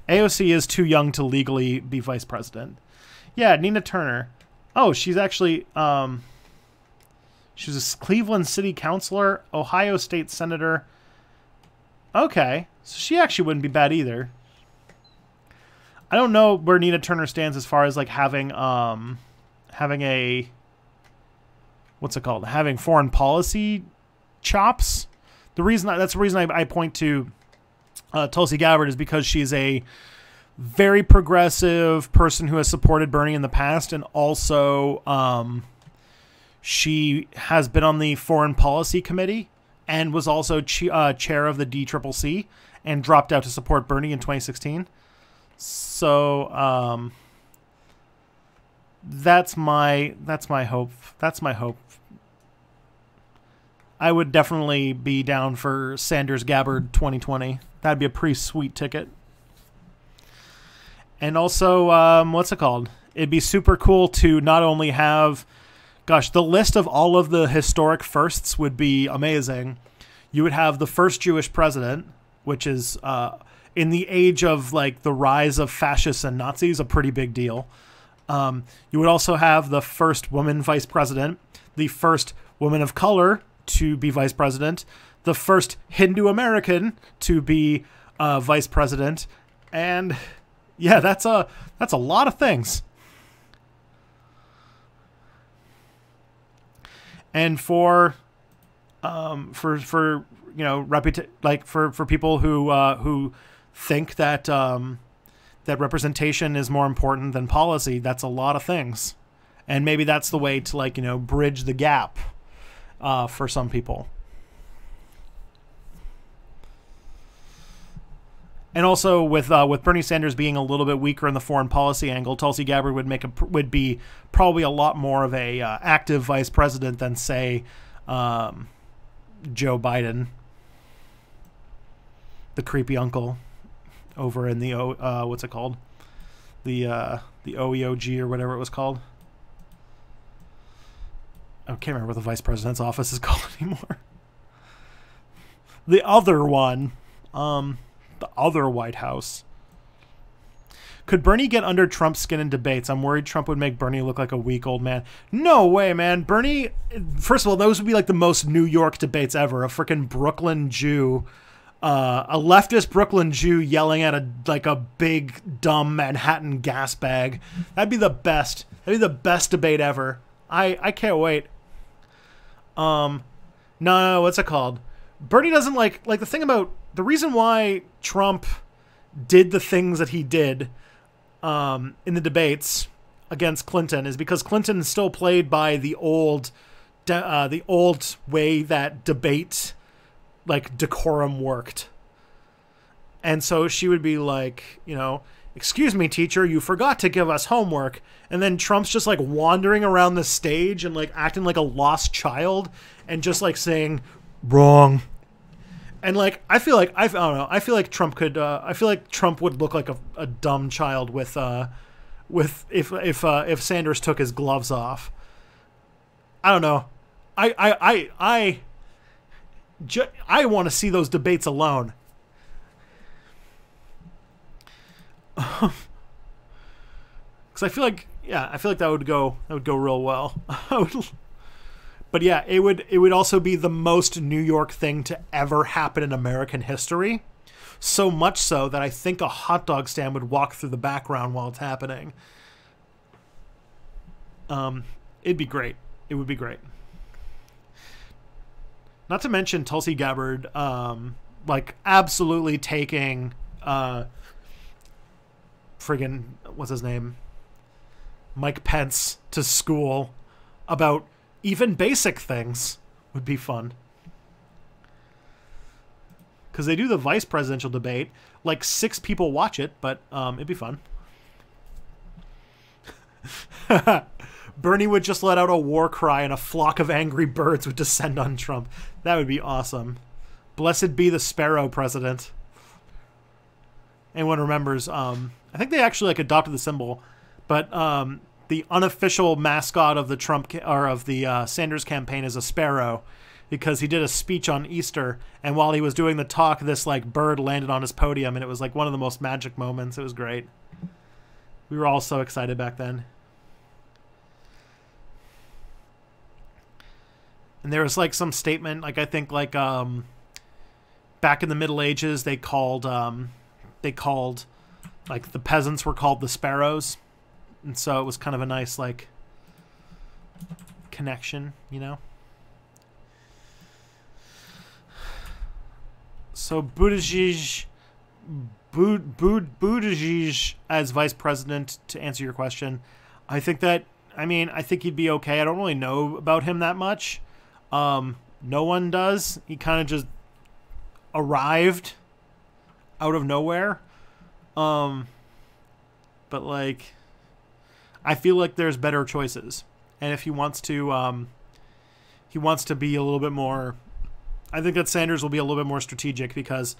AOC is too young to legally be vice president. Yeah, Nina Turner. Oh, she's actually she was a Cleveland City Councilor, Ohio State Senator. Okay, so she actually wouldn't be bad either. I don't know where Nina Turner stands as far as like having a what's it called? Having foreign policy chops. That's the reason I point to Tulsi Gabbard is because she's a very progressive person who has supported Bernie in the past, and also she has been on the Foreign Policy Committee and was also chair of the DCCC and dropped out to support Bernie in 2016. So that's my hope. That's my hope. I would definitely be down for Sanders Gabbard 2020. That'd be a pretty sweet ticket. And also, what's it called? It'd be super cool to not only have, gosh, the list of all of the historic firsts would be amazing. You would have the first Jewish president, which is in the age of like the rise of fascists and Nazis, a pretty big deal. You would also have the first woman vice president, the first woman of color to be vice president, the first Hindu American to be vice president, and yeah, that's a lot of things. And for you know, for people who think that that representation is more important than policy, that's a lot of things, and maybe that's the way to, like, you know, bridge the gap for some people. And also with Bernie Sanders being a little bit weaker in the foreign policy angle, Tulsi Gabbard would be probably a lot more of a active vice president than, say, Joe Biden, the creepy uncle over in the what's it called, the OEOG or whatever it was called. I can't remember what the vice president's office is called anymore. The other one. The other White House. Could Bernie get under Trump's skin in debates? I'm worried Trump would make Bernie look like a weak old man. No way, man. Bernie, first of all, those would be like the most New York debates ever. A freaking Brooklyn Jew, a leftist Brooklyn Jew yelling at a big, dumb Manhattan gas bag. That'd be the best. That'd be the best debate ever. I can't wait. No, what's it called? Bernie doesn't like the thing about the reason why Trump did the things that he did in the debates against Clinton is because Clinton still played by the old way that debate, like, decorum worked. And so she would be like, you know, excuse me, teacher, you forgot to give us homework. And then Trump's just like wandering around the stage and like acting like a lost child and just like saying, wrong. And like, I feel like Trump could. I feel like Trump would look like a dumb child with if Sanders took his gloves off. I don't know. I want to see those debates alone. Because I feel like that would go real well. But yeah, it would also be the most New York thing to ever happen in American history. So much so that I think a hot dog stand would walk through the background while it's happening. It'd be great. It would be great. Not to mention Tulsi Gabbard, like absolutely taking friggin' what's his name? Mike Pence to school about even basic things would be fun. Because they do the vice presidential debate. Like 6 people watch it, but it'd be fun. Bernie would just let out a war cry and a flock of angry birds would descend on Trump. That would be awesome. Blessed be the sparrow president. Anyone remembers, I think they actually like adopted the symbol, but the unofficial mascot of the Sanders campaign is a sparrow, because he did a speech on Easter, and while he was doing the talk, this like bird landed on his podium, and it was like one of the most magic moments. It was great. We were all so excited back then. And there was like some statement, like I think like back in the Middle Ages they called like the peasants were called the sparrows, and so it was kind of a nice like connection, you know. So Buttigieg as vice president, to answer your question, I think he'd be okay. I don't really know about him that much. No one does. He kind of just arrived out of nowhere. But like, I feel like there's better choices. And if he wants to be a little bit more, I think that Sanders will be a little bit more strategic, because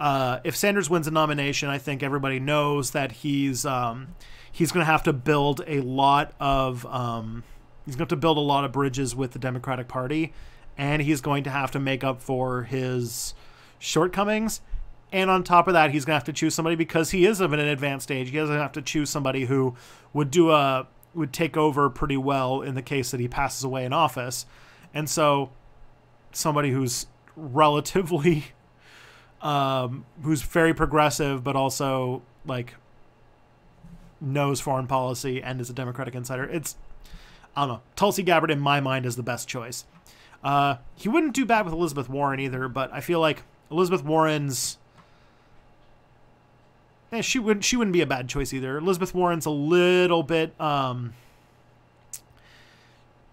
if Sanders wins a nomination, I think everybody knows that he's going to have to build a lot of bridges with the Democratic Party, and he's going to have to make up for his shortcomings. And on top of that, he's going to have to choose somebody, because he is of an advanced age. He doesn't have to choose somebody who would take over pretty well in the case that he passes away in office. And so somebody who's relatively who's very progressive, but also like knows foreign policy and is a Democratic insider. I don't know. Tulsi Gabbard in my mind is the best choice. He wouldn't do bad with Elizabeth Warren either, but I feel like Elizabeth Warren's she wouldn't be a bad choice either. Elizabeth Warren's a little bit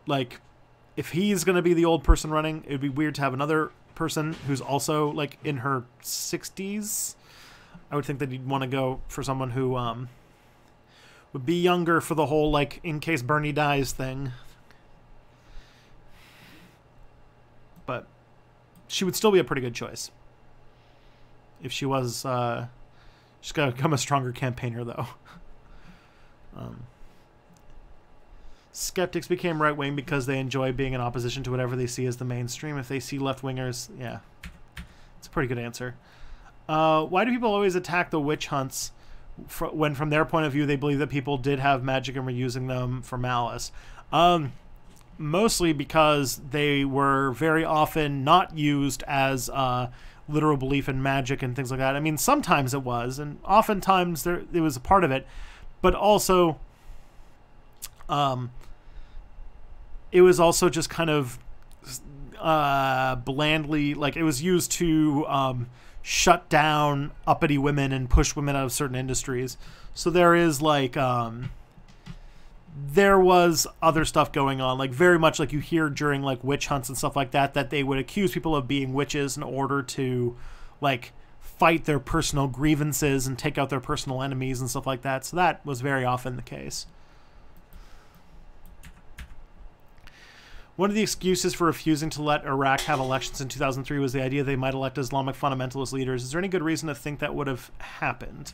like, if he's going to be the old person running, it would be weird to have another person who's also like in her 60s. I would think that you'd want to go for someone who would be younger for the whole like in case Bernie dies thing. But she would still be a pretty good choice if she was. She's got to become a stronger campaigner though. Skeptics became right-wing because they enjoy being in opposition to whatever they see as the mainstream. If they see left-wingers, yeah. It's a pretty good answer. Why do people always attack the witch hunts when from their point of view they believe that people did have magic and were using them for malice? Mostly because they were very often not used as literal belief in magic and things like that. I mean, sometimes it was, and oftentimes it was a part of it, but also it was also just kind of blandly, like it was used to shut down uppity women and push women out of certain industries. So there is like there was other stuff going on, like very much like you hear during like witch hunts and stuff like that, that they would accuse people of being witches in order to like fight their personal grievances and take out their personal enemies and stuff like that. So that was very often the case. One of the excuses for refusing to let Iraq have elections in 2003 was the idea they might elect Islamic fundamentalist leaders. Is there any good reason to think that would have happened?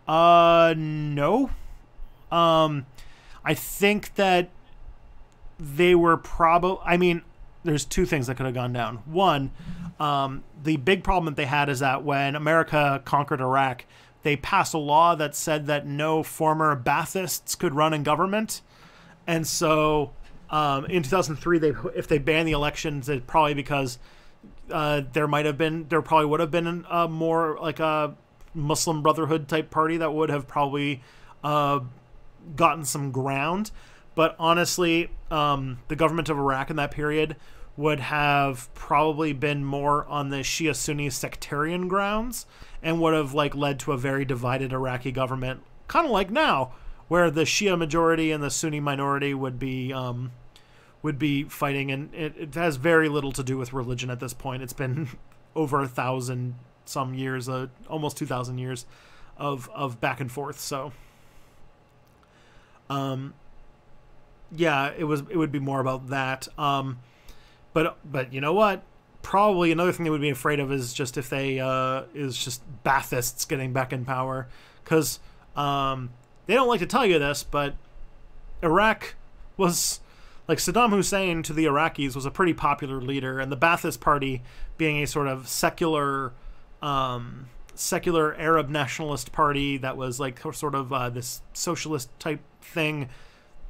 No. I think that they were probably... I mean, there's two things that could have gone down. One, the big problem that they had is that when America conquered Iraq, they passed a law that said that no former Baathists could run in government. And so... in 2003, if they banned the elections, it's probably because there probably would have been a more like a Muslim Brotherhood type party that would have probably gotten some ground. But honestly, the government of Iraq in that period would have probably been more on the Shia-Sunni sectarian grounds and would have like led to a very divided Iraqi government, kind of like now, where the Shia majority and the Sunni minority would be would be fighting, and it has very little to do with religion at this point. It's been over 1,000 some years, almost 2,000 years of back and forth. So, yeah, it would be more about that. But you know what? Probably another thing they would be afraid of is just if they is just Baathists getting back in power, because they don't like to tell you this, but Iraq was, like, Saddam Hussein to the Iraqis was a pretty popular leader, and the Ba'athist Party, being a sort of secular Arab nationalist party that was like sort of this socialist type thing,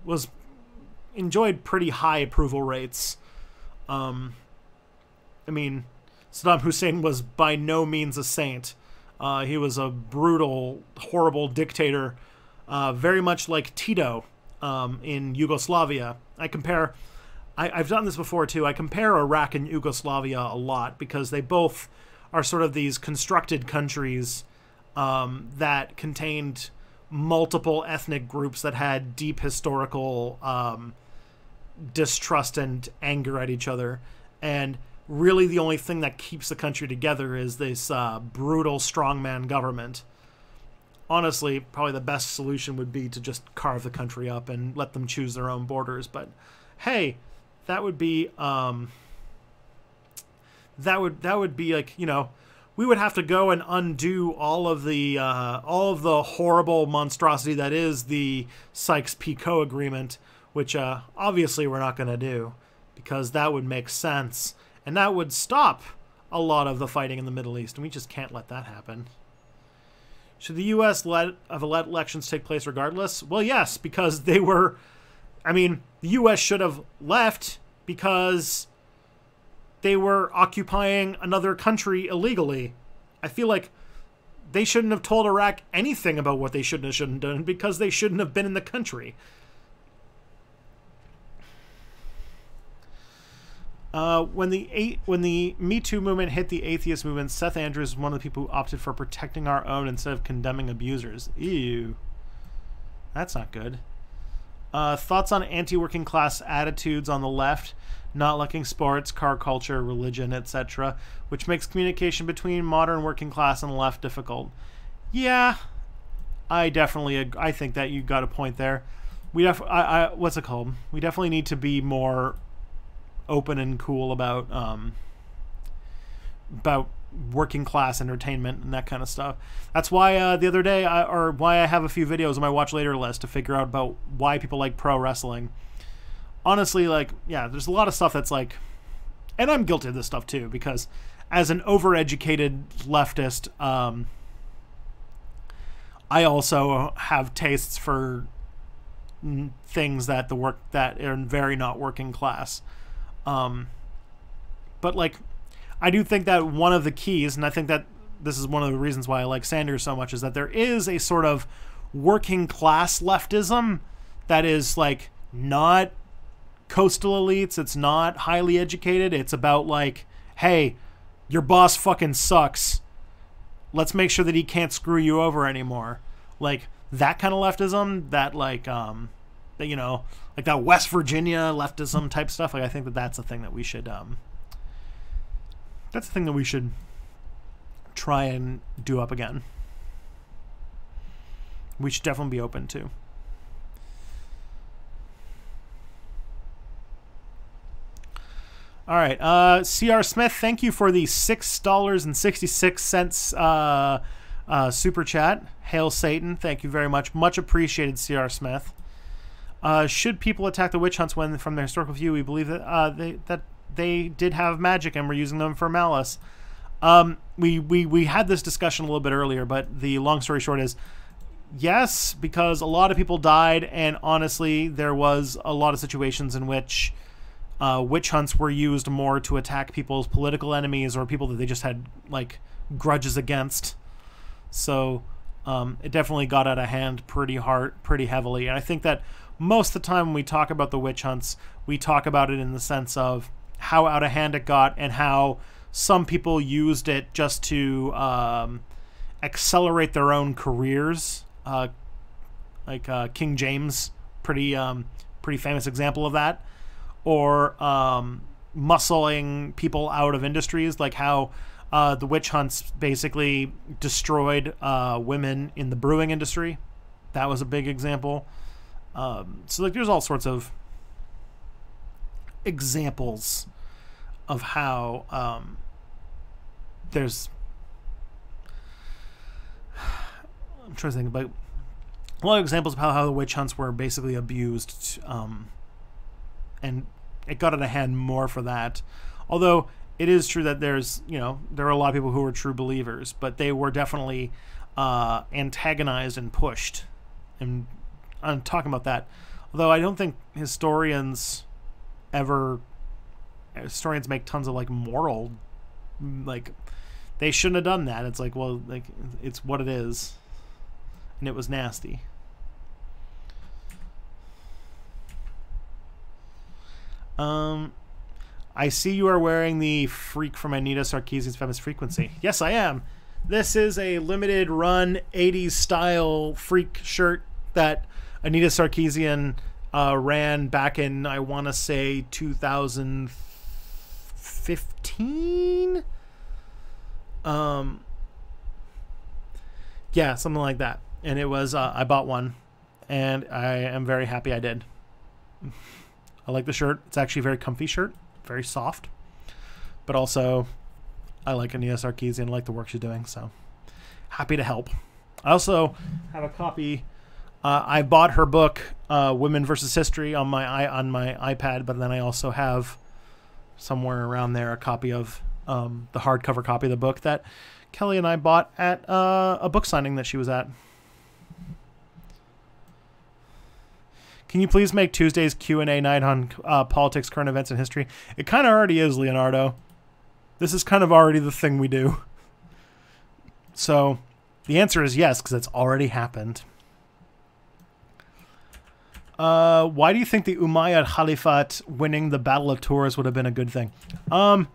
was enjoyed pretty high approval rates. I mean, Saddam Hussein was by no means a saint. He was a brutal, horrible dictator, very much like Tito in Yugoslavia. I've done this before too. I compare Iraq and Yugoslavia a lot because they both are sort of these constructed countries that contained multiple ethnic groups that had deep historical distrust and anger at each other. And really the only thing that keeps the country together is this brutal strongman government. Honestly, probably the best solution would be to just carve the country up and let them choose their own borders. But hey, that would be like, you know, we would have to go and undo all of the horrible monstrosity that is the Sykes-Picot Agreement, which obviously we're not going to do, because that would make sense and that would stop a lot of the fighting in the Middle East, and we just can't let that happen. Should the U.S. let elections take place regardless? Well, yes, because they were. I mean, the U.S. should have left because they were occupying another country illegally. I feel like they shouldn't have told Iraq anything about what they should and shouldn't have done because they shouldn't have been in the country. When the Me Too movement hit the atheist movement, Seth Andrews was one of the people who opted for protecting our own instead of condemning abusers. Ew. That's not good. Thoughts on anti-working class attitudes on the left, not liking sports, car culture, religion, etc., which makes communication between modern working class and the left difficult. Yeah, I think that you got a point there. What's it called? We definitely need to be more open and cool about working class entertainment and that kind of stuff. That's why the other day, why I have a few videos on my watch later list to figure out about why people like pro wrestling. Honestly, like, yeah, there's a lot of stuff that's like, and I'm guilty of this stuff too, because as an overeducated leftist, I also have tastes for things that are very not working class. But like, I do think that one of the keys, and I think that this is one of the reasons why I like Sanders so much, is that there is a sort of working class leftism that is like not coastal elites. It's not highly educated. It's about like, hey, your boss fucking sucks. Let's make sure that he can't screw you over anymore. Like that kind of leftism, that like, that, you know, like that West Virginia leftism type stuff. Like I think that that's a thing that we should, that's the thing that we should try and do up again. We should definitely be open to. All right, C.R. Smith, thank you for the $6.66 super chat. Hail Satan, thank you very much. Much appreciated, C.R. Smith. Should people attack the witch hunts when, from their historical view, we believe that they did have magic and were using them for malice? We had this discussion a little bit earlier, but the long story short is yes, because a lot of people died, and honestly, there was a lot of situations in which witch hunts were used more to attack people's political enemies or people that they just had like grudges against. So it definitely got out of hand pretty heavily. And I think that most of the time when we talk about the witch hunts, we talk about it in the sense of how out of hand it got and how some people used it just to accelerate their own careers. Like King James, pretty famous example of that. or muscling people out of industries, like how the witch hunts basically destroyed women in the brewing industry. That was a big example. So like there's all sorts of examples of how there's I'm trying to think about a lot of examples of how the witch hunts were basically abused, and it got out of hand more for that. Although it is true that there's, there are a lot of people who were true believers, but they were definitely antagonized and pushed. And I'm talking about that. Although I don't think historians make tons of like moral, like they shouldn't have done that. It's like, well, like it's what it is, and it was nasty. I see you are wearing the Freak from Anita Sarkeesian's Famous Frequency. Yes, I am. This is a limited run 80s style Freak shirt that Anita Sarkeesian ran back in, I want to say, 2015? Yeah, something like that. And it was, I bought one, and I am very happy I did. I like the shirt. It's actually a very comfy shirt, very soft. But also, I like Anita Sarkeesian, I like the work she's doing, so happy to help. I also have a copy. I bought her book, Women versus History, on my iPad, but then I also have somewhere around there a copy of the hardcover copy of the book that Kelly and I bought at a book signing that she was at. Can you please make Tuesday's Q&A night on politics, current events, and history? It kind of already is, Leonardo. This is kind of already the thing we do. So the answer is yes, because it's already happened. Why do you think the Umayyad Caliphate winning the Battle of Tours would have been a good thing? I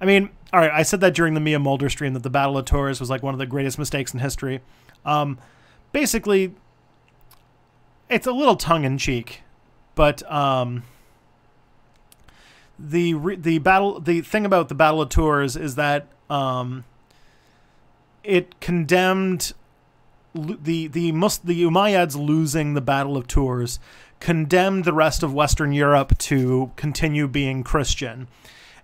mean, all right, I said that during the Mia Mulder stream that the Battle of Tours was like one of the greatest mistakes in history. Basically, it's a little tongue-in-cheek, but the thing about the Battle of Tours is that it condemned the Umayyads losing the Battle of Tours, condemned the rest of Western Europe to continue being Christian.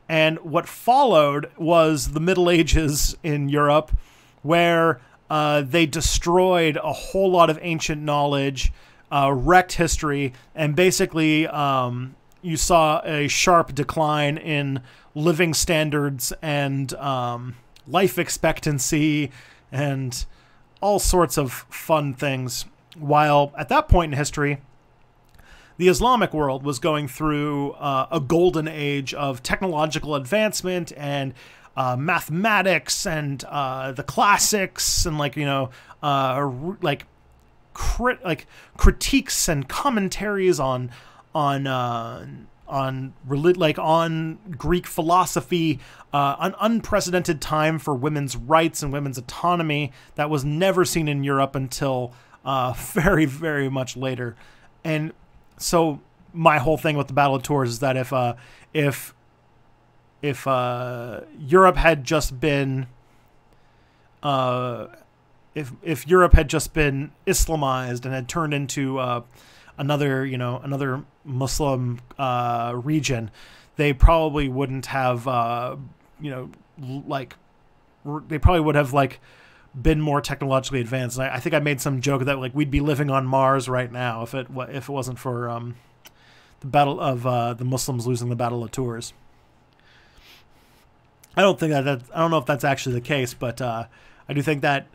And what followed was the Middle Ages in Europe, where they destroyed a whole lot of ancient knowledge, wrecked history, and basically you saw a sharp decline in living standards and life expectancy and all sorts of fun things. While at that point in history, the Islamic world was going through a golden age of technological advancement and mathematics and the classics and critiques and commentaries on Greek philosophy, an unprecedented time for women's rights and women's autonomy that was never seen in Europe until very, very much later. And so my whole thing with the Battle of Tours is that if Europe had just been if Europe had just been Islamized and had turned into another Muslim region, they probably wouldn't have they probably would have been more technologically advanced. And I think I made some joke that we'd be living on Mars right now if it wasn't for the battle of the Muslims losing the Battle of Tours. I don't know if that's actually the case, but I do think that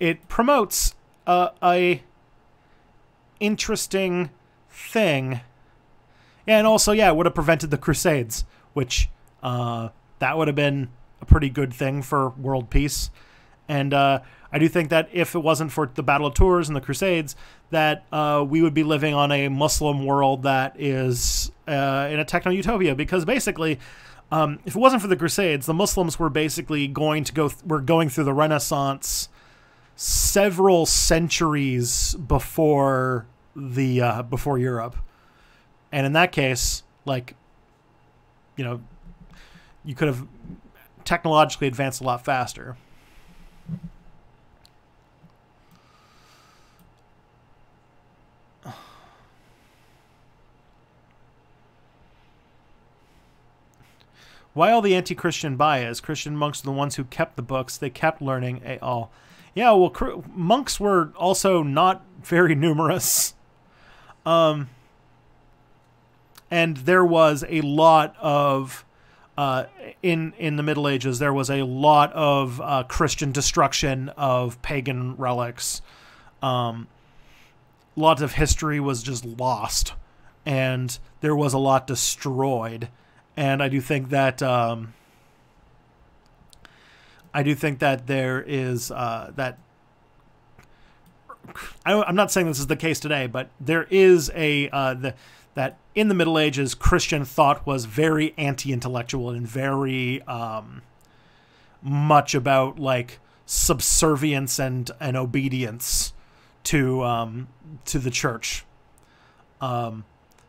it promotes a interesting thing, and also it would have prevented the Crusades, which that would have been a pretty good thing for world peace. And I do think that if it wasn't for the Battle of Tours and the Crusades, that we would be living on a Muslim world that is in a techno-utopia, because basically if it wasn't for the Crusades, the Muslims were basically going through the Renaissance several centuries before Europe. And in that case, like, you know, you could have technologically advanced a lot faster. Why all the anti-Christian bias? Christian monks are the ones who kept the books. They kept learning all. Yeah, well, monks were also not very numerous. And there was a lot of, in the Middle Ages, there was a lot of Christian destruction of pagan relics. Lots of history was just lost, and there was a lot destroyed. And I do think that there is that. I'm not saying this is the case today, but there is that in the Middle Ages, Christian thought was very anti-intellectual and very much about like subservience and obedience to the church.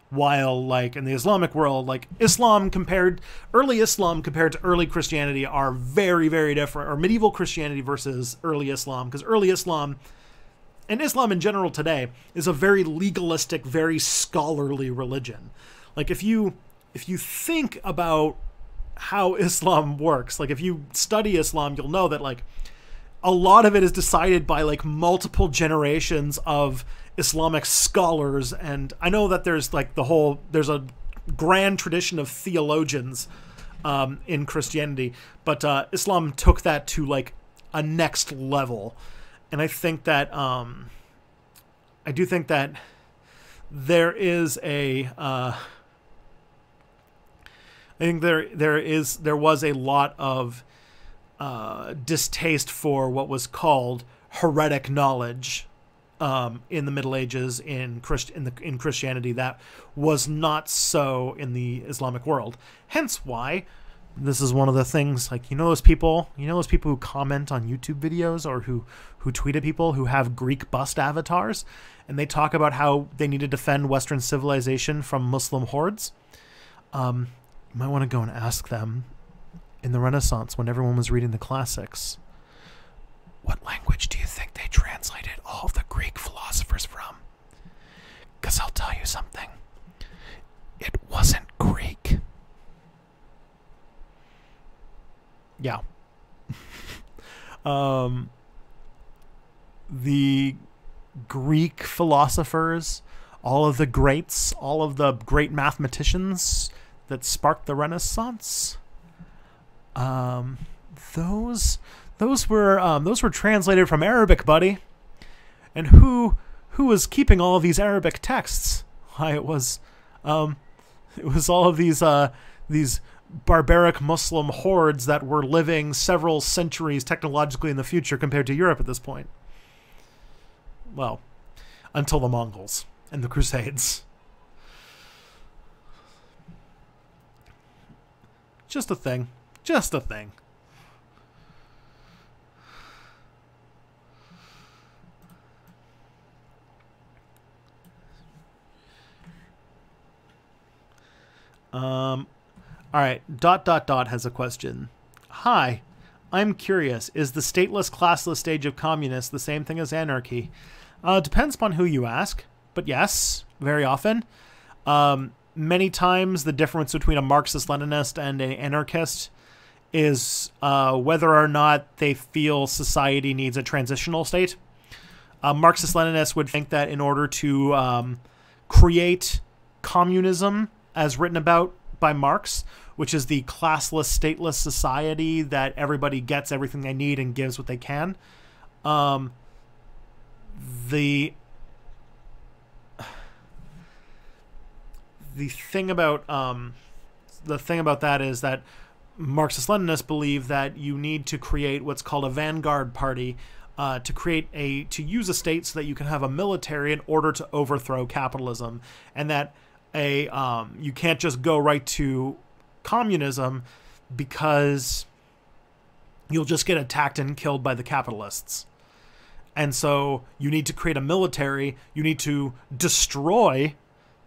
While like in the Islamic world, like early Islam compared to early Christianity are very, very different, or medieval Christianity versus early Islam, because early Islam and Islam in general today is a very legalistic, very scholarly religion. Like if you think about how Islam works, like if you study Islam, you'll know that like a lot of it is decided by like multiple generations of Islamic scholars. And I know that there's like there's a grand tradition of theologians in Christianity, but Islam took that to like a next level. And I think that I do think that there is a I think there was a lot of distaste for what was called heretic knowledge in the Middle Ages in Christianity that was not so in the Islamic world. Hence why this is one of the things, like, those people who comment on YouTube videos or who tweet at people who have Greek bust avatars, and they talk about how they need to defend Western civilization from Muslim hordes. You might want to go and ask them in the Renaissance, when everyone was reading the classics, what language do you think they translated all of the Greek philosophers from? Because I'll tell you something. It wasn't Greek. Yeah. The Greek philosophers, all of the greats, all of the great mathematicians that sparked the Renaissance, those were translated from Arabic, buddy. And who was keeping all of these Arabic texts? Why, it was all of these barbaric Muslim hordes that were living several centuries technologically in the future compared to Europe at this point. Well, until the Mongols and the Crusades. Just a thing. Just a thing. All right, ... has a question. Hi, I'm curious. Is the stateless, classless stage of communists the same thing as anarchy? Depends upon who you ask, but yes, very often. Many times the difference between a Marxist-Leninist and an anarchist is whether or not they feel society needs a transitional state. Marxist-Leninists would think that in order to create communism, as written about by Marx, which is the classless, stateless society that everybody gets everything they need and gives what they can, the thing about that is that Marxist-Leninists believe that you need to create what's called a vanguard party to use a state so that you can have a military in order to overthrow capitalism, and that you can't just go right to communism because you'll just get attacked and killed by the capitalists. And so you need to create a military, you need to destroy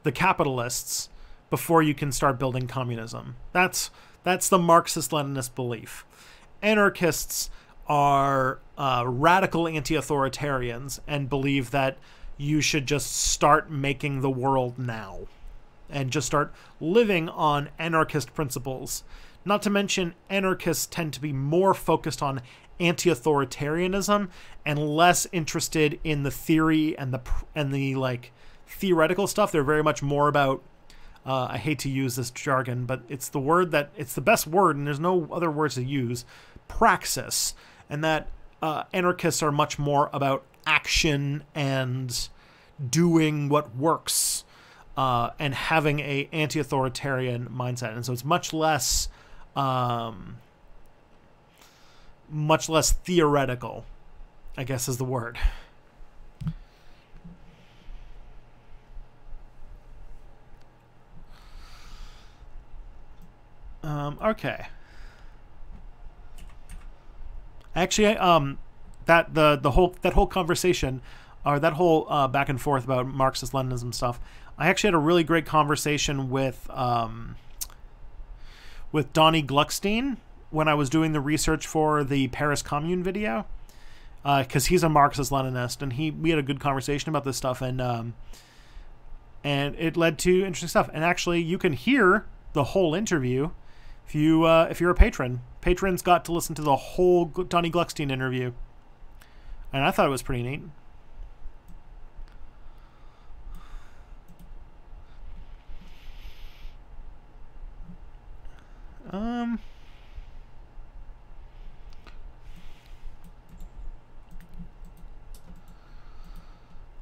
the capitalists before you can start building communism. That's the Marxist-Leninist belief. Anarchists are radical anti-authoritarians and believe that you should just start making the world now and just start living on anarchist principles. Not to mention, anarchists tend to be more focused on anti-authoritarianism and less interested in the theory and the like theoretical stuff. They're very much more about I hate to use this jargon, but it's the best word, and there's no other words to use. Praxis, and that anarchists are much more about action and doing what works, and having a anti-authoritarian mindset, and so it's much less theoretical, I guess is the word. Okay. Actually, that whole conversation, or that whole back and forth about Marxist-Leninism stuff, I actually had a really great conversation with Donnie Gluckstein when I was doing the research for the Paris Commune video, because he's a Marxist-Leninist, and we had a good conversation about this stuff, and it led to interesting stuff. And actually, you can hear the whole interview if you're a patron. Patrons got to listen to the whole Donnie Gluckstein interview, and I thought it was pretty neat.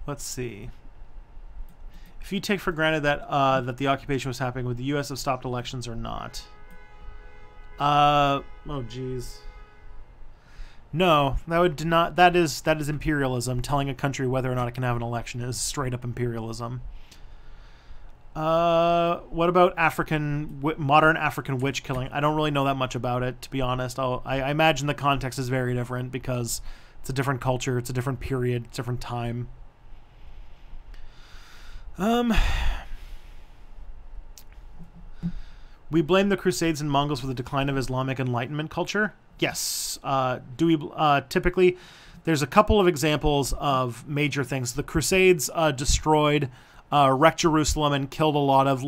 Let's see. If you take for granted that that the occupation was happening, would the U.S. have stopped elections or not? Oh geez. No, that would not. That is imperialism. Telling a country whether or not it can have an election is straight up imperialism. What about modern African witch killing? I don't really know that much about it, to be honest. I imagine the context is very different because it's a different culture, it's a different period, it's a different time. We blame the Crusades and Mongols for the decline of Islamic Enlightenment culture. Yes. Do we typically? There's a couple of examples of major things. The Crusades destroyed, wrecked Jerusalem, and killed a lot of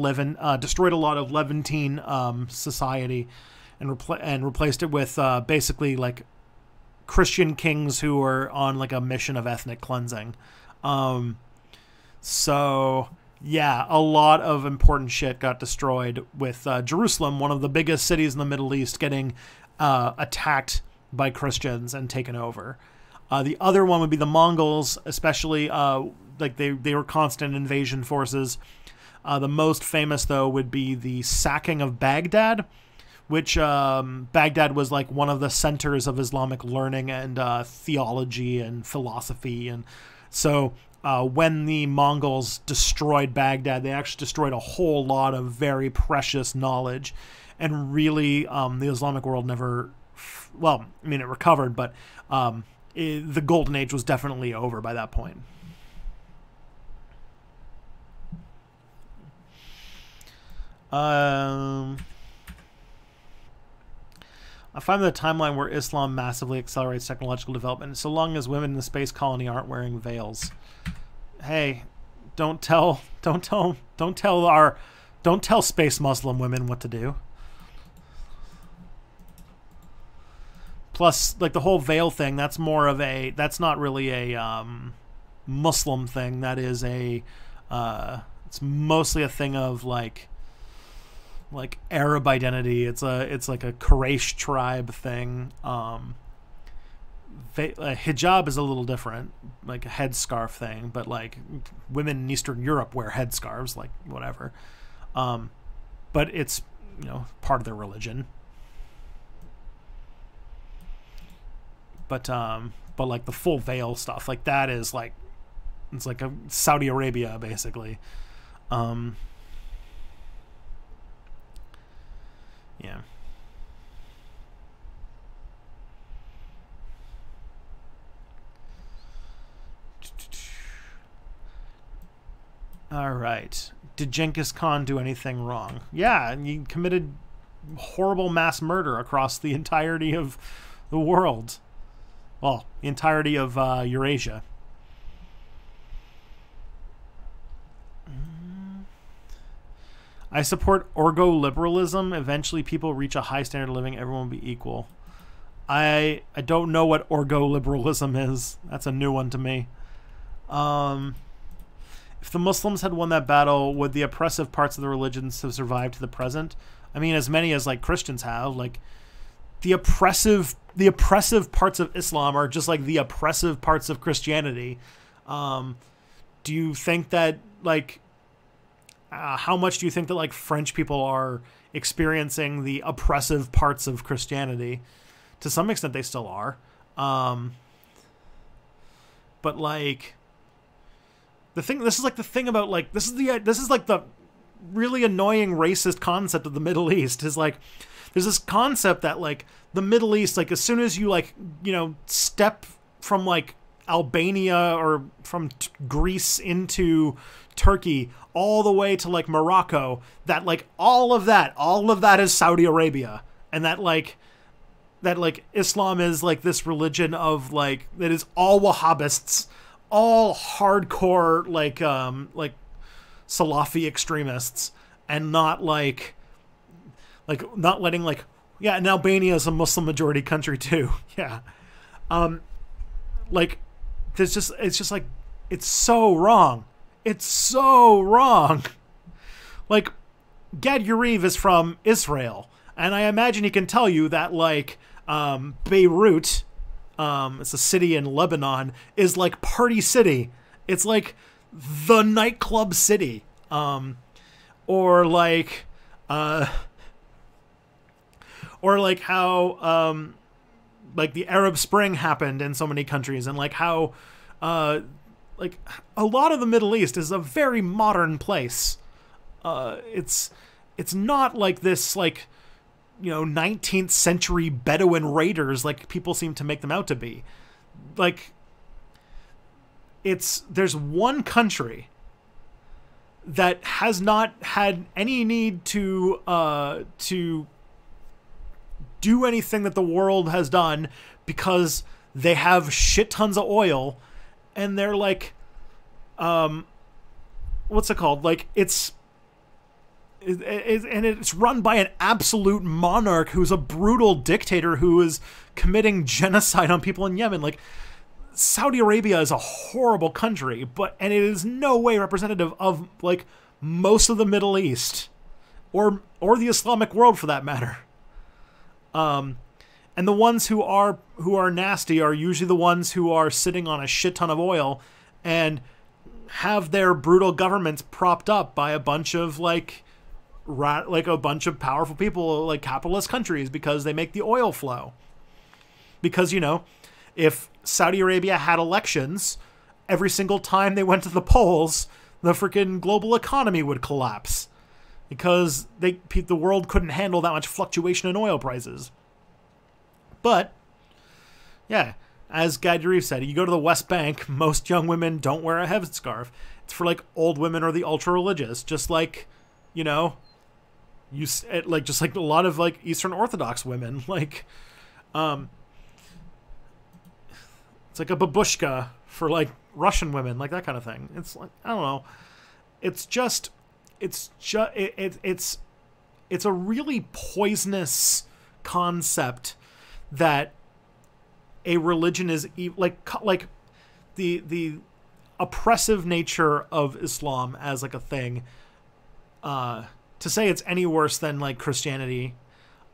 destroyed a lot of Levantine society, and replaced it with basically like Christian kings who were on like a mission of ethnic cleansing. So yeah, a lot of important shit got destroyed with Jerusalem, one of the biggest cities in the Middle East, getting attacked by Christians and taken over. The other one would be the Mongols, especially like they were constant invasion forces. The most famous, though, would be the sacking of Baghdad, which Baghdad was like one of the centers of Islamic learning and theology and philosophy. And so when the Mongols destroyed Baghdad, they actually destroyed a whole lot of very precious knowledge. And really, the Islamic world never, well, I mean, it recovered, but the Golden Age was definitely over by that point. I find the timeline where Islam massively accelerates technological development, so long as women in the space colony aren't wearing veils. Hey, don't tell space Muslim women what to do. Plus, like the whole veil thing, that's not really a Muslim thing. That is it's mostly a thing of like Arab identity. It's like a Quraysh tribe thing. Hijab is a little different, like a headscarf thing, but like women in Eastern Europe wear headscarves, like whatever. But it's, part of their religion. But like the full veil stuff, like that is like, it's like a Saudi Arabia basically. Yeah. All right. Did Genghis Khan do anything wrong? Yeah, and he committed horrible mass murder across the entirety of the world. Well, the entirety of Eurasia. I support orgo-liberalism. Eventually people reach a high standard of living. Everyone will be equal. I don't know what orgo-liberalism is. That's a new one to me. If the Muslims had won that battle, would the oppressive parts of the religions have survived to the present? I mean, as many as like Christians have. Like the oppressive parts of Islam are just like the oppressive parts of Christianity. Do you think that like how much do you think that like French people are experiencing the oppressive parts of Christianity? To some extent, they still are. But like this is like the thing about like this is like the really annoying racist concept of the Middle East is like there's this concept that like the Middle East, like as soon as you like, you know, step from like Albania or from Greece into Turkey all the way to like Morocco, that like all of that is Saudi Arabia, and that like Islam is like this religion of like that is all Wahhabists, all hardcore like Salafi extremists, and not letting like yeah, and Albania is a Muslim majority country too. Yeah. Like it's just like it's so wrong. It's so wrong. Like Gad Yariv is from Israel, and I imagine he can tell you that like Beirut, it's a city in Lebanon, is like Party City. It's like the nightclub city. Or like how like the Arab Spring happened in so many countries, and like how like a lot of the Middle East is a very modern place. It's not like this like, you know, 19th century Bedouin raiders like people seem to make them out to be. Like there's one country that has not had any need to do anything that the world has done because they have shit tons of oil, and they're like what's it called? Like it's run by an absolute monarch who's a brutal dictator who is committing genocide on people in Yemen. Like Saudi Arabia is a horrible country, and it is no way representative of like most of the Middle East or the Islamic world for that matter. And the ones who are nasty are usually the ones who are sitting on a shit ton of oil and have their brutal governments propped up by a bunch of like a bunch of powerful people, like capitalist countries, because they make the oil flow. Because, you know, if Saudi Arabia had elections every single time they went to the polls, the freaking global economy would collapse because the world couldn't handle that much fluctuation in oil prices. But yeah, as Gad Yariv said, you go to the West Bank, most young women don't wear a headscarf. It's for like old women or the ultra religious, just like, you know, just like a lot of like Eastern Orthodox women, like it's like a babushka for like Russian women, like that kind of thing. It's like, I don't know. It's a really poisonous concept that a religion is like the oppressive nature of Islam as like a thing. To say it's any worse than like Christianity,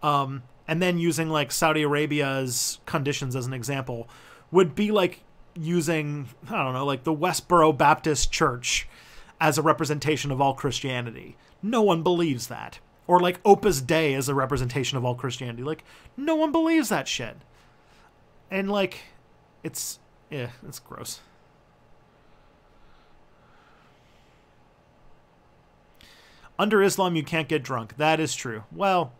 and then using like Saudi Arabia's conditions as an example would be like using, I don't know, like the Westboro Baptist Church as a representation of all Christianity. No one believes that. Or like Opus Dei as a representation of all Christianity. Like, no one believes that shit. And like, it's gross. Under Islam, you can't get drunk. That is true. Well,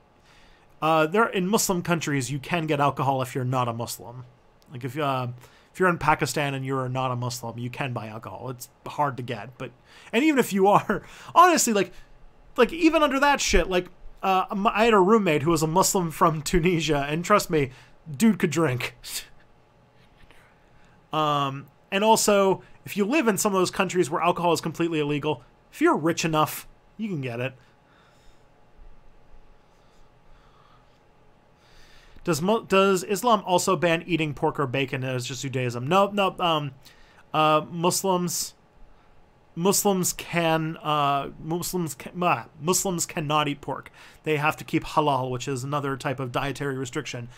in Muslim countries, you can get alcohol if you're not a Muslim. Like if if you're in Pakistan and you're not a Muslim, you can buy alcohol. It's hard to get, and even if you are, honestly, like even under that shit, like I had a roommate who was a Muslim from Tunisia, and trust me, dude could drink. And also, if you live in some of those countries where alcohol is completely illegal, if you're rich enough, you can get it. Does Islam also ban eating pork or bacon as just Judaism? No. Muslims cannot eat pork. They have to keep halal, which is another type of dietary restriction.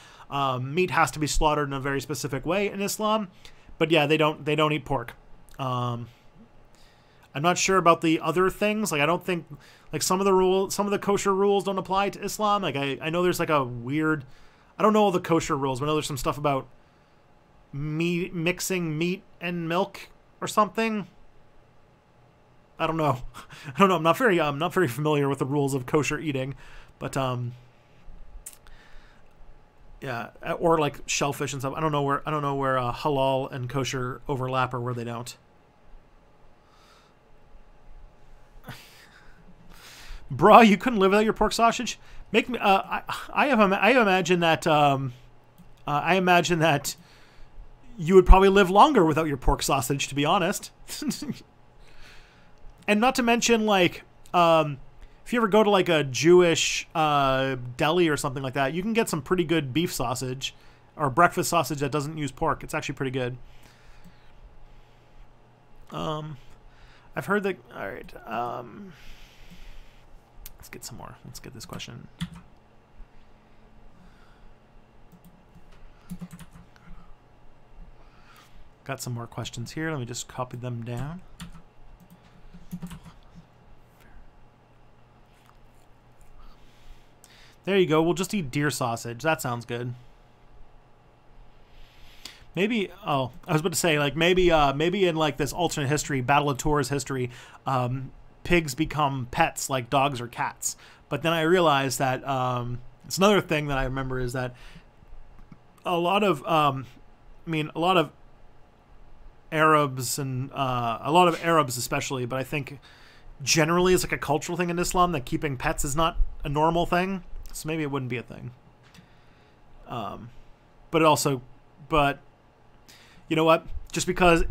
Meat has to be slaughtered in a very specific way in Islam, but yeah, they don't eat pork. I'm not sure about the other things. Like, I don't think, like, some of the kosher rules don't apply to Islam. Like, I know there's like a weird, I don't know all the kosher rules, but I know there's some stuff about mixing meat and milk or something. I don't know. I'm not very familiar with the rules of kosher eating, but yeah, or like shellfish and stuff. I don't know where halal and kosher overlap or where they don't. Bruh, you couldn't live without your pork sausage? Make me. I imagine that. I imagine that you would probably live longer without your pork sausage, to be honest. And not to mention, like, if you ever go to like a Jewish deli or something like that, you can get some pretty good beef sausage or breakfast sausage that doesn't use pork. It's actually pretty good. I've heard that. All right. Let's get some more. Let's get this question. Got some more questions here. Let me just copy them down. There you go. We'll just eat deer sausage. That sounds good. Maybe, oh, I was about to say, like, maybe in like this alternate history, Battle of Tours history, pigs become pets like dogs or cats. But then I realized that it's another thing that I remember is that a lot of Arabs and a lot of Arabs especially, but I think generally it's like a cultural thing in Islam that keeping pets is not a normal thing. So maybe it wouldn't be a thing. But you know what? Just because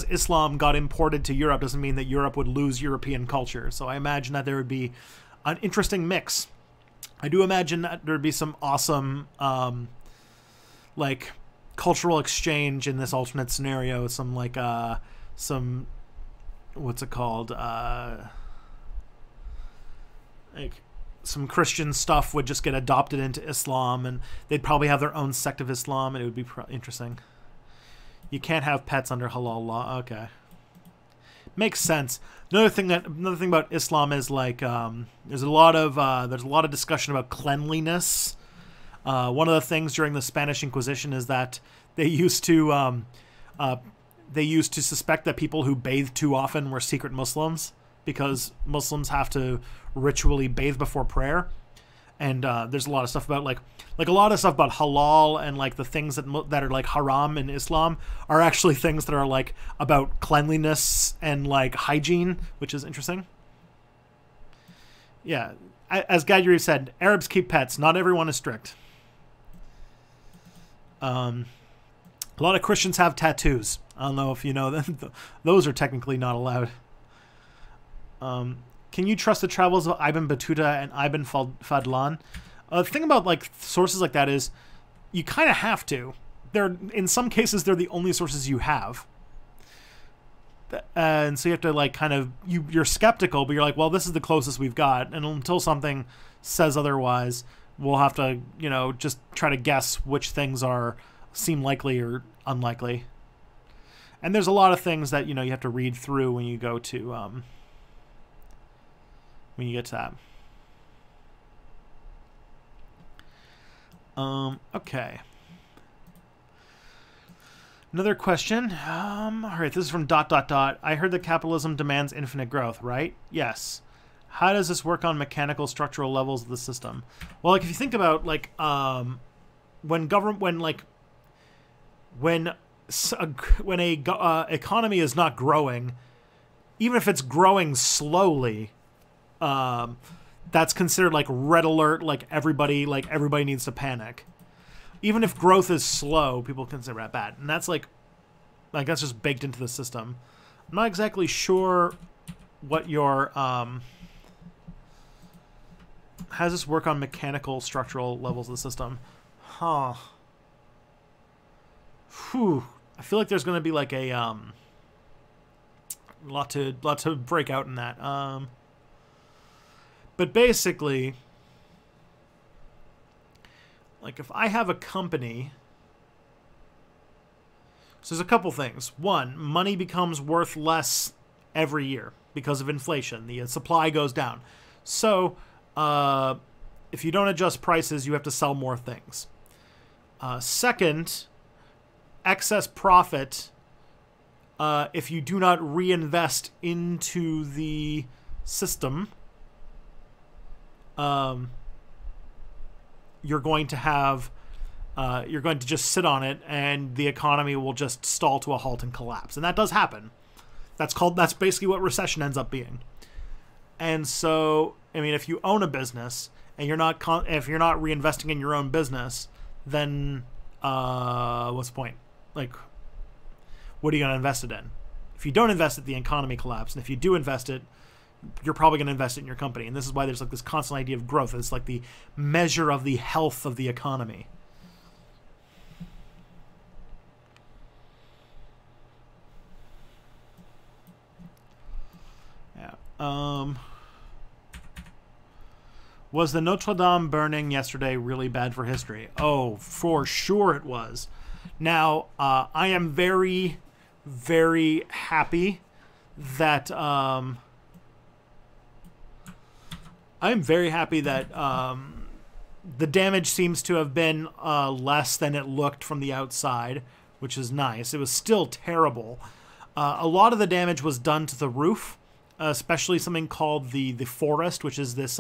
Islam got imported to Europe doesn't mean that Europe would lose European culture. So I imagine that there would be an interesting mix. I do imagine that there would be some awesome, like, cultural exchange in this alternate scenario. Some like some, what's it called? Like, some Christian stuff would just get adopted into Islam, and they'd probably have their own sect of Islam, and it would be interesting. You can't have pets under halal law. Okay, makes sense. Another thing about Islam is like there's a lot of discussion about cleanliness. One of the things during the Spanish Inquisition is that they used to suspect that people who bathed too often were secret Muslims, because Muslims have to ritually bathe before prayer. And there's a lot of stuff about like a lot of stuff about halal, and like the things that are like haram in Islam are actually things that are like about cleanliness and like hygiene, which is interesting. Yeah, as Gaduri said, Arabs keep pets. Not everyone is strict. A lot of Christians have tattoos. I don't know if you know that. Those are technically not allowed. Can you trust the travels of Ibn Battuta and Ibn Fadlan? The thing about like sources like that is you kind of have to. In some cases, they're the only sources you have. And so you have to like kind of, you're skeptical, but you're like, well, this is the closest we've got. And until something says otherwise, we'll have to, you know, just try to guess which things seem likely or unlikely. And there's a lot of things that, you know, you have to read through when you go to, when you get to that. Okay. Another question. All right, this is from ... I heard that capitalism demands infinite growth, right? Yes. How does this work on mechanical structural levels of the system? Well, like if you think about like when when a economy is not growing, even if it's growing slowly, that's considered like red alert. Like everybody needs to panic. Even if growth is slow, people consider that bad, and that's like that's just baked into the system. I'm not exactly sure what your how does this work on mechanical structural levels of the system? Huh. Whew. I feel like there's going to be like a lot to break out in that. But basically, like if I have a company, so there's a couple things. One, money becomes worth less every year because of inflation. The supply goes down. So if you don't adjust prices, you have to sell more things. Second, excess profit, if you do not reinvest into the system, you're going to have you're going to just sit on it, and the economy will just stall to a halt and collapse. And that does happen. That's basically what recession ends up being. And so, I mean, if you own a business and if you're not reinvesting in your own business, then what's the point? Like, what are you going to invest it in? If you don't invest it, the economy collapses. And if you do invest it, you're probably going to invest it in your company. And this is why there's like this constant idea of growth. It's like the measure of the health of the economy. Yeah. Was the Notre Dame burning yesterday really bad for history? Oh, for sure it was. Now, I am very, very happy that the damage seems to have been less than it looked from the outside, which is nice. It was still terrible. A lot of the damage was done to the roof, especially something called the forest, which is this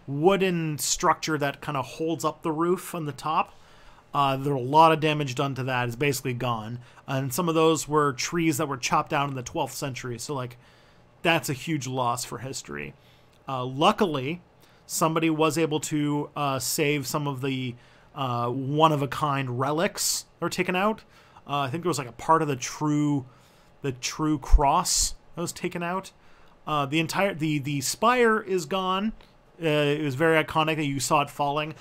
wooden structure that kind of holds up the roof on the top. There were a lot of damage done to that. It's basically gone. And some of those were trees that were chopped down in the 12th century. So, like, that's a huge loss for history. Luckily, somebody was able to save some of the one-of-a-kind relics that were taken out. I think there was, like, a part of the true cross that was taken out. The spire is gone. It was very iconic that you saw it falling.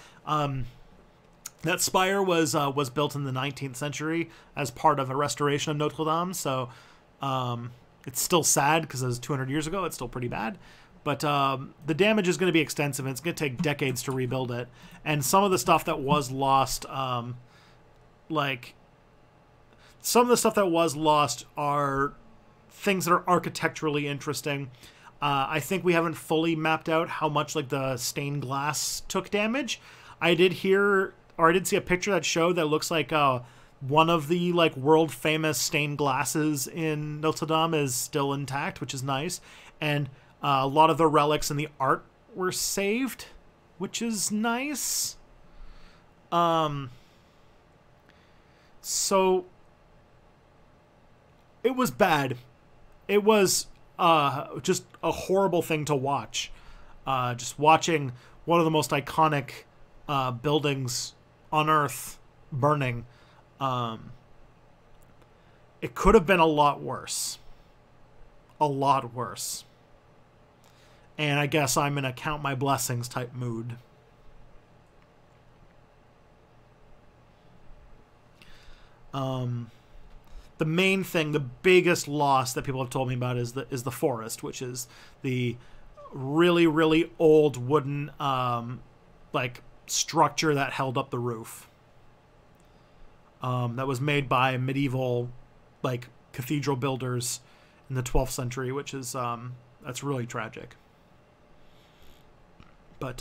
That spire was built in the 19th century as part of a restoration of Notre Dame. So it's still sad because it was 200 years ago. It's still pretty bad. But the damage is going to be extensive, and it's going to take decades to rebuild it. And some of the stuff that was lost, are things that are architecturally interesting. I think we haven't fully mapped out how much like the stained glass took damage. I did see a picture that showed that looks like one of the like world famous stained glasses in Notre Dame is still intact, which is nice. And a lot of the relics and the art were saved, which is nice. So it was bad. It was just a horrible thing to watch. Just watching one of the most iconic buildings on Earth burning. It could have been a lot worse. A lot worse. And I guess I'm in a count my blessings type mood. The main thing, the biggest loss that people have told me about is the forest, which is the really, really old wooden structure that held up the roof. That was made by medieval cathedral builders in the 12th century, which is that's really tragic. But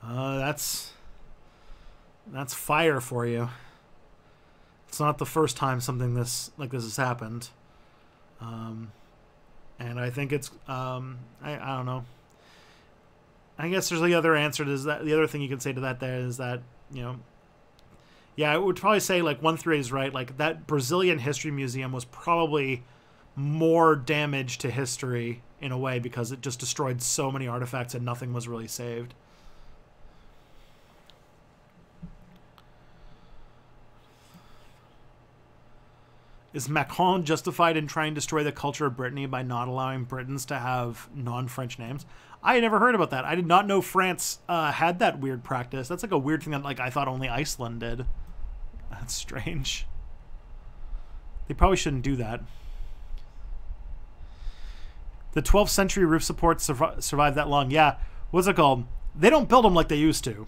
that's fire for you. It's not the first time something like this has happened. And I think it's I don't know. I guess there's the other answer to that. The other thing you can say to that there is that, you Yeah, I would probably say like 138 is right. Like that Brazilian History Museum was probably more damage to history in a way because it just destroyed so many artifacts and nothing was really saved. Is Macron justified in trying to destroy the culture of Brittany by not allowing Britons to have non-French names? I had never heard about that. I did not know France had that weird practice. That's like a weird thing that like I thought only Iceland did. That's strange. They probably shouldn't do that. The 12th century roof supports survived that long. Yeah, what's it called? They don't build them like they used to.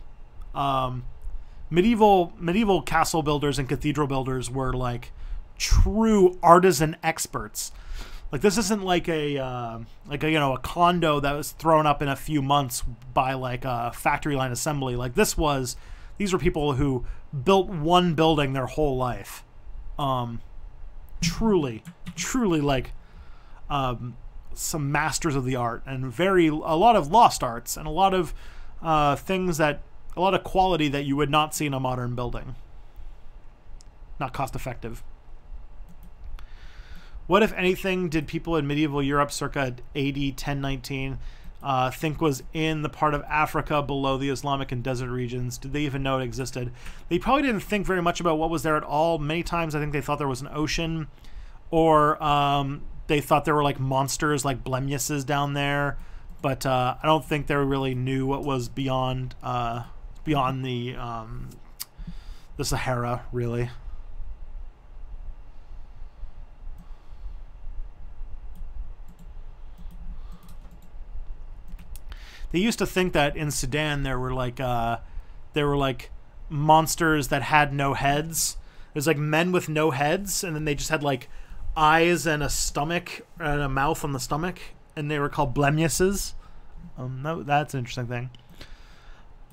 Medieval castle builders and cathedral builders were like true artisan experts. Like this isn't like a a condo that was thrown up in a few months by like a factory line assembly. Like these were people who built one building their whole life. Truly like some masters of the art and a lot of lost arts and a lot of a lot of quality that you would not see in a modern building. Not cost effective. What, if anything, did people in medieval Europe circa AD 1019 think was in the part of Africa below the Islamic and desert regions? Did they even know it existed? They probably didn't think very much about what was there at all. Many times I think they thought there was an ocean, or they thought there were like monsters like Blemmuses down there. But I don't think they really knew what was beyond the Sahara, really. They used to think that in Sudan there were like monsters that had no heads. There's like men with no heads, and then they just had like eyes and a stomach and a mouth on the stomach, and they were called Blemmuses. That's an interesting thing.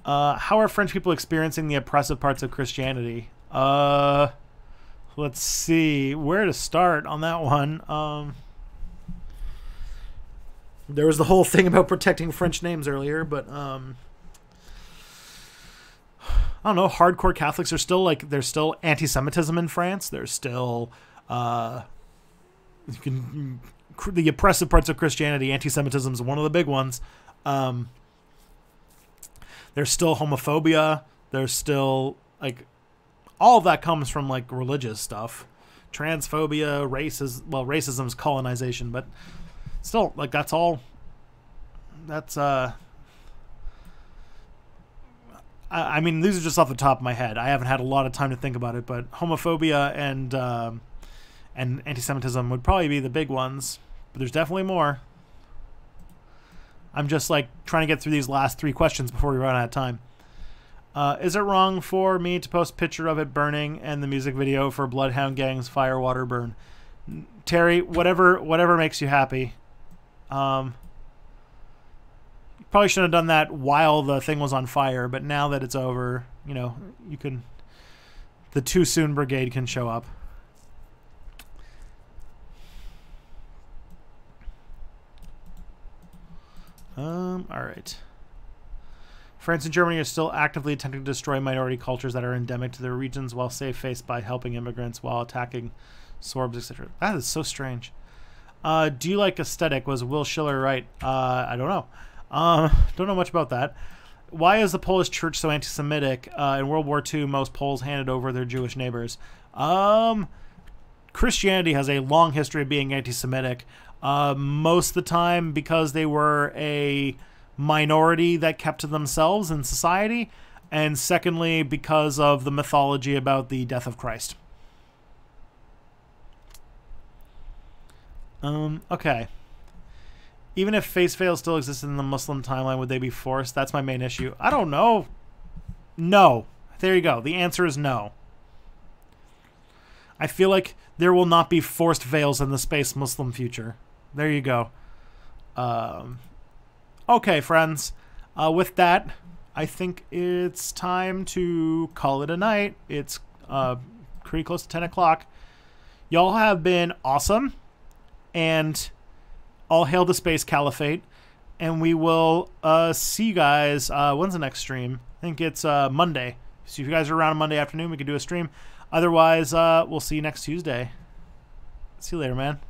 How are French people experiencing the oppressive parts of Christianity? Let's see where to start on that one. There was the whole thing about protecting French names earlier, but I don't know. Hardcore Catholics are still there's still anti-Semitism in France. There's still the oppressive parts of Christianity. Anti-Semitism is one of the big ones. There's still homophobia. There's still all of that comes from religious stuff, transphobia, racism is colonization, but still that's all. That's I mean, these are just off the top of my head. I haven't had a lot of time to think about it, but homophobia and anti-Semitism would probably be the big ones. But there's definitely more. I'm just trying to get through these last 3 questions before we run out of time. Is it wrong for me to post a picture of it burning and the music video for Bloodhound Gang's Fire Water Burn? Terry, whatever makes you happy. You probably shouldn't have done that while the thing was on fire, but now that it's over, you can. The Too Soon Brigade can show up. All right. France and Germany are still actively attempting to destroy minority cultures that are endemic to their regions while save-faced by helping immigrants while attacking Sorbs, etc. That is so strange. Do you like aesthetic? Was Will Schiller right? I don't know. Don't know much about that. Why is the Polish church so anti-Semitic? In World War II, most Poles handed over their Jewish neighbors. Christianity has a long history of being anti-Semitic. Most of the time because they were a minority that kept to themselves in society, and secondly because of the mythology about the death of Christ. Okay. Even if face veils still existed in the Muslim timeline, would they be forced? That's my main issue. I don't know. No. There you go. The answer is no. I feel like there will not be forced veils in the space Muslim future. There you go. Okay, friends. With that, I think it's time to call it a night. It's pretty close to 10 o'clock. Y'all have been awesome. And all hail the Space Caliphate. And we will see you guys. When's the next stream? I think it's Monday. So if you guys are around on Monday afternoon, we can do a stream. Otherwise, we'll see you next Tuesday. See you later, man.